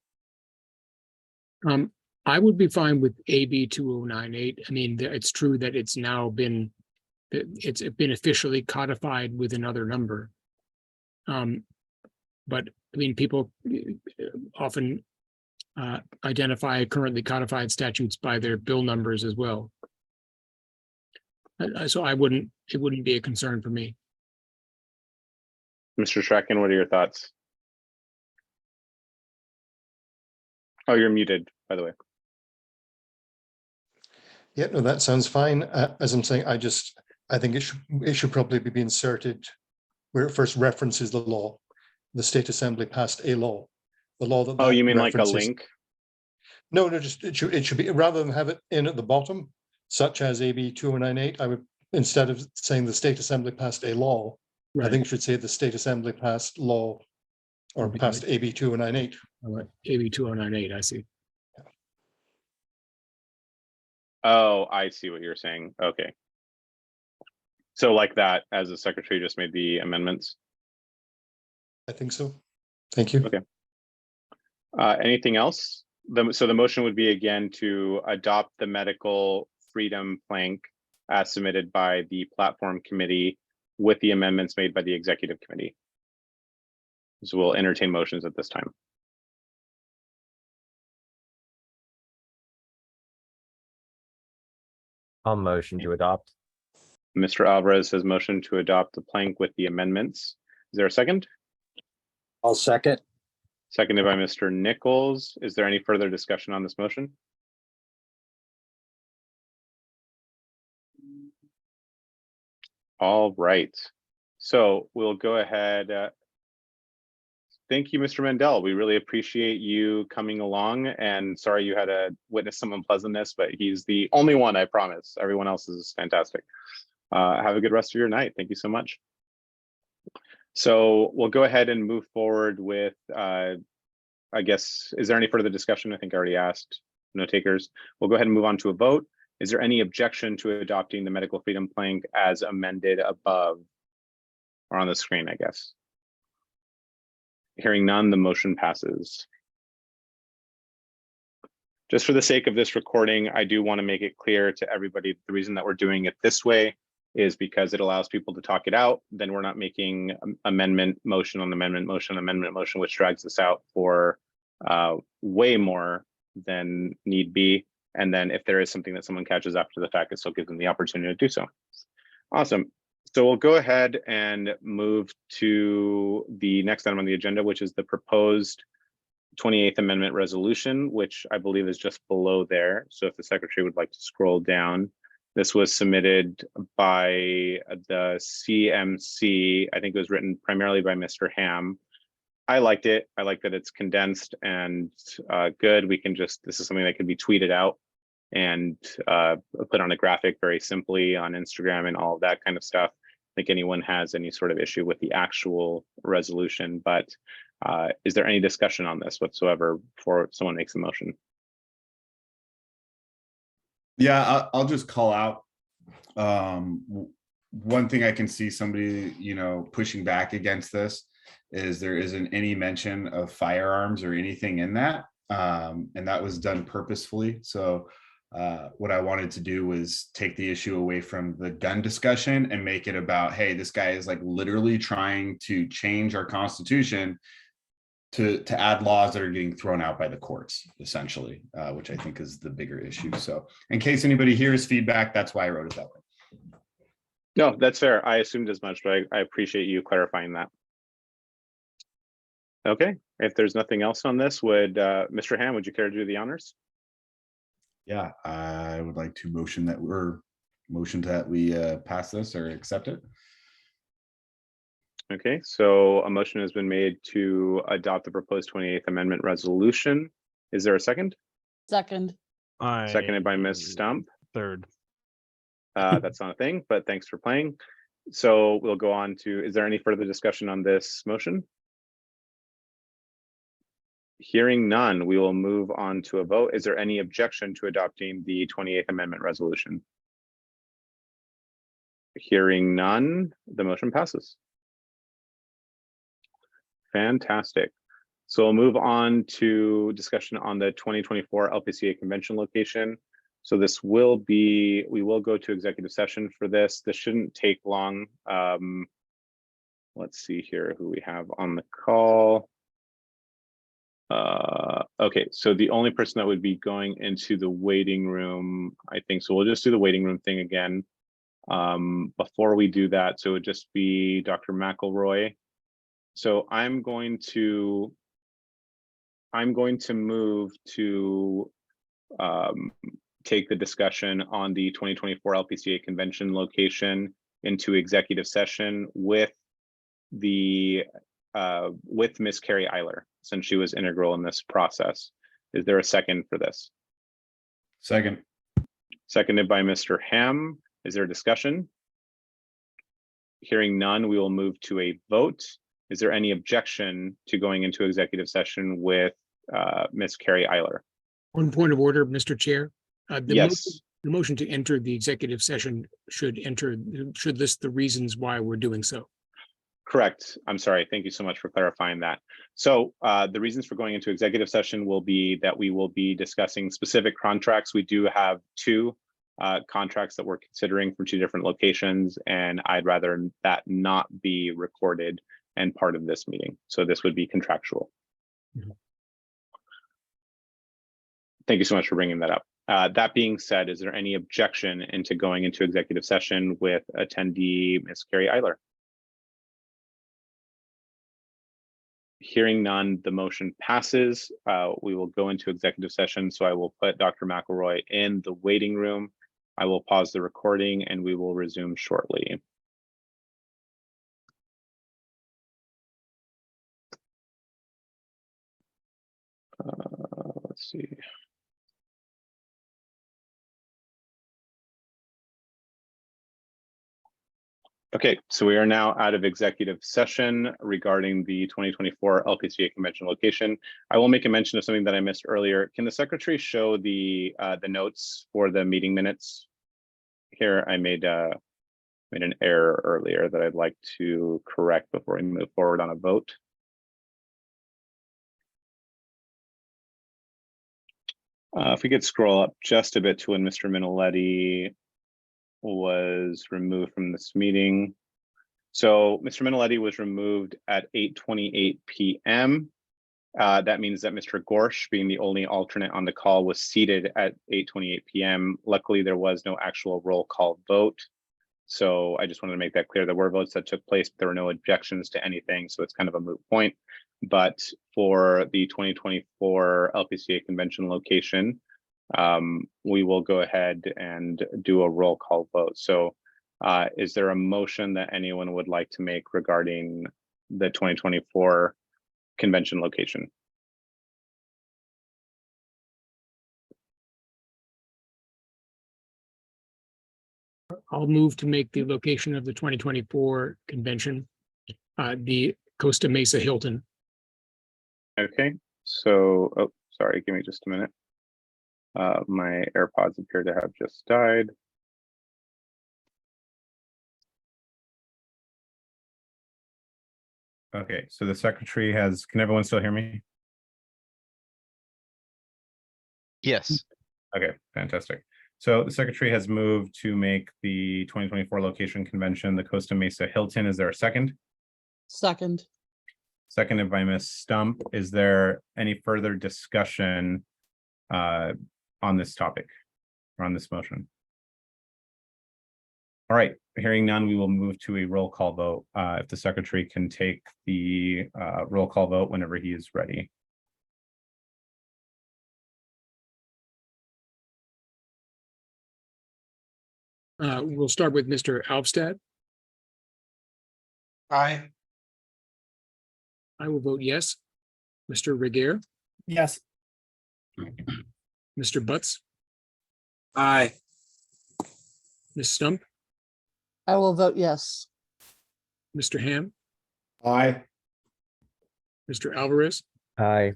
I would be fine with AB 2098. I mean, it's true that it's now been, it's been officially codified with another number. But I mean, people often identify currently codified statutes by their bill numbers as well. So it wouldn't be a concern for me. Mr. Strachan, what are your thoughts? Oh, you're muted, by the way. Yeah, no, that sounds fine. As I'm saying, I think it should probably be inserted where it first references the law. The state assembly passed a law. The law that. Oh, you mean like a references. link? No, just it should be, rather than have it in at the bottom, such as AB 2098, I would, instead of saying the state assembly passed a law, I think it should say the state assembly passed law or passed AB 2098. All right, AB 2098, I see. Oh, I see what you're saying. Okay. So like that, as the secretary just made the amendments? I think so. Thank you. Okay. Anything else? So the motion would be again to adopt the medical freedom plank as submitted by the platform committee with the amendments made by the executive committee. So we'll entertain motions at this time. I'll motion to adopt. Mr. Alvarez has motioned to adopt the plank with the amendments. Is there a second? I'll second. Seconded by Mr. Nichols. Is there any further discussion on this motion? All right. So we'll go ahead. Thank you, Mr. Mandel. We really appreciate you coming along, and sorry you had to witness some unpleasantness, but he's the only one, I promise. Everyone else is fantastic. Have a good rest of your night. Thank you so much. So we'll go ahead and move forward with, I guess, is there any further discussion? I think I already asked. No takers. We'll go ahead and move on to a vote. Is there any objection to adopting the medical freedom plank as amended above or on the screen, I guess? Hearing none, the motion passes. Just for the sake of this recording, I do want to make it clear to everybody the reason that we're doing it this way is because it allows people to talk it out. Then we're not making amendment motion on amendment motion, which drags us out for way more than need be. And then if there is something that someone catches after the fact, it still gives them the opportunity to do so. Awesome. So we'll go ahead and move to the next item on the agenda, which is the proposed 28th Amendment resolution, which I believe is just below there. So if the secretary would like to scroll down, this was submitted by the CMC. I think it was written primarily by Mr. Ham. I liked it. I like that it's condensed and good. We can just, this is something that can be tweeted out and put on a graphic very simply on Instagram and all of that kind of stuff. I think anyone has any sort of issue with the actual resolution, but is there any discussion on this whatsoever before someone makes a motion? Yeah, I'll just call out one thing I can see somebody, pushing back against this is there isn't any mention of firearms or anything in that. And that was done purposefully. So what I wanted to do was take the issue away from the gun discussion and make it about, hey, this guy is like literally trying to change our Constitution to add laws that are getting thrown out by the courts, essentially, which I think is the bigger issue. So in case anybody hears feedback, that's why I wrote it that way. No, that's fair. I assumed as much, but I appreciate you clarifying that. Okay, if there's nothing else on this, would Mr. Ham, would you care to do the honors? Yeah, I would like to motion that we pass this or accept it. Okay, so a motion has been made to adopt the proposed 28th Amendment resolution. Is there a second? Second. Seconded by Ms. Stump. Third. That's not a thing, but thanks for playing. So we'll go on to, is there any further discussion on this motion? Hearing none, we will move on to a vote. Is there any objection to adopting the 28th Amendment resolution? Hearing none, the motion passes. Fantastic. So we'll move on to discussion on the 2024 LPCA convention location. So this will be, we will go to executive session for this. This shouldn't take long. Let's see here who we have on the call. Okay, so the only person that would be going into the waiting room, I think, so we'll just do the waiting room thing again. Before we do that, so it would just be Dr. McElroy. So I'm going to move to take the discussion on the 2024 LPCA convention location into executive session with the with Miss Carrie Eiler, since she was integral in this process. Is there a second for this? Second. Seconded by Mr. Ham. Is there a discussion? Hearing none, we will move to a vote. Is there any objection to going into executive session with Miss Carrie Eiler? One point of order, Mr. Chair. Yes. The motion to enter the executive session should list the reasons why we're doing so. Correct. I'm sorry. Thank you so much for clarifying that. So the reasons for going into executive session will be that we will be discussing specific contracts. We do have two contracts that we're considering from two different locations, and I'd rather that not be recorded and part of this meeting. So this would be contractual. Thank you so much for bringing that up. That being said, is there any objection into going into executive session with attendee Ms. Carrie Eiler? Hearing none, the motion passes. We will go into executive session. So I will put Dr. McElroy in the waiting room. I will pause the recording and we will resume shortly. Let's see. Okay, so we are now out of executive session regarding the 2024 LPCA convention location. I will make a mention of something that I missed earlier. Can the secretary show the notes for the meeting minutes? Here, I made an error earlier that I'd like to correct before we move forward on a vote. If we could scroll up just a bit to when Mr. Minoletti was removed from this meeting. So Mr. Minoletti was removed at 8:28 p.m. That means that Mr. Gorsh, being the only alternate on the call, was seated at 8:28 p.m. Luckily, there was no actual roll call vote. So I just wanted to make that clear. There were votes that took place, but there were no objections to anything. So it's kind of a moot point. But for the 2024 LPCA convention location, we will go ahead and do a roll call vote. So is there a motion that anyone would like to make regarding the 2024 convention location? I'll move to make the location of the 2024 convention the Costa Mesa Hilton. Okay, so, oh, sorry, give me just a minute. My AirPods appear to have just died. Okay, so the secretary has, can everyone still hear me? Yes. Okay, fantastic. So the secretary has moved to make the 2024 location convention the Costa Mesa Hilton. Is there a second? Second. Seconded by Ms. Stump. Is there any further discussion on this topic or on this motion? All right, hearing none, we will move to a roll call vote. If the secretary can take the roll call vote whenever he is ready. We'll start with Mr. Alvstad. Aye. I will vote yes. Mr. Regier, Yes. Mr. Butts, Aye. Ms. Stump, I will vote yes. Mr. Ham, Aye. Mr. Alvarez, Aye.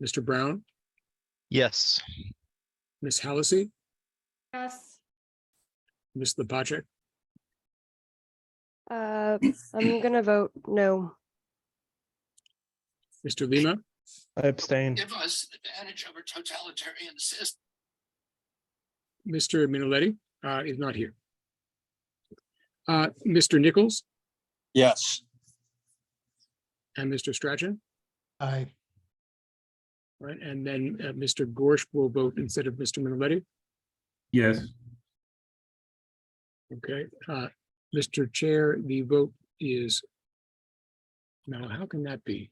Mr. Brown, Yes. Ms. Halsey, Yes. Ms. Lepacek, I'm gonna vote no. Mr. Lima, I abstain. Give us the advantage over totalitarian system. Mr. Minneletti is not here. Mr. Nichols Yes. and Mr. Strachan, Aye. right? And then Mr. Gorsch will vote instead of Mr. Minneletti. Yes. Okay, Mr. Chair, the vote is. Now, how can that be?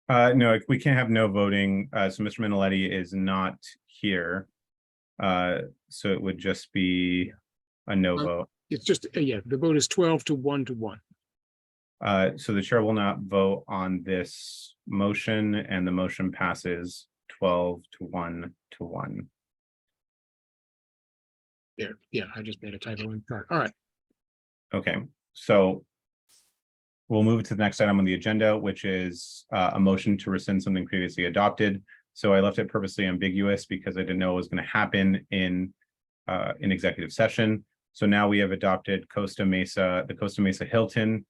No, we can't have no voting. So Mr. Minneletti is not here. So it would just be a no vote. It's just, yeah, the vote is 12 to 1 to 1. So the chair will not vote on this motion, and the motion passes 12 to 1 to 1. There, yeah, I just made a typo in the chart. All right. Okay, so we'll move to the next item on the agenda, which is a motion to rescind something previously adopted. So I left it purposely ambiguous because I didn't know what was going to happen in executive session. So now we have adopted Costa Mesa, the Costa Mesa Hilton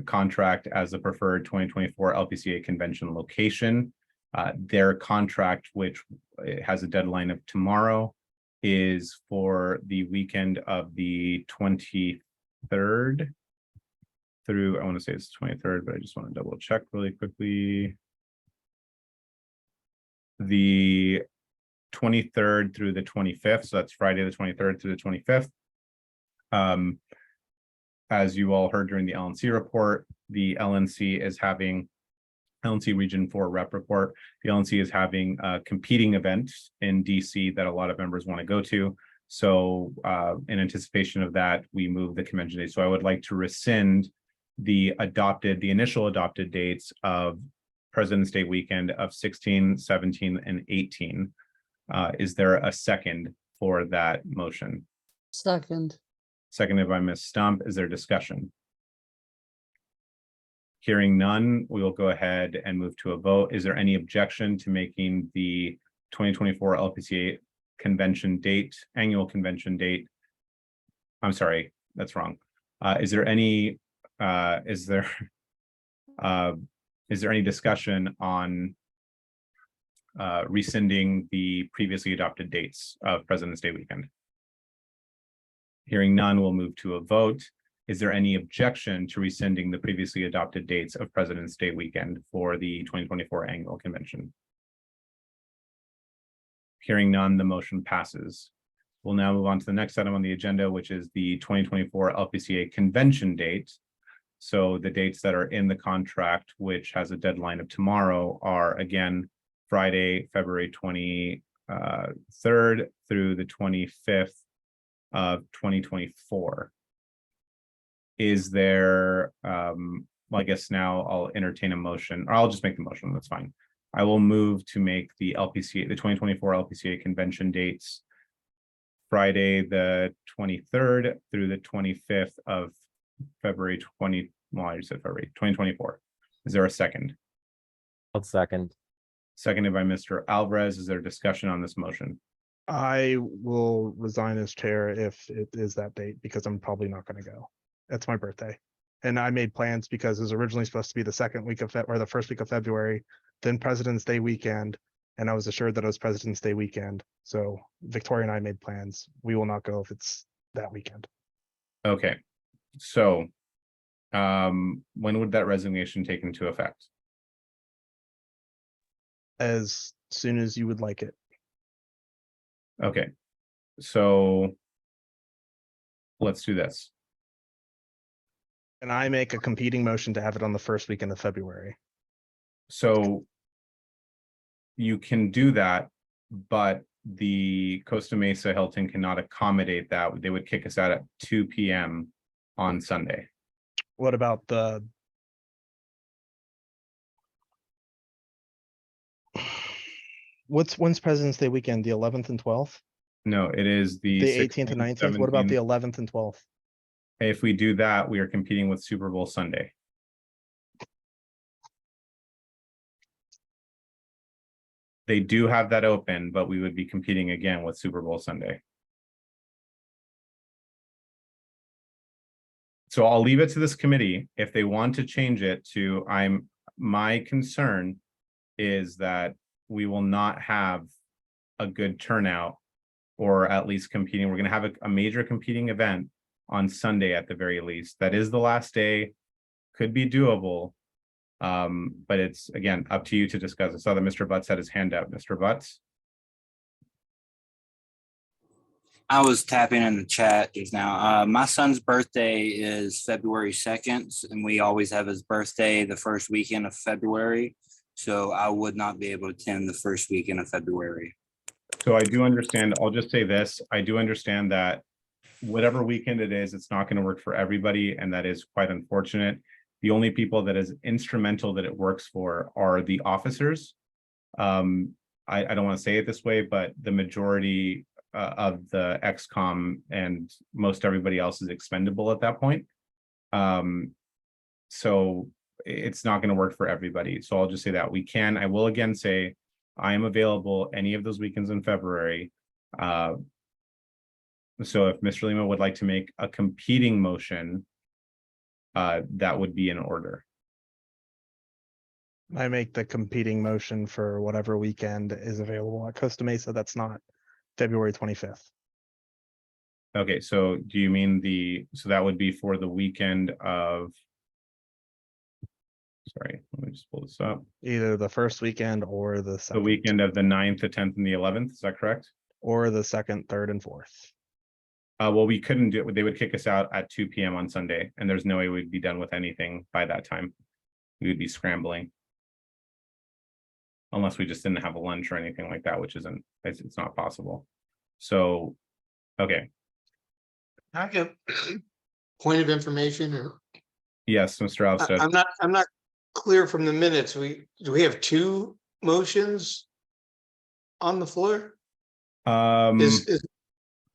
contract as the preferred 2024 LPCA convention location. Their contract, which has a deadline of tomorrow, is for the weekend of the 23rd through, I want to say it's 23rd, but I just want to double check really quickly. The 23rd through the 25th, so that's Friday the 23rd through the 25th. As you all heard during the LNC report, the LNC is having LNC Region 4 rep report. The LNC is having a competing event in DC that a lot of members want to go to. So in anticipation of that, we move the convention date. So I would like to rescind the initial adopted dates of President's Day weekend of 16, 17, and 18. Is there a second for that motion? Second. Seconded by Ms. Stump. Is there discussion? Hearing none, we will go ahead and move to a vote. Is there any objection to making the 2024 LPCA convention date, annual convention date? I'm sorry, that's wrong. Is there any discussion on rescinding the previously adopted dates of President's Day weekend? Hearing none, we'll move to a vote. Is there any objection to rescinding the previously adopted dates of President's Day weekend for the 2024 annual convention? Hearing none, the motion passes. We'll now move on to the next item on the agenda, which is the 2024 LPCA convention date. So the dates that are in the contract, which has a deadline of tomorrow, are again Friday, February 23rd through the 25th of 2024. Is there, well, I guess now I'll entertain a motion, or I'll just make the motion, that's fine. I will move to make the LPCA, the 2024 LPCA convention dates Friday, the 23rd through the 25th of February 2024. Is there a second? I'll second. Seconded by Mr. Alvarez. Is there discussion on this motion? I will resign as chair if it is that date because I'm probably not going to go. That's my birthday. And I made plans because it was originally supposed to be the second week of or the first week of February, then President's Day weekend. And I was assured that it was President's Day weekend. So Victoria and I made plans. We will not go if it's that weekend. Okay. So when would that resignation take into effect? As soon as you would like it. Okay. So let's do this. And I make a competing motion to have it on the first weekend of February. So you can do that, but the Costa Mesa Hilton cannot accommodate that. They would kick us out at 2 p.m. on Sunday. What about the when's President's Day weekend? The 11th and 12th? No, it is the The 18th and 19th. What about the 17th. 11th and 12th? If we do that, we are competing with Super Bowl Sunday. They do have that open, but we would be competing again with Super Bowl Sunday. So I'll leave it to this committee. If they want to change it to, my concern is that we will not have a good turnout, or at least competing. We're going to have a major competing event on Sunday at the very least. That is the last day, could be doable. But it's, again, up to you to discuss. I saw that Mr. Butts had his hand up. Mr. Butts? I was tapping in the chat just now. My son's birthday is February 2nd, and we always have his birthday the first weekend of February. So I would not be able to attend the first weekend of February. So I do understand, I'll just say this, I do understand that whatever weekend it is, it's not going to work for everybody, and that is quite unfortunate. The only people that is instrumental that it works for are the officers. I don't want to say it this way, but the majority of the XCOM and most everybody else is expendable at that point. So it's not going to work for everybody. So I'll just say that I will again say, I am available any of those weekends in February. So if Mr. Lima would like to make a competing motion, that would be in order. I make the competing motion for whatever weekend is available at Costa Mesa. That's not February 25th. Okay, so do you mean so that would be for the weekend of, sorry, let me just pull this up. Either the first weekend or the second. The weekend of the 9th, the 10th, and the 11th, is that correct? Or the 2nd, 3rd, and 4th. Well, we couldn't do it. They would kick us out at 2 p.m. on Sunday, and there's no way we'd be done with anything by that time. We would be scrambling. Unless we just didn't have a lunch or anything like that, which it's not possible. So, okay. I get point of information, or Yes, Mr. Alstead. I'm not clear from the minutes. Do we have two motions on the floor?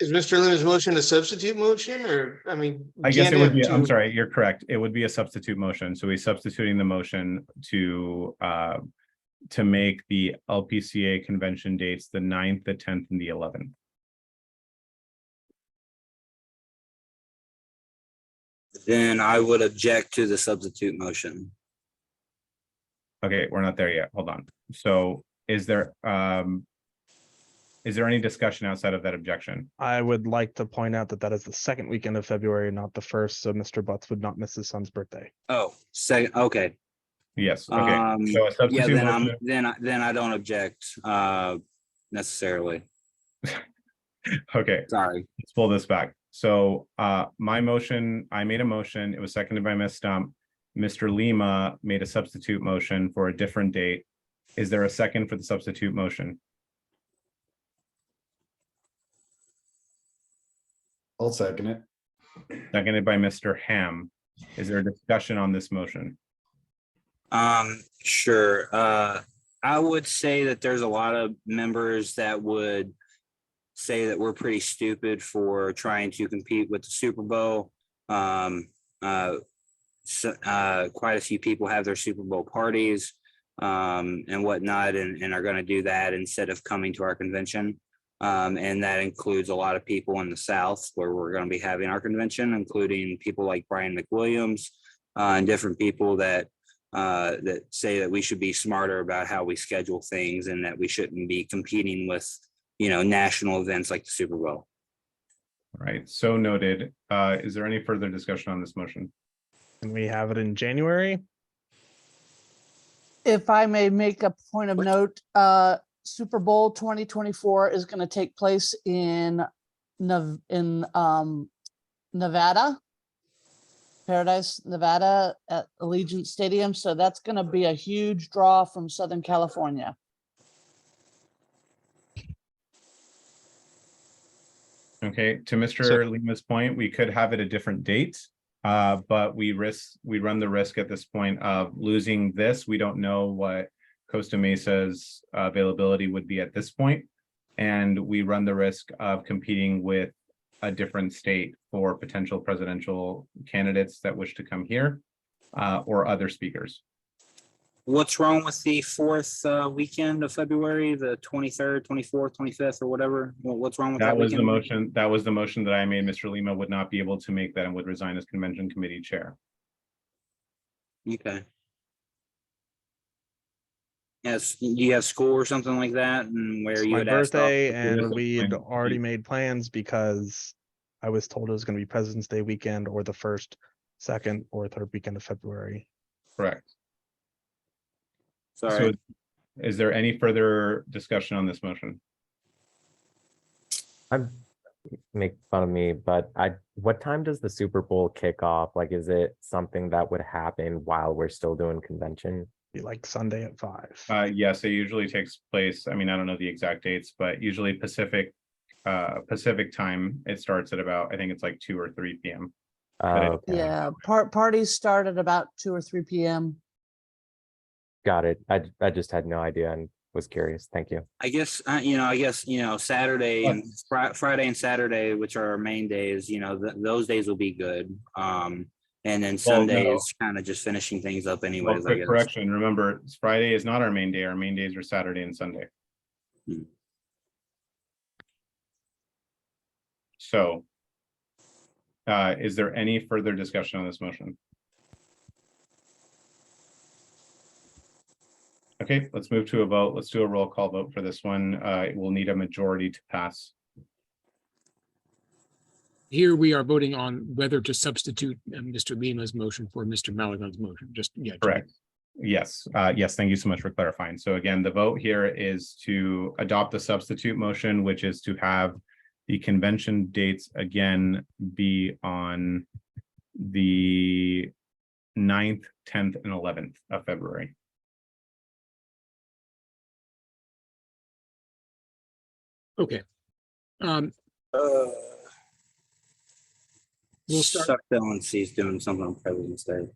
Is Mr. Lima's motion a substitute motion, or, I mean? I guess it can't would have be, I'm two- sorry, you're correct. It would be a substitute motion. So we're substituting the motion to make the LPCA convention dates the 9th, the 10th, and the 11th. Then I would object to the substitute motion. Okay, we're not there yet. Hold on. So is there any discussion outside of that objection? I would like to point out that that is the second weekend of February, not the first, so Mr. Butts would not miss his son's birthday. Oh, second, okay. Yes, okay. So a Yeah, substitute then motion. then I don't object necessarily. Okay, Sorry. let's pull this back. So my motion, I made a motion. It was seconded by Ms. Stump. Mr. Lima made a substitute motion for a different date. Is there a second for the substitute motion? I'll second it. Seconded by Mr. Ham. Is there a discussion on this motion? Sure. I would say that there's a lot of members that would say that we're pretty stupid for trying to compete with the Super Bowl. Quite a few people have their Super Bowl parties and whatnot, and are going to do that instead of coming to our convention. And that includes a lot of people in the South where we're going to be having our convention, including people like Brian McWilliams and different people that say that we should be smarter about how we schedule things and that we shouldn't be competing with, national events like the Super Bowl. All right, so noted. Is there any further discussion on this motion? Can we have it in January? If I may make a point of note, Super Bowl 2024 is going to take place in Nevada, Paradise, Nevada at Allegiant Stadium. So that's going to be a huge draw from Southern California. Okay, to Mr. Lima's point, we could have it a different date, but we run the risk at this point of losing this. We don't know what Costa Mesa's availability would be at this point. and we run the risk of competing with a different state for potential presidential candidates that wish to come here, or other speakers. What's wrong with the fourth weekend of February, the 23rd, 24th, 25th, or whatever? What's wrong with that? That was the weekend? motion. That was the motion that I made. Mr. Lima would not be able to make that and would resign as convention committee chair. Okay. Yes, you have school or something like that, and where It's you my had asked off. birthday, and Yes, we had fine. already made plans because I was told it was going to be President's Day weekend or the first, second, or third weekend of February. Correct. Sorry. So is there any further discussion on this motion? Make fun of me, but what time does the Super Bowl kick off? Like, is it something that would happen while we're still doing convention? Be like Sunday at 5. Yes, it usually takes place. I mean, I don't know the exact dates, but usually Pacific time. It starts at about, I think it's like 2 or 3 p.m. Okay. Yeah, parties start at about 2 or 3 p.m. Got it. I just had no idea and was curious. Thank you. I guess Saturday and Friday and Saturday, which are our main days, those days will be good. And then Sunday no. is kind of just finishing things up Well, anyways, I quick guess. correction. Remember, Friday is not our main day. Our main days are Saturday and Sunday. So, is there any further discussion on this motion? Okay, let's move to a vote. Let's do a roll call vote for this one. We'll need a majority to pass. Here we are voting on whether to substitute Mr. Lima's motion for Mr. Maligon's motion. Just, yeah. Correct. Yes, yes, thank you so much for clarifying. So again, the vote here is to adopt the substitute motion, which is to have the convention dates again be on the 9th, 10th, and 11th of February. Okay. We'll start. Suck Dylan sees doing something on President's Day.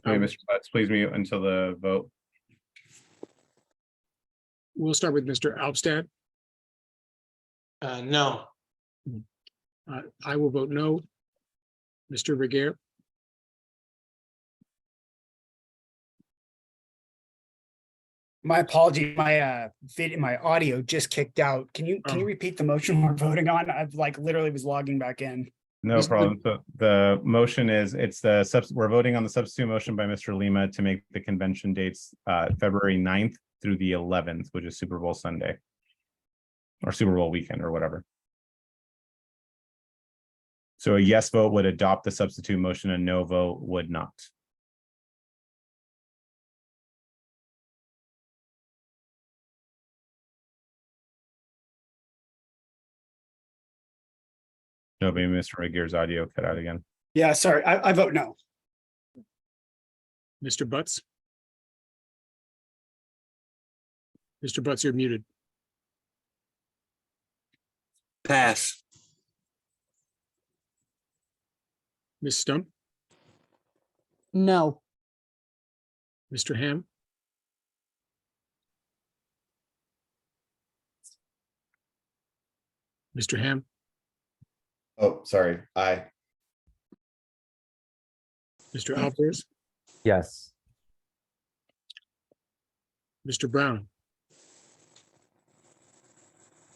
Okay, Mr. Butts, please mute until the vote. We'll start with Mr. Alpstad. No. I will vote no. Mr. Regier. My apology, my my audio just kicked out. Can you repeat the motion we're voting on? I've literally was logging back in. No problem. So the motion is, we're voting on the substitute motion by Mr. Lima to make the convention dates February 9th through the 11th, which is Super Bowl Sunday or Super Bowl weekend or whatever. So a yes vote would adopt the substitute motion, a no vote would not. Maybe Mr. Regier's audio cut out again. Yeah, sorry, I vote no. Mr. Butts. Mr. Butts, you're muted. Pass. Ms. Stump, No. Mr. Ham, Mr. Ham, Oh, sorry. Aye. Mr. Alpers, Yes. Mr. Brown,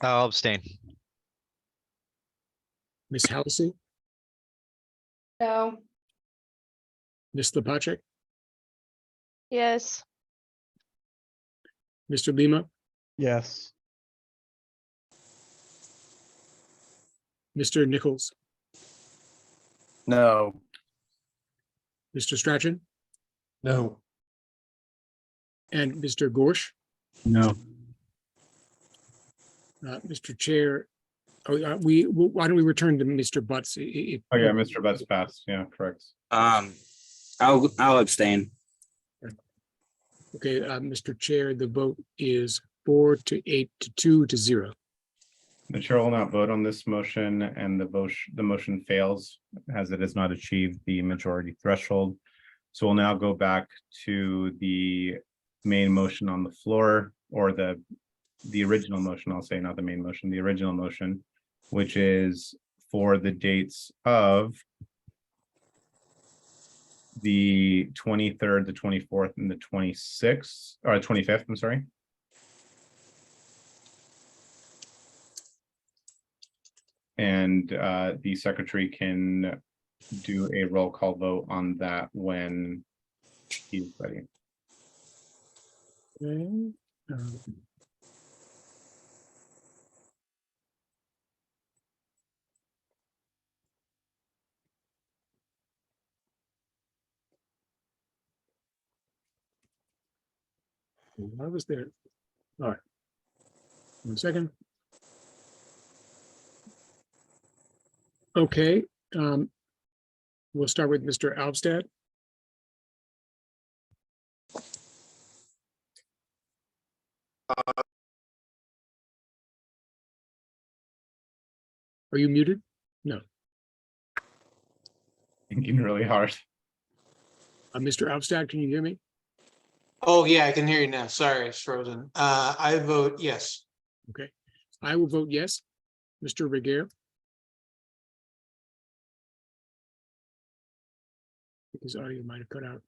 I'll abstain. Ms. Halsey, No. Ms. Lepacek, Yes. Mr. Lima, Yes. Mr. Nichols, No. Mr. Strachan, No. and Mr. Gorsh. No. Mr. Chair, why don't we return to Mr. Butts? Oh yeah, Mr. Butts passed. Yeah, correct. I'll abstain. Okay, Mr. Chair, the vote is 4 to 8 to 2 to 0. The chair will not vote on this motion, and the motion fails as it has not achieved the majority threshold. So we'll now go back to the main motion on the floor. or the original motion, I'll say, not the main motion, the original motion, which is for the dates of the 23rd, the 24th, and the 26th, or 25th, I'm sorry. And the secretary can do a roll call vote on that when he's ready. Okay. I was there. All right. 1 second. Okay. We'll start with Mr. Alvstad. Are you muted? No. Thinking really hard. Mr. Alvstad, can you hear me? Oh, yeah, I can hear you now. Sorry, it's frozen. I vote yes. Okay. I will vote yes. Mr. Regier. His audio might have cut out.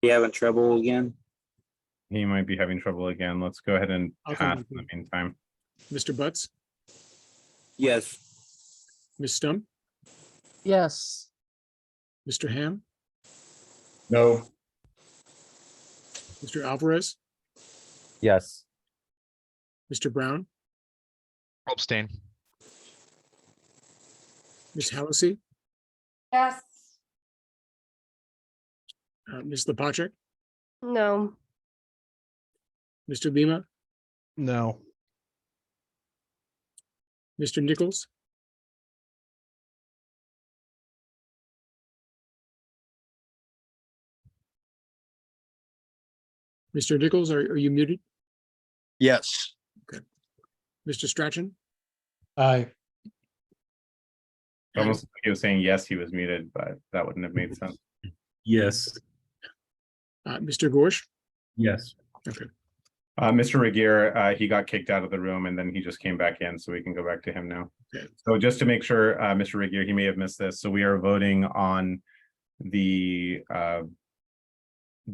You having trouble again? He might be having trouble again. Let's go ahead and I'll pass come in the meantime. Mr. Butts, Yes. Ms. Stump, Yes. Mr. Ham, No. Mr. Alvarez, Yes. Mr. Brown, Abstain. Ms. Halsey, Yes. Ms. Lepacek, No. Mr. Lima, No. Mr. Nichols, Mr. Nichols, are you muted? Yes. Mr. Strachan, Aye. Almost like he was saying yes, he was muted, but that wouldn't have made sense. Yes. Mr. Gorsh. Yes. Okay. Mr. Regier, he got kicked out of the room and then he just came back in, so we can go back to him now. Okay. So just to make sure, Mr. Regier, he may have missed this. So we are voting on the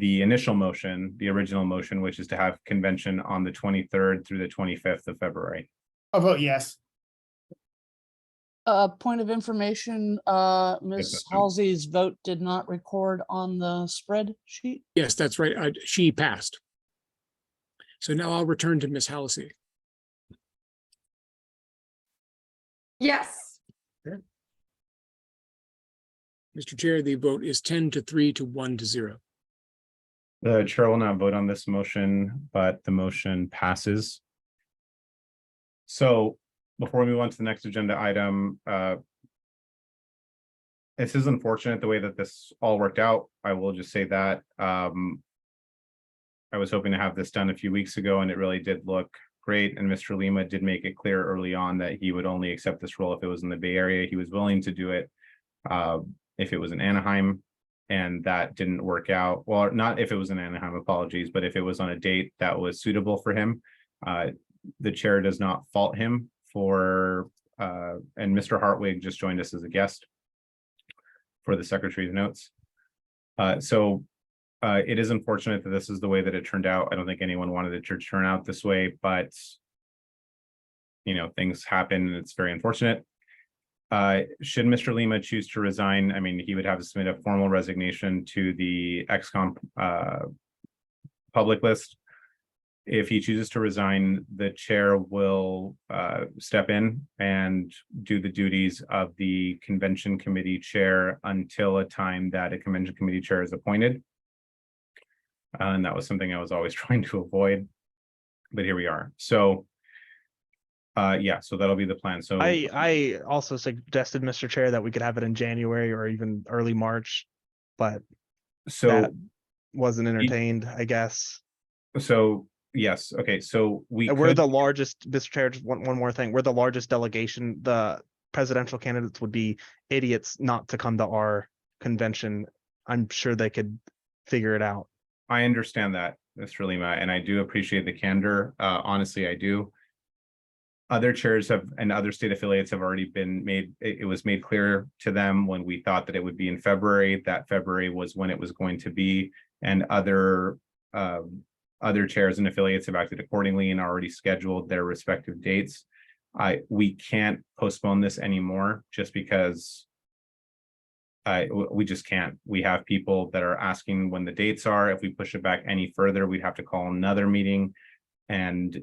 initial motion, the original motion, which is to have convention on the 23rd through the 25th of February. I'll vote yes. Point of information, Ms. Halsey's vote did not record on the spreadsheet. Yes, that's right. She passed. So now I'll return to Ms. Halsey. Yes. Okay. Mr. Chair, the vote is 10-3 to 1-0. The chair will not vote on this motion, but the motion passes. So before we move on to the next agenda item, this is unfortunate the way that this all worked out. I will just say that I was hoping to have this done a few weeks ago and it really did look great. And Mr. Lima did make it clear early on that he would only accept this role if it was in the Bay Area. He was willing to do it if it was in Anaheim, and that didn't work out. Well, not if it was in Anaheim, apologies, but if it was on a date that was suitable for him. The chair does not fault him for, and Mr. Hartwig just joined us as a guest for the secretary's notes. It is unfortunate that this is the way that it turned out. I don't think anyone wanted it to turn out this way, but you know, things happen and it's very unfortunate. Should Mr. Lima choose to resign, I mean, he would have to submit a formal resignation to the XCOM public list. If he chooses to resign, the chair will step in and do the duties of the convention committee chair until a time that a convention committee chair is appointed. And that was something I was always trying to avoid, but here we are. So yeah, so that'll be the plan. So I also suggested, Mr. Chair, that we could have it in January or even early March, but that wasn't entertained, I guess. So yes, okay, so we're the largest, Mr. Chair, just one more thing. We're the largest delegation. The presidential candidates would be idiots not to come to our convention. I'm sure they could figure it out. I understand that, Mr. Lima, and I do appreciate the candor. Honestly, I do. Other chairs have and other state affiliates have already been made. It was made clear to them when we thought that it would be in February, that February was when it was going to be, and other chairs and affiliates have acted accordingly and already scheduled their respective dates. We can't postpone this anymore just because we just can't. We have people that are asking when the dates are. If we push it back any further, we'd have to call another meeting. And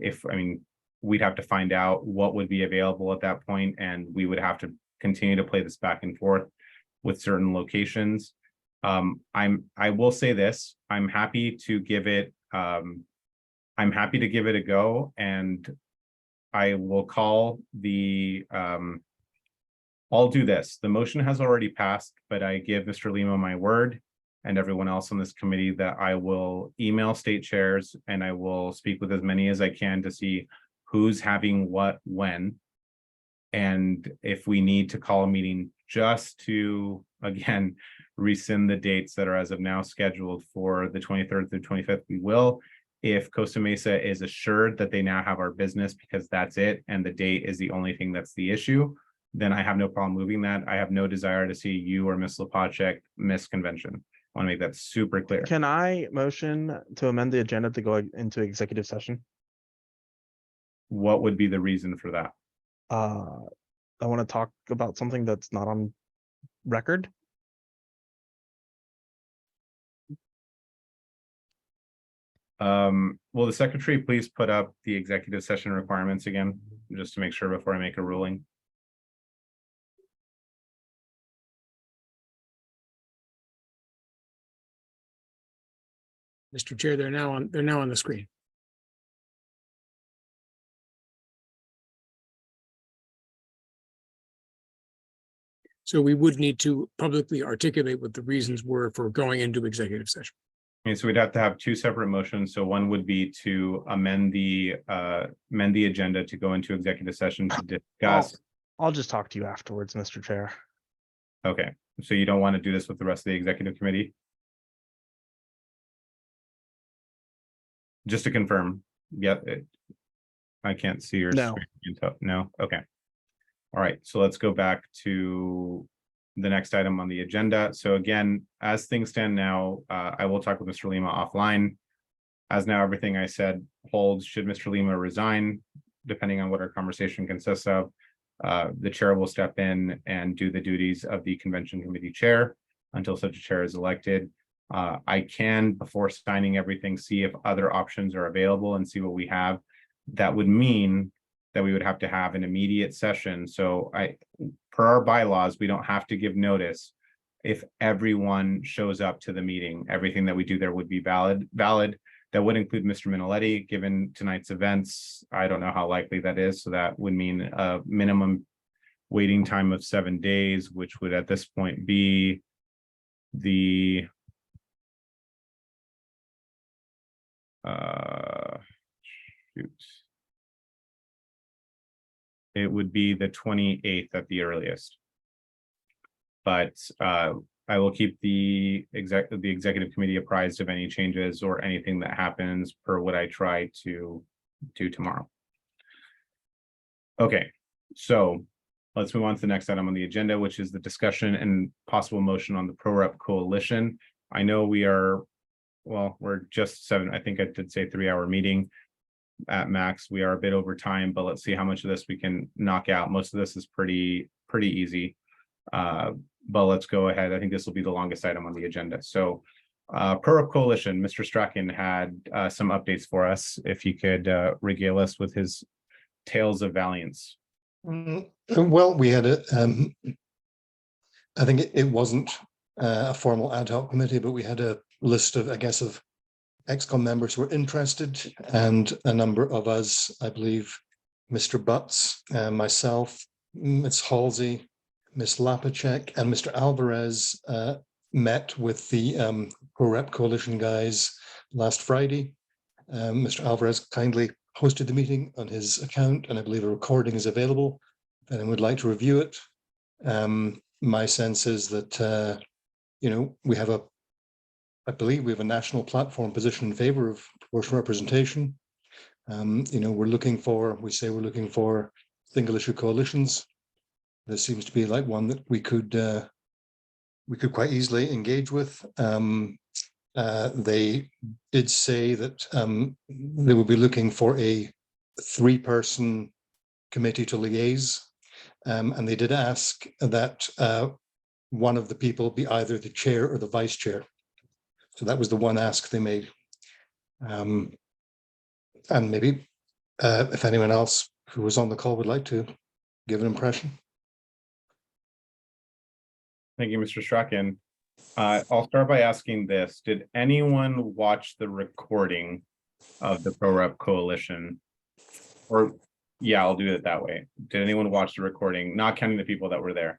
we'd have to find out what would be available at that point, and we would have to continue to play this back and forth with certain locations. I will say this, I'm happy to give it a go, and I will call the I'll do this. The motion has already passed, but I give Mr. Lima my word and everyone else on this committee that I will email state chairs and I will speak with as many as I can to see who's having what when. And if we need to call a meeting just to, again, rescind the dates that are as of now scheduled for the 23rd through 25th, we will. If Costa Mesa is assured that they now have our business because that's it and the date is the only thing that's the issue, then I have no problem moving that. I have no desire to see you or Ms. Lepacek miss convention. I want to make that super clear. Can I motion to amend the agenda to go into executive session? What would be the reason for that? I want to talk about something that's not on record. Will the secretary please put up the executive session requirements again, just to make sure before I make a ruling? Mr. Chair, they're now on the screen. So we would need to publicly articulate what the reasons were for going into executive session. Okay, so we'd have to have two separate motions. So one would be to amend the agenda to go into executive session to discuss. I'll just talk to you afterwards, Mr. Chair. Okay, so you don't want to do this with the rest of the executive committee? Just to confirm, yep, I can't see your screen. No, okay. All right, so let's go back to the next item on the agenda. So again, as things stand now, I will talk with Mr. Lima offline. As now everything I said holds, should Mr. Lima resign, depending on what our conversation consists of, the chair will step in and do the duties of the convention committee chair until such a chair is elected. I can, before signing everything, see if other options are available and see what we have. That would mean that we would have to have an immediate session. So per our bylaws, we don't have to give notice. If everyone shows up to the meeting, everything that we do there would be valid. That would include Mr. Minoletti, given tonight's events. I don't know how likely that is. So that would mean a minimum waiting time of 7 days, which would at this point be the it would be the 28th at the earliest. But I will keep the executive committee apprised of any changes or anything that happens per what I try to do tomorrow. Okay, so let's move on to the next item on the agenda, which is the discussion and possible motion on the ProRep coalition. I know we are, well, we're just I think I did say 3-hour meeting at max. We are a bit over time, but let's see how much of this we can knock out. Most of this is pretty easy. But let's go ahead. I think this will be the longest item on the agenda. So ProRep coalition, Mr. Strachan had some updates for us. If you could regale us with his tales of valiance. Well, we had I think it wasn't a formal ad hoc committee, but we had a list of, I guess, of ExCom members who were interested, and a number of us, I believe, Mr. Butts, myself, Ms. Halsey, Ms. Lapacek, and Mr. Alvarez met with the ProRep coalition guys last Friday. Mr. Alvarez kindly hosted the meeting on his account, and I believe a recording is available if anyone would like to review it. My sense is that we have a I believe we have a national platform position in favor of proportional representation. We're looking for, we say we're looking for single issue coalitions. There seems to be like one that we could quite easily engage with. They did say that they will be looking for a 3-person committee to liaise. And they did ask that one of the people be either the chair or the vice chair. So that was the one ask they made. And maybe if anyone else who was on the call would like to give an impression. Thank you, Mr. Strachan. I'll start by asking this. Did anyone watch the recording of the ProRep Coalition? Or, yeah, I'll do it that way. Did anyone watch the recording, not counting the people that were there?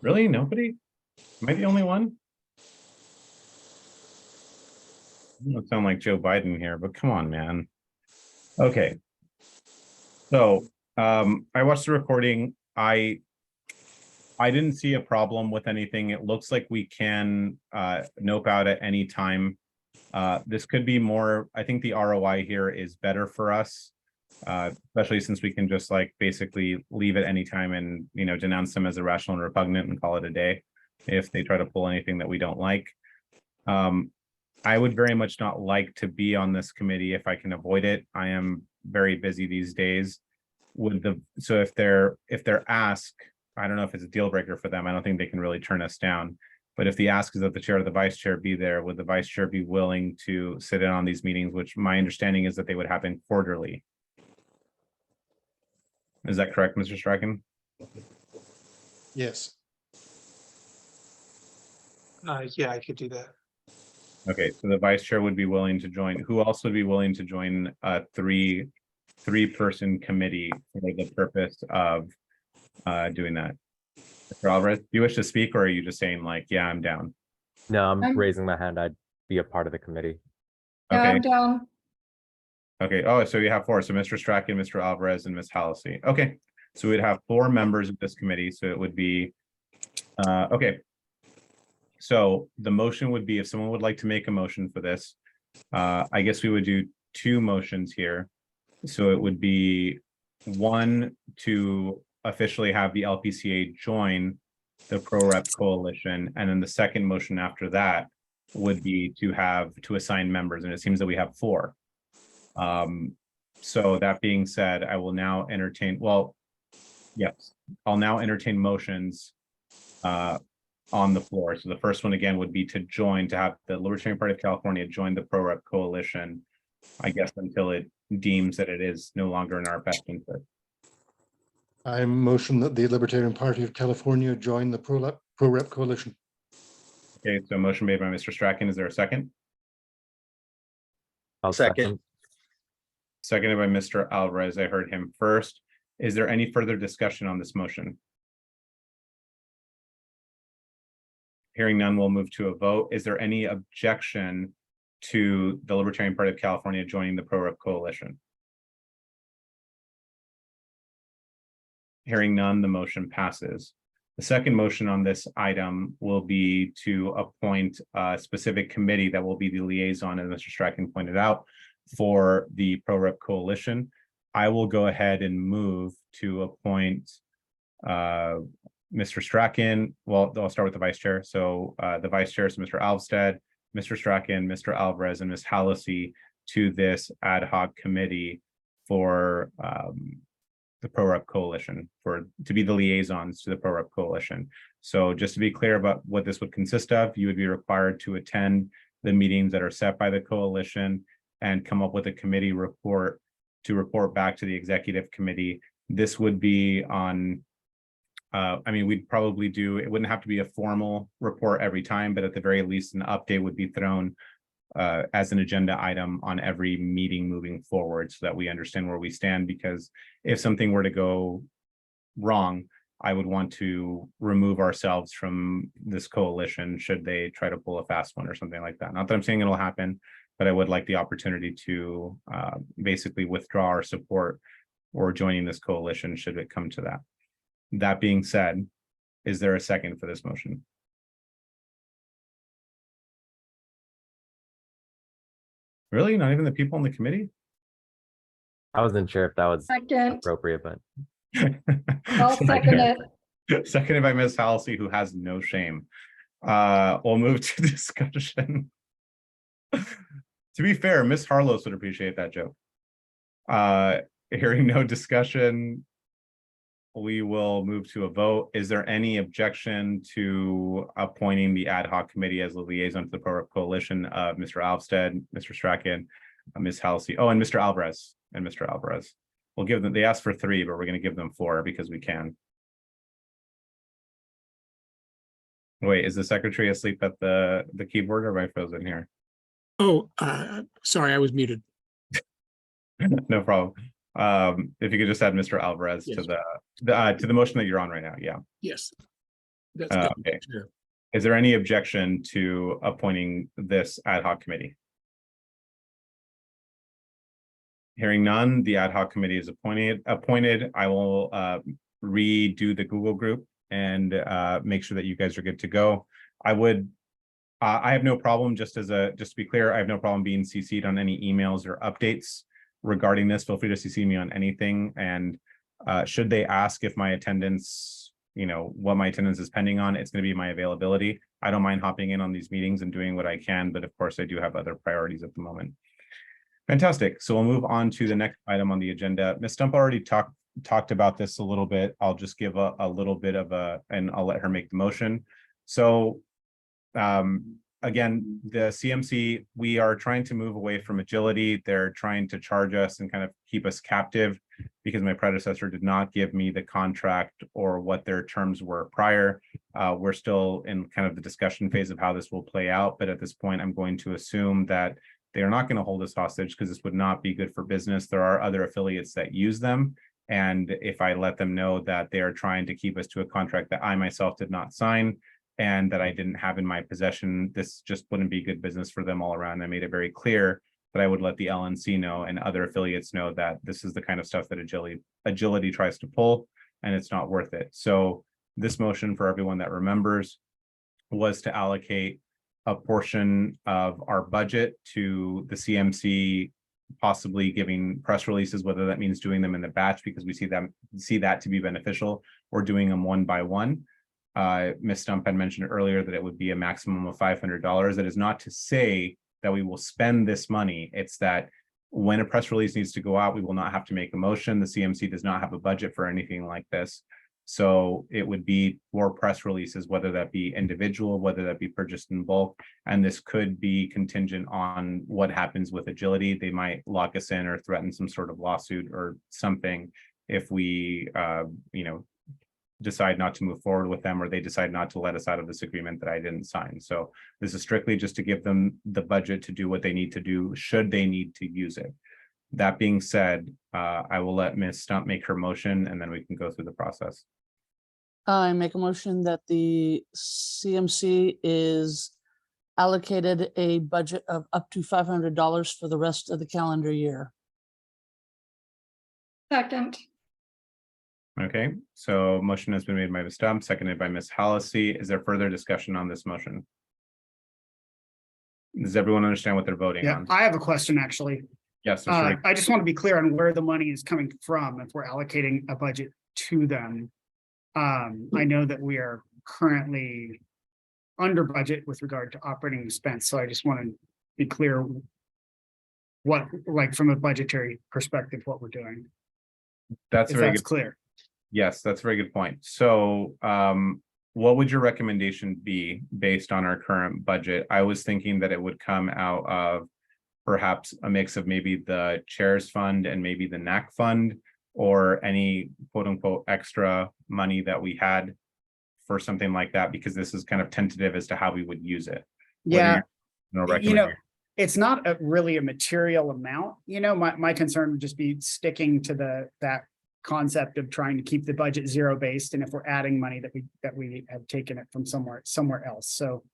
Really? Nobody? Am I the only one? I don't sound like Joe Biden here, but come on, man. Okay. So I watched the recording. I didn't see a problem with anything. It looks like we can nope out at any time. This could be more, I think the ROI here is better for us, especially since we can just like basically leave at any time and, denounce them as irrational and repugnant and call it a day if they try to pull anything that we don't like. I would very much not like to be on this committee if I can avoid it. I am very busy these days. So if they're asked, I don't know if it's a deal breaker for them. I don't think they can really turn us down. But if the ask is that the chair or the vice chair be there, would the vice chair be willing to sit in on these meetings, which my understanding is that they would happen quarterly? Is that correct, Mr. Strachan? Yes. Yeah, I could do that. Okay, so the vice chair would be willing to join. Who else would be willing to join a three-person committee for the purpose of doing that? Mr. Alvarez, do you wish to speak, or are you just saying like, yeah, I'm down? No, I'm raising my hand. I'd be a part of the committee. Yeah, Okay. I'm down. Okay. Oh, so you have 4. So Mr. Strachan, Mr. Alvarez, and Ms. Halsey. Okay. So we'd have 4 members of this committee. So it would be okay. So the motion would be, if someone would like to make a motion for this, I guess we would do 2 motions here. So it would be 1 to officially have the LPCA join the ProRep Coalition, and then the second motion after that would be to assign members, and it seems that we have 4. So that being said, I will now entertain, I'll now entertain motions on the floor. So the first one again would be to have the Libertarian Party of California join the ProRep Coalition, I guess until it deems that it is no longer in our best interest. I motion that the Libertarian Party of California join the ProRep Coalition. Okay, so motion made by Mr. Strachan. Is there a second? I'll second. Seconded by Mr. Alvarez. I heard him first. Is there any further discussion on this motion? Hearing none, we'll move to a vote. Is there any objection to the Libertarian Party of California joining the ProRep Coalition? Hearing none, the motion passes. The second motion on this item will be to appoint a specific committee that will be the liaison, as Mr. Strachan pointed out, for the ProRep Coalition. I will go ahead and move to appoint Mr. Strachan. Well, I'll start with the vice chair. So the vice chair is Mr. Alvstead, Mr. Strachan, Mr. Alvarez, and Ms. Halsey to this ad hoc committee for the ProRep Coalition, to be the liaisons to the ProRep Coalition. So just to be clear about what this would consist of, you would be required to attend the meetings that are set by the coalition and come up with a committee report to report back to the executive committee. This would be on, we'd probably do, it wouldn't have to be a formal report every time, but at the very least, an update would be thrown as an agenda item on every meeting moving forward so that we understand where we stand, because if something were to go wrong, I would want to remove ourselves from this coalition should they try to pull a fast one or something like that. Not that I'm saying it'll happen, but I would like the opportunity to basically withdraw our support or joining this coalition should it come to that. That being said, is there a second for this motion? Really? Not even the people in the committee? I wasn't sure if that was Second, appropriate, but I'll second it. Seconded by Ms. Halsey, who has no shame. We'll move to discussion. To be fair, Ms. Harlos would appreciate that joke. Hearing no discussion, we will move to a vote. Is there any objection to appointing the ad hoc committee as the liaison to the Pro Coalition of Mr. Alvstead, Mr. Strachan, Ms. Halsey, oh, and Mr. Alvarez, We'll give them, they asked for 3, but we're going to give them 4 because we can. Wait, is the secretary asleep at the keyboard, or am I frozen here? Oh, sorry, I was muted. No problem. If you could just add Mr. Alvarez Yes. to the motion that you're on right now, yeah. Yes. That's good. Okay. Sure. Is there any objection to appointing this ad hoc committee? Hearing none, the ad hoc committee is appointed. I will redo the Google group and make sure that you guys are good to go. I have no problem, just to be clear, I have no problem being CC'd on any emails or updates regarding this. Feel free to CC me on anything. And should they ask if my attendance, what my attendance is pending on, it's going to be my availability. I don't mind hopping in on these meetings and doing what I can, but of course I do have other priorities at the moment. Fantastic. So we'll move on to the next item on the agenda. Ms. Stump already talked about this a little bit. I'll just give a little bit of and I'll let her make the motion. So again, the CMC, we are trying to move away from agility. They're trying to charge us and kind of keep us captive because my predecessor did not give me the contract or what their terms were prior. We're still in kind of the discussion phase of how this will play out. But at this point, I'm going to assume that they are not going to hold us hostage because this would not be good for business. There are other affiliates that use them. And if I let them know that they are trying to keep us to a contract that I myself did not sign and that I didn't have in my possession, this just wouldn't be good business for them all around. I made it very clear that I would let the LNC know and other affiliates know that this is the kind of stuff that agility tries to pull, and it's not worth it. So this motion, for everyone that remembers, was to allocate a portion of our budget to the CMC, possibly giving press releases, whether that means doing them in the batch because we see that to be beneficial, or doing them one by one. Ms. Stump had mentioned earlier that it would be a maximum of $500. That is not to say that we will spend this money. It's that when a press release needs to go out, we will not have to make a motion. The CMC does not have a budget for anything like this. So it would be for press releases, whether that be individual, whether that be purchased in bulk. And this could be contingent on what happens with agility. They might lock us in or threaten some sort of lawsuit or something if we, decide not to move forward with them, or they decide not to let us out of this agreement that I didn't sign. So this is strictly just to give them the budget to do what they need to do, should they need to use it. That being said, I will let Ms. Stump make her motion and then we can go through the process. I make a motion that the CMC is allocated a budget of up to $500 for the rest of the calendar year. Second, Okay, so motion has been made by Ms. Stump, seconded by Ms. Halsey. Is there further discussion on this motion? Does everyone understand what they're voting Yeah, on? I have a question, actually. Yes, Mr. Reed. I just want to be clear on where the money is coming from if we're allocating a budget to them. I know that we are currently under budget with regard to operating expense, so I just want to be clear what, like, from a budgetary perspective, what we're doing. That's If very that's good. clear. Yes, that's a very good point. So what would your recommendation be based on our current budget? I was thinking that it would come out of perhaps a mix of maybe the chairs fund and maybe the NAC fund, or any quote unquote extra money that we had for something like that, because this is kind of tentative as to how we would use it. Yeah, recommend. it's not really a material amount. My concern would just be sticking to that concept of trying to keep the budget zero based, and if we're adding money that we have taken it from somewhere else. So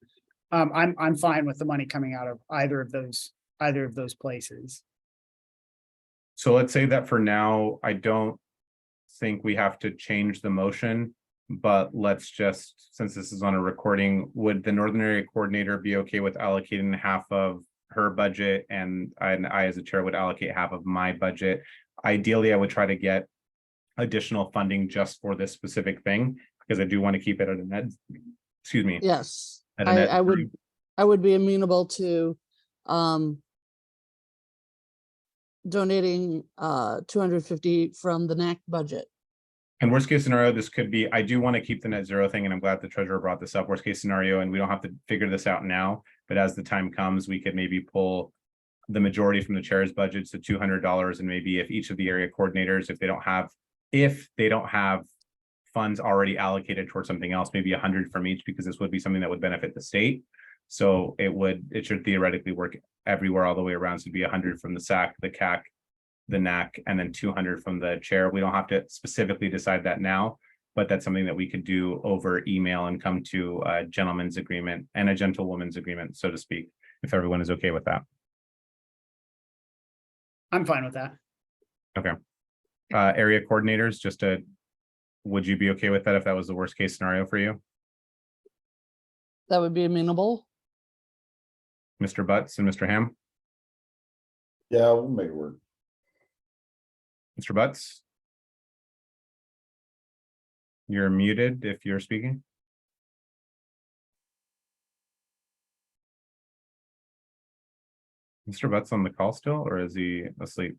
I'm fine with the money coming out of either of those places. So let's say that for now, I don't think we have to change the motion, but let's just, since this is on a recording, would the Northern Area Coordinator be okay with allocating half of her budget, and I as a chair would allocate half of my budget. Ideally, I would try to get additional funding just for this specific thing, because I do want to keep it at a net, excuse me. Yes, At a net I would be amenable to donating 250 from the NAC budget. And worst case scenario, this could be, I do want to keep the net zero thing, and I'm glad the treasurer brought this up. Worst case scenario, and we don't have to figure this out now, but as the time comes, we could maybe pull the majority from the chair's budget to $200, and maybe if each of the area coordinators, if they don't have funds already allocated towards something else, maybe 100 from each, because this would be something that would benefit the state. So it should theoretically work everywhere all the way around. So it'd be 100 from the SAC, the CAC, the NAC, and then 200 from the chair. We don't have to specifically decide that now, but that's something that we could do over email and come to a gentleman's agreement and a gentlewoman's agreement, so to speak, if everyone is okay with that. I'm fine with that. Okay. Area coordinators, would you be okay with that if that was the worst case scenario for you? That would be amenable. Mr. Butts and Mr. Ham? Yeah, we'll make it work. Mr. Butts? You're muted if you're speaking. Mr. Butts on the call still, or is he asleep?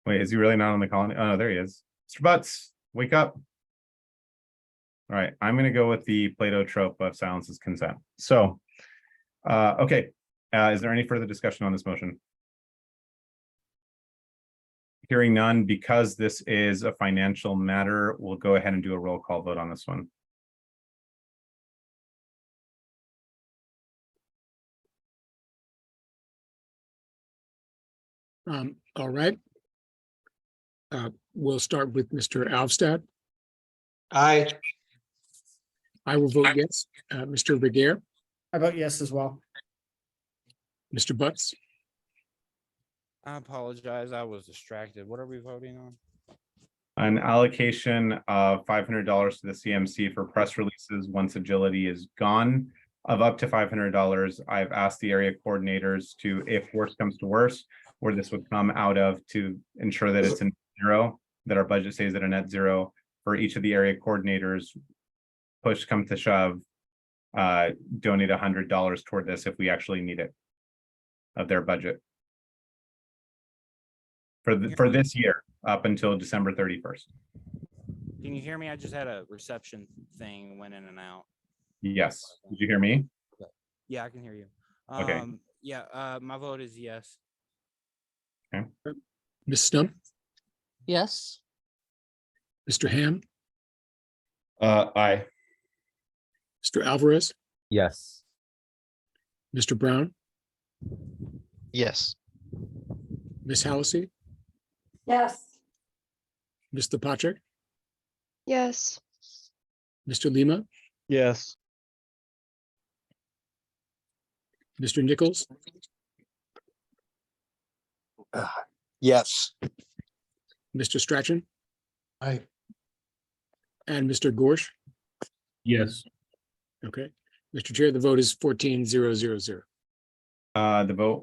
Wait, is he really not on the call? Oh, no, there he is. Mr. Butts, wake up. All right, I'm going to go with the Plato trope of silence is consent. So, okay, is there any further discussion on this motion? Hearing none, because this is a financial matter, we'll go ahead and do a roll call vote on this one. All right. We'll start with Mr. Alvstad. Aye. I will vote yes. Mr. Regier, I vote yes as well. Mr. Butts, I apologize. I was distracted. What are we voting on? An allocation of $500 to the CMC for press releases once agility is gone, of up to $500. I've asked the area coordinators to, if worse comes to worse, where this would come out of, to ensure that it's a zero, that our budget stays at a net zero for each of the area coordinators. Push come to shove, donate $100 toward this if we actually need it of their budget for this year up until December 31st. Can you hear me? I just had a reception thing, went in and out. Yes. Did you hear me? Yeah, I can hear you. Okay. Yeah, my vote is yes. Okay. Ms. Stump, Yes. Mr. Ham, Aye. Mr. Alvarez, Yes. Mr. Brown, Yes. Ms. Halsey, Yes. Mr. Patrick, Yes. Mr. Lima, Yes. Mr. Nichols, Yes. Mr. Strachan, Aye. and Mr. Gorsh. Yes. Okay. Mr. Chair, the vote is 14-0-0-0.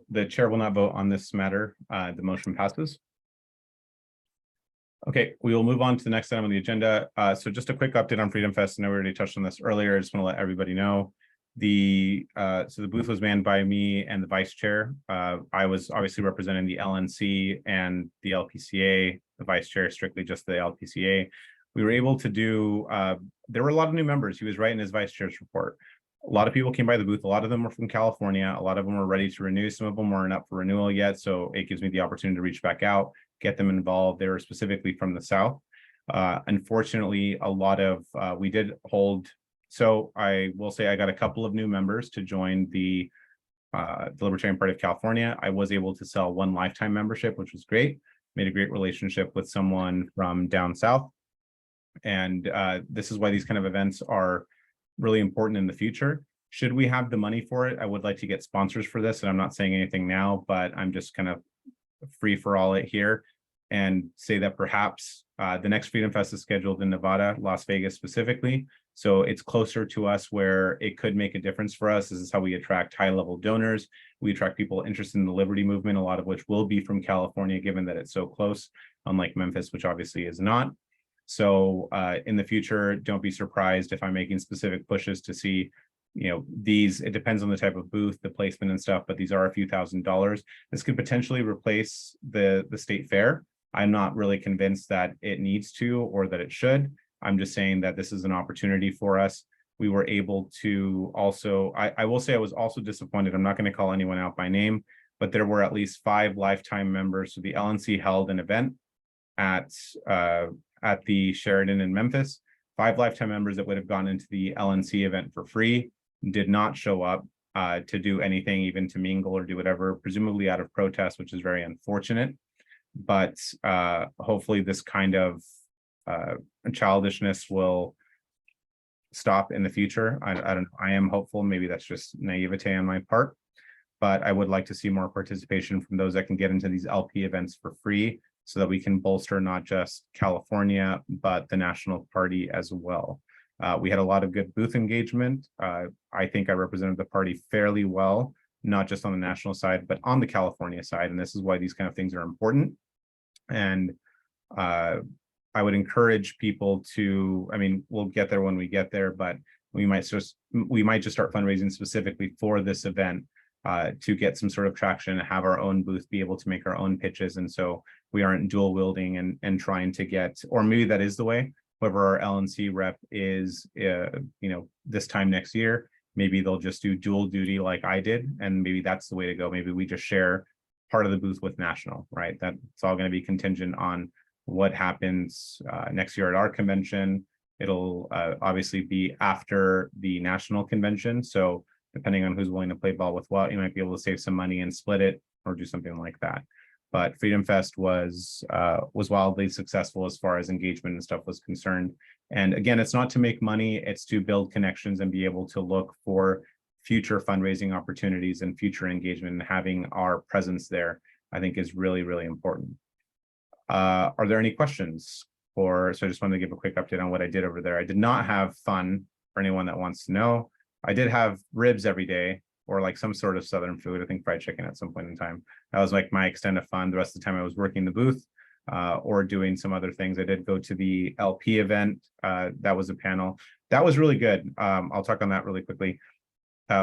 The chair will not vote on this matter. The motion passes. Okay, we will move on to the next item on the agenda. So just a quick update on Freedom Fest. I know we already touched on this earlier. I just want to let everybody know. So the booth was manned by me and the vice chair. I was obviously representing the LNC and the LPCA, the vice chair strictly just the LPCA. We were able to do, there were a lot of new members. He was right in his vice chair's report. A lot of people came by the booth. A lot of them were from California. A lot of them were ready to renew. Some of them weren't up for renewal yet. So it gives me the opportunity to reach back out, get them involved. They were specifically from the South. Unfortunately, a lot of, we did hold, so I will say I got a couple of new members to join the Libertarian Party of California. I was able to sell one lifetime membership, which was great. Made a great relationship with someone from down South. And this is why these kind of events are really important in the future. Should we have the money for it, I would like to get sponsors for this. And I'm not saying anything now, but I'm just kind of free for all it here and say that perhaps The next Freedom Fest is scheduled in Nevada, Las Vegas specifically. So it's closer to us where it could make a difference for us. This is how we attract high-level donors. We attract people interested in the liberty movement, a lot of which will be from California, given that it's so close, unlike Memphis, which obviously is not. So in the future, don't be surprised if I'm making specific pushes to see, it depends on the type of booth, the placement and stuff, but these are a few $1,000s. This could potentially replace the state fair. I'm not really convinced that it needs to or that it should. I'm just saying that this is an opportunity for us. We were able to also, I will say I was also disappointed. I'm not going to call anyone out by name, but there were at least 5 lifetime members. So the LNC held an event at the Sheraton in Memphis. 5 lifetime members that would have gone into the LNC event for free did not show up to do anything, even to mingle or do whatever, presumably out of protest, which is very unfortunate. But hopefully this kind of childishness will stop in the future. I don't know. I am hopeful. Maybe that's just naivete on my part, but I would like to see more participation from those that can get into these LP events for free so that we can bolster not just California, but the national party as well. We had a lot of good booth engagement. I think I represented the party fairly well, not just on the national side, but on the California side. And this is why these kind of things are important. And I would encourage people to, we'll get there when we get there, but we might just start fundraising specifically for this event to get some sort of traction and have our own booth, be able to make our own pitches. And so we aren't dual wielding and trying to get, or maybe that is the way, whoever our LNC rep is, this time next year, maybe they'll just do dual duty like I did. And maybe that's the way to go. Maybe we just share part of the booth with national, right? That's all going to be contingent on what happens next year at our convention. It'll obviously be after the national convention. So depending on who's willing to play ball with what, you might be able to save some money and split it or do something like that. But Freedom Fest was wildly successful as far as engagement and stuff was concerned. And again, it's not to make money, it's to build connections and be able to look for future fundraising opportunities and future engagement, and having our presence there, I think, is really, really important. Are there any questions? So I just wanted to give a quick update on what I did over there. I did not have fun, for anyone that wants to know. I did have ribs every day, or like some sort of Southern food. I think fried chicken at some point in time. That was like my extent of fun. The rest of the time I was working the booth or doing some other things. I did go to the LP event. That was a panel. That was really good. I'll talk on that really quickly.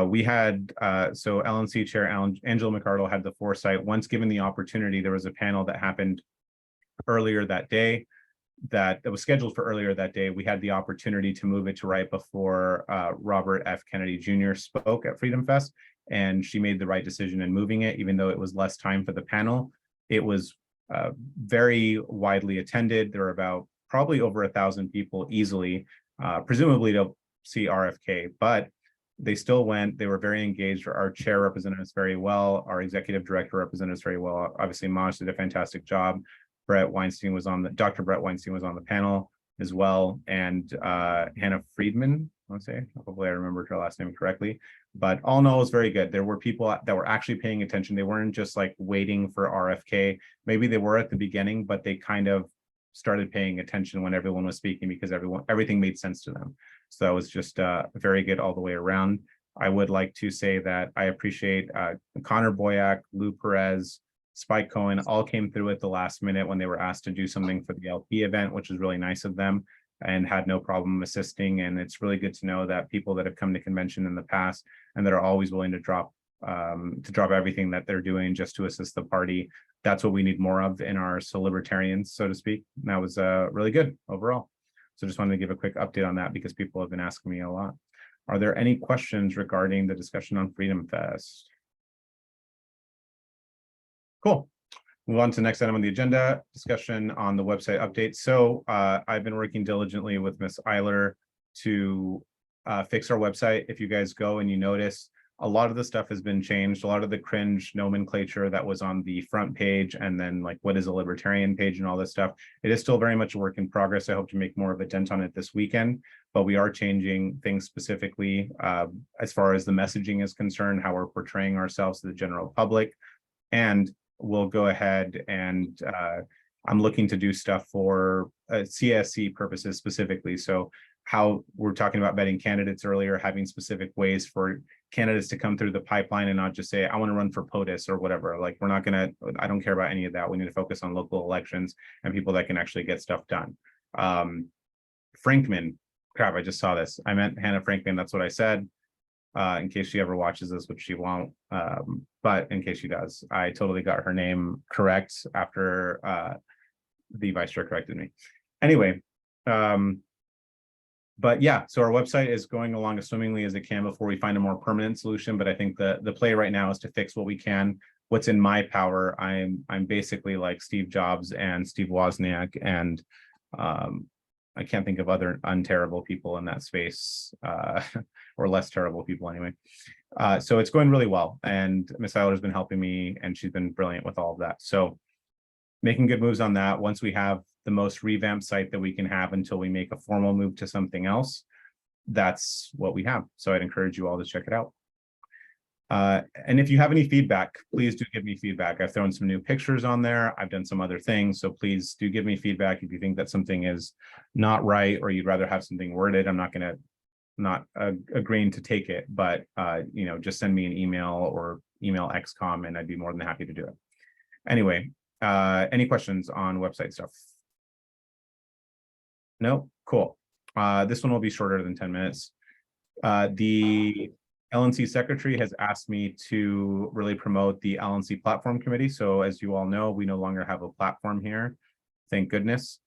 We had, so LNC Chair Angela McArdle had the foresight. Once given the opportunity, there was a panel that happened earlier that day that was scheduled for earlier that day. We had the opportunity to move it to right before Robert F. Kennedy Jr. spoke at Freedom Fest, and she made the right decision in moving it, even though it was less time for the panel. It was very widely attended. There were about probably over 1,000 people easily, presumably to see RFK, but they still went. They were very engaged. Our chair represented us very well. Our executive director represented us very well. Obviously, Maj did a fantastic job. Dr. Brett Weinstein was on the panel as well. And Hannah Friedman, I want to say, hopefully I remembered her last name correctly. But all in all, it was very good. There were people that were actually paying attention. They weren't just like waiting for RFK. Maybe they were at the beginning, but they kind of started paying attention when everyone was speaking, because everything made sense to them. So that was just very good all the way around. I would like to say that I appreciate Connor Boyack, Lou Perez, Spike Cohen all came through at the last minute when they were asked to do something for the LP event, which is really nice of them, and had no problem assisting. And it's really good to know that people that have come to convention in the past and that are always willing to drop everything that they're doing just to assist the party. That's what we need more of in our libertarians, so to speak. And that was really good overall. So just wanted to give a quick update on that because people have been asking me a lot. Are there any questions regarding the discussion on Freedom Fest? Cool. Move on to the next item on the agenda, discussion on the website update. So I've been working diligently with Ms. Eiler to fix our website. If you guys go and you notice, a lot of the stuff has been changed. A lot of the cringe nomenclature that was on the front page, and then like what is a libertarian page and all this stuff, it is still very much a work in progress. I hope to make more of a dent on it this weekend, but we are changing things specifically as far as the messaging is concerned, how we're portraying ourselves to the general public. And we'll go ahead and I'm looking to do stuff for CSC purposes specifically. So how we're talking about vetting candidates earlier, having specific ways for candidates to come through the pipeline and not just say, I want to run for POTUS or whatever. Like, we're not going to, I don't care about any of that. We need to focus on local elections and people that can actually get stuff done. Frankman, crap, I just saw this. I meant Hannah Frankman. That's what I said. In case she ever watches this, which she won't. But in case she does, I totally got her name correct after the vice chair corrected me. Anyway, but yeah, so our website is going along as swimmingly as it can before we find a more permanent solution. But I think the play right now is to fix what we can. What's in my power. I'm basically like Steve Jobs and Steve Wozniak, and I can't think of other unterrible people in that space, or less terrible people anyway. So it's going really well, and Miss Eiler has been helping me, and she's been brilliant with all of that. So making good moves on that. Once we have the most revamped site that we can have until we make a formal move to something else, that's what we have. So I'd encourage you all to check it out. And if you have any feedback, please do give me feedback. I've thrown some new pictures on there. I've done some other things. So please do give me feedback if you think that something is not right, or you'd rather have something worded. I'm not going to agreeing to take it, but you know, just send me an email or email XCOM and I'd be more than happy to do it. Anyway, any questions on website stuff? No? Cool. This one will be shorter than 10 minutes. The LNC secretary has asked me to really promote the LNC platform committee. So as you all know, we no longer have a platform here, thank goodness.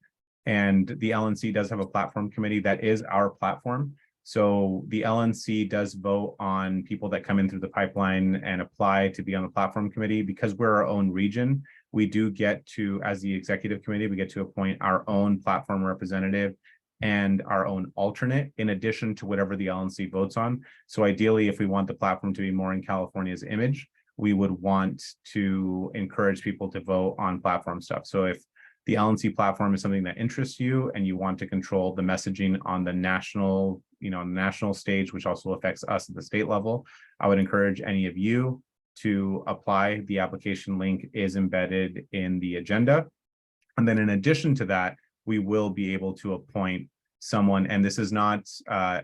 And the LNC does have a platform committee that is our platform. So the LNC does vote on people that come in through the pipeline and apply to be on the platform committee. Because we're our own region, we do get to, as the executive committee, we get to appoint our own platform representative and our own alternate in addition to whatever the LNC votes on. So ideally, if we want the platform to be more in California's image, we would want to encourage people to vote on platform stuff. So if the LNC platform is something that interests you and you want to control the messaging on the national, national stage, which also affects us at the state level, I would encourage any of you to apply. The application link is embedded in the agenda. And then in addition to that, we will be able to appoint someone. And this is not, I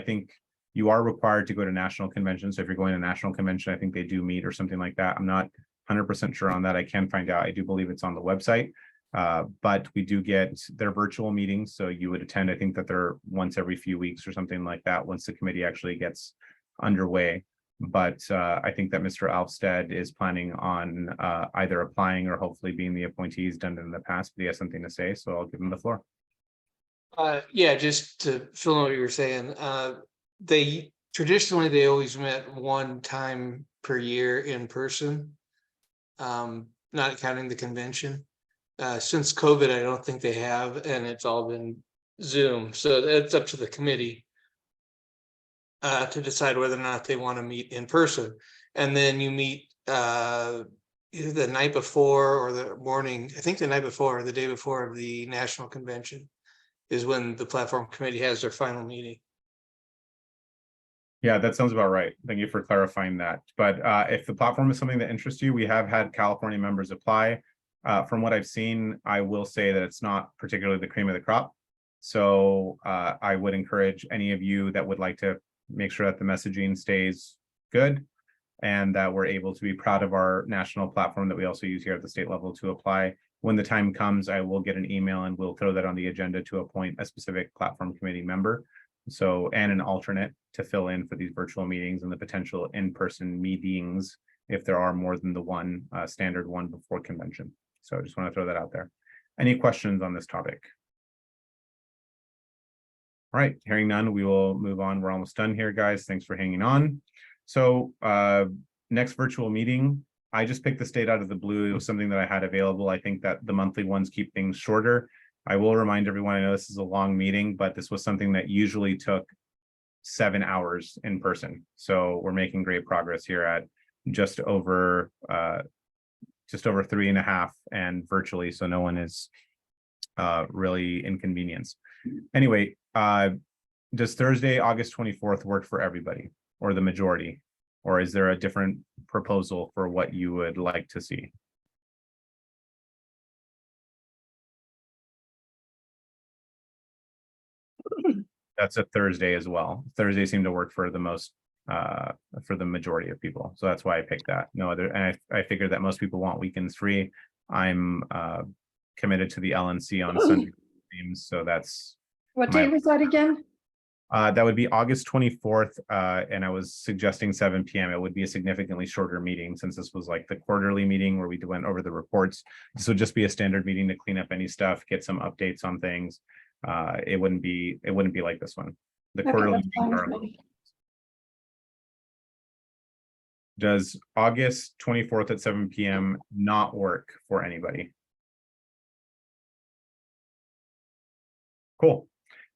think you are required to go to national convention. So if you're going to national convention, I think they do meet or something like that. I'm not 100% sure on that. I can find out. I do believe it's on the website. But we do get their virtual meetings. So you would attend, I think that they're once every few weeks or something like that once the committee actually gets underway. But I think that Mr. Alfstead is planning on either applying or hopefully being the appointee. He's done it in the past, but he has something to say, so I'll give him the floor. Yeah, just to fill in what you were saying, they traditionally always met one time per year in person, not counting the convention. Since COVID, I don't think they have, and it's all been Zoom. So it's up to the committee to decide whether or not they want to meet in person. And then you meet either the night before or the morning, I think the night before or the day before of the national convention is when the platform committee has their final meeting. Yeah, that sounds about right. Thank you for clarifying that. But if the platform is something that interests you, we have had California members apply. From what I've seen, I will say that it's not particularly the cream of the crop. So I would encourage any of you that would like to make sure that the messaging stays good and that we're able to be proud of our national platform that we also use here at the state level to apply. When the time comes, I will get an email and we'll throw that on the agenda to appoint a specific platform committee member. So, and an alternate to fill in for these virtual meetings and the potential in-person meetings if there are more than the one standard one before convention. So I just want to throw that out there. Any questions on this topic? All right, hearing none, we will move on. We're almost done here, guys. Thanks for hanging on. So next virtual meeting, I just picked this date out of the blue. It was something that I had available. I think that the monthly ones keep things shorter. I will remind everyone, I know this is a long meeting, but this was something that usually took 7 hours in person. So we're making great progress here at just over 3.5 and virtually. So no one is really inconvenienced. Anyway, does Thursday, August 24th work for everybody or the majority? Or is there a different proposal for what you would like to see? That's a Thursday as well. Thursday seemed to work for the most, for the majority of people. So that's why I picked that. No other, and I figured that most people want weekends free. I'm committed to the LNC on Sunday streams, so that's What my- date was that again? that would be August 24th, and I was suggesting 7 p.m. It would be a significantly shorter meeting since this was like the quarterly meeting where we went over the reports. This would just be a standard meeting to clean up any stuff, get some updates on things. It wouldn't be like this one. The Okay, quarterly that's fine meetings with are. me. Does August 24th at 7 p.m. not work for anybody? Cool.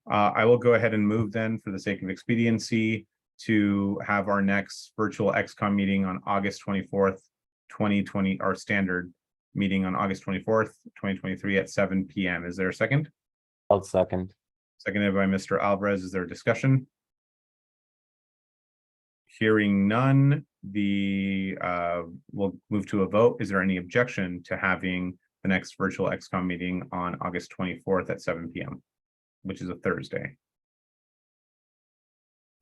I will go ahead and move then for the sake of expediency to have our next virtual XCOM meeting on August 24th, 2020, our standard meeting on August 24th, 2023 at 7 p.m. Is there a second? I'll second. Seconded by Mr. Alvarez. Is there a discussion? Hearing none, we'll move to a vote. Is there any objection to having the next virtual XCOM meeting on August 24th at 7 p.m., which is a Thursday?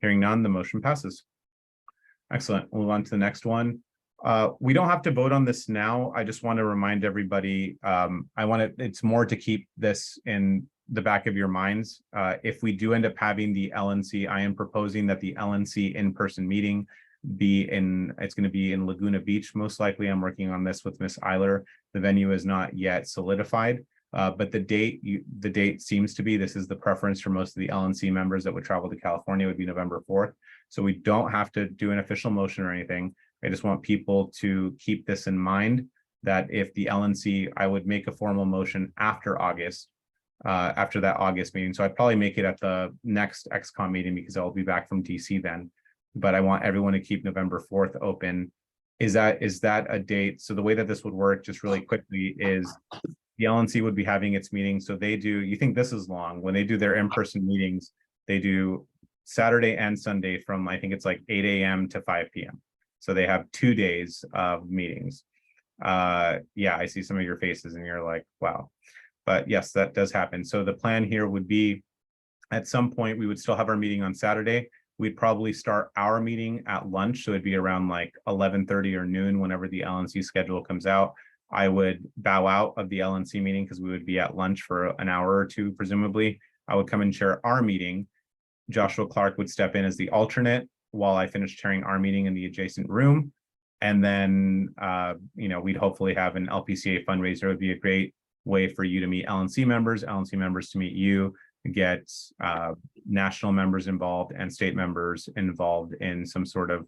Hearing none, the motion passes. Excellent. We'll move on to the next one. We don't have to vote on this now. I just want to remind everybody, it's more to keep this in the back of your minds. If we do end up having the LNC, I am proposing that the LNC in-person meeting it's going to be in Laguna Beach. Most likely I'm working on this with Miss Eiler. The venue is not yet solidified, but the date seems to be, this is the preference for most of the LNC members that would travel to California, would be November 4th. So we don't have to do an official motion or anything. I just want people to keep this in mind, that if the LNC, I would make a formal motion after August, after that August meeting. So I'd probably make it at the next XCOM meeting because I'll be back from DC then. But I want everyone to keep November 4th open. Is that a date? So the way that this would work, just really quickly, is the LNC would be having its meeting. So they do, you think this is long, when they do their in-person meetings, they do Saturday and Sunday from, I think it's like 8 a.m. to 5 p.m. So they have 2 days of meetings. Yeah, I see some of your faces and you're like, wow. But yes, that does happen. So the plan here would be, at some point, we would still have our meeting on Saturday. We'd probably start our meeting at lunch. So it'd be around like 11:30 or noon, whenever the LNC schedule comes out. I would bow out of the LNC meeting because we would be at lunch for an hour or two, presumably. I would come and chair our meeting. Joshua Clark would step in as the alternate while I finish chairing our meeting in the adjacent room. And then, we'd hopefully have an LPCA fundraiser. It would be a great way for you to meet LNC members to meet you, get national members involved and state members involved in some sort of,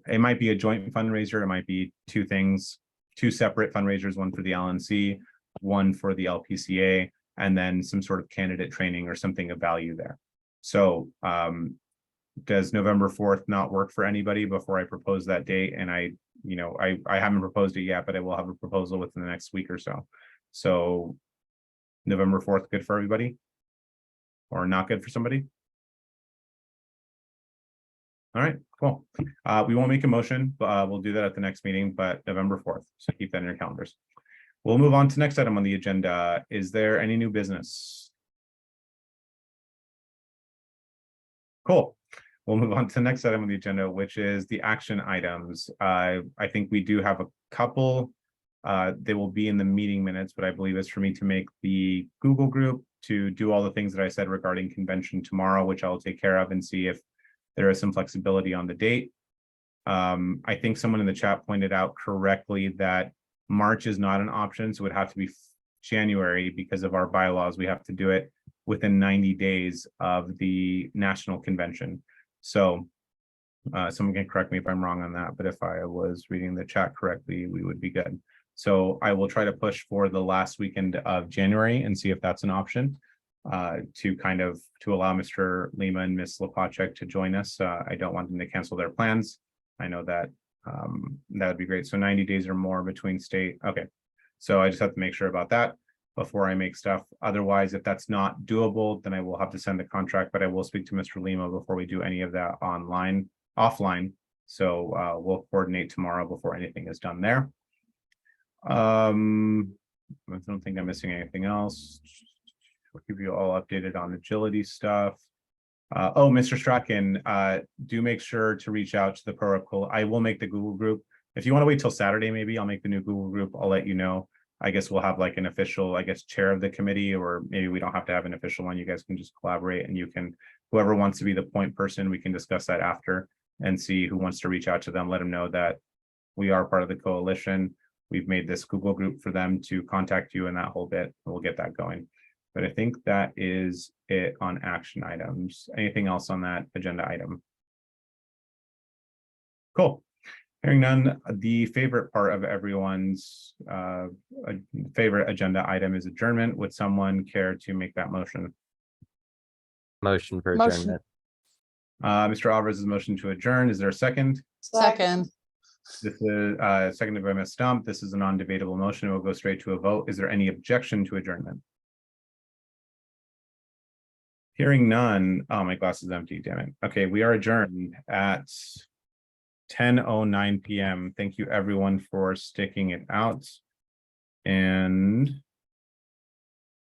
it might be a joint fundraiser. It might be two separate fundraisers, one for the LNC, one for the LPCA, and then some sort of candidate training or something of value there. So does November 4th not work for anybody before I propose that date? And I haven't proposed it yet, but I will have a proposal within the next week or so. So November 4th, good for everybody? Or not good for somebody? All right, cool. We won't make a motion, but we'll do that at the next meeting, but November 4th. So keep that in your calendars. We'll move on to the next item on the agenda. Is there any new business? Cool. We'll move on to the next item on the agenda, which is the action items. I think we do have a couple. They will be in the meeting minutes, but I believe it's for me to make the Google group to do all the things that I said regarding convention tomorrow, which I'll take care of and see if there is some flexibility on the date. I think someone in the chat pointed out correctly that March is not an option, so it would have to be January because of our bylaws. We have to do it within 90 days of the national convention. So someone can correct me if I'm wrong on that, but if I was reading the chat correctly, we would be good. So I will try to push for the last weekend of January and see if that's an option to allow Mr. Lima and Ms. Lepacek to join us. I don't want them to cancel their plans. I know that that would be great. So 90 days or more between state. Okay. So I just have to make sure about that before I make stuff. Otherwise, if that's not doable, then I will have to send the contract, but I will speak to Mr. Lima before we do any of that offline. So we'll coordinate tomorrow before anything is done there. I don't think I'm missing anything else. we'll keep you all updated on agility stuff. Oh, Mr. Strachan, do make sure to reach out to the protocol. I will make the Google group. If you want to wait till Saturday, maybe I'll make the new Google group. I'll let you know. I guess we'll have like an official, I guess, chair of the committee, or maybe we don't have to have an official one. You guys can just collaborate, and you can, whoever wants to be the point person, we can discuss that after and see who wants to reach out to them. Let them know that we are part of the coalition. We've made this Google group for them to contact you and that whole bit. We'll get that going. But I think that is it on action items. Anything else on that agenda item? Cool. Hearing none, the favorite part of everyone's favorite agenda item is adjournment. Would someone care to make that motion? Motion for Motion. adjournment. Mr. Alvarez's motion to adjourn. Is there a second? Second. This is seconded by Ms. Stump. This is a non-debatable motion. We'll go straight to a vote. Is there any objection to adjournment? Hearing none. Oh, my glass is empty. Damn it. Okay, we are adjourned at 10:09 p.m. Thank you everyone for sticking it out. And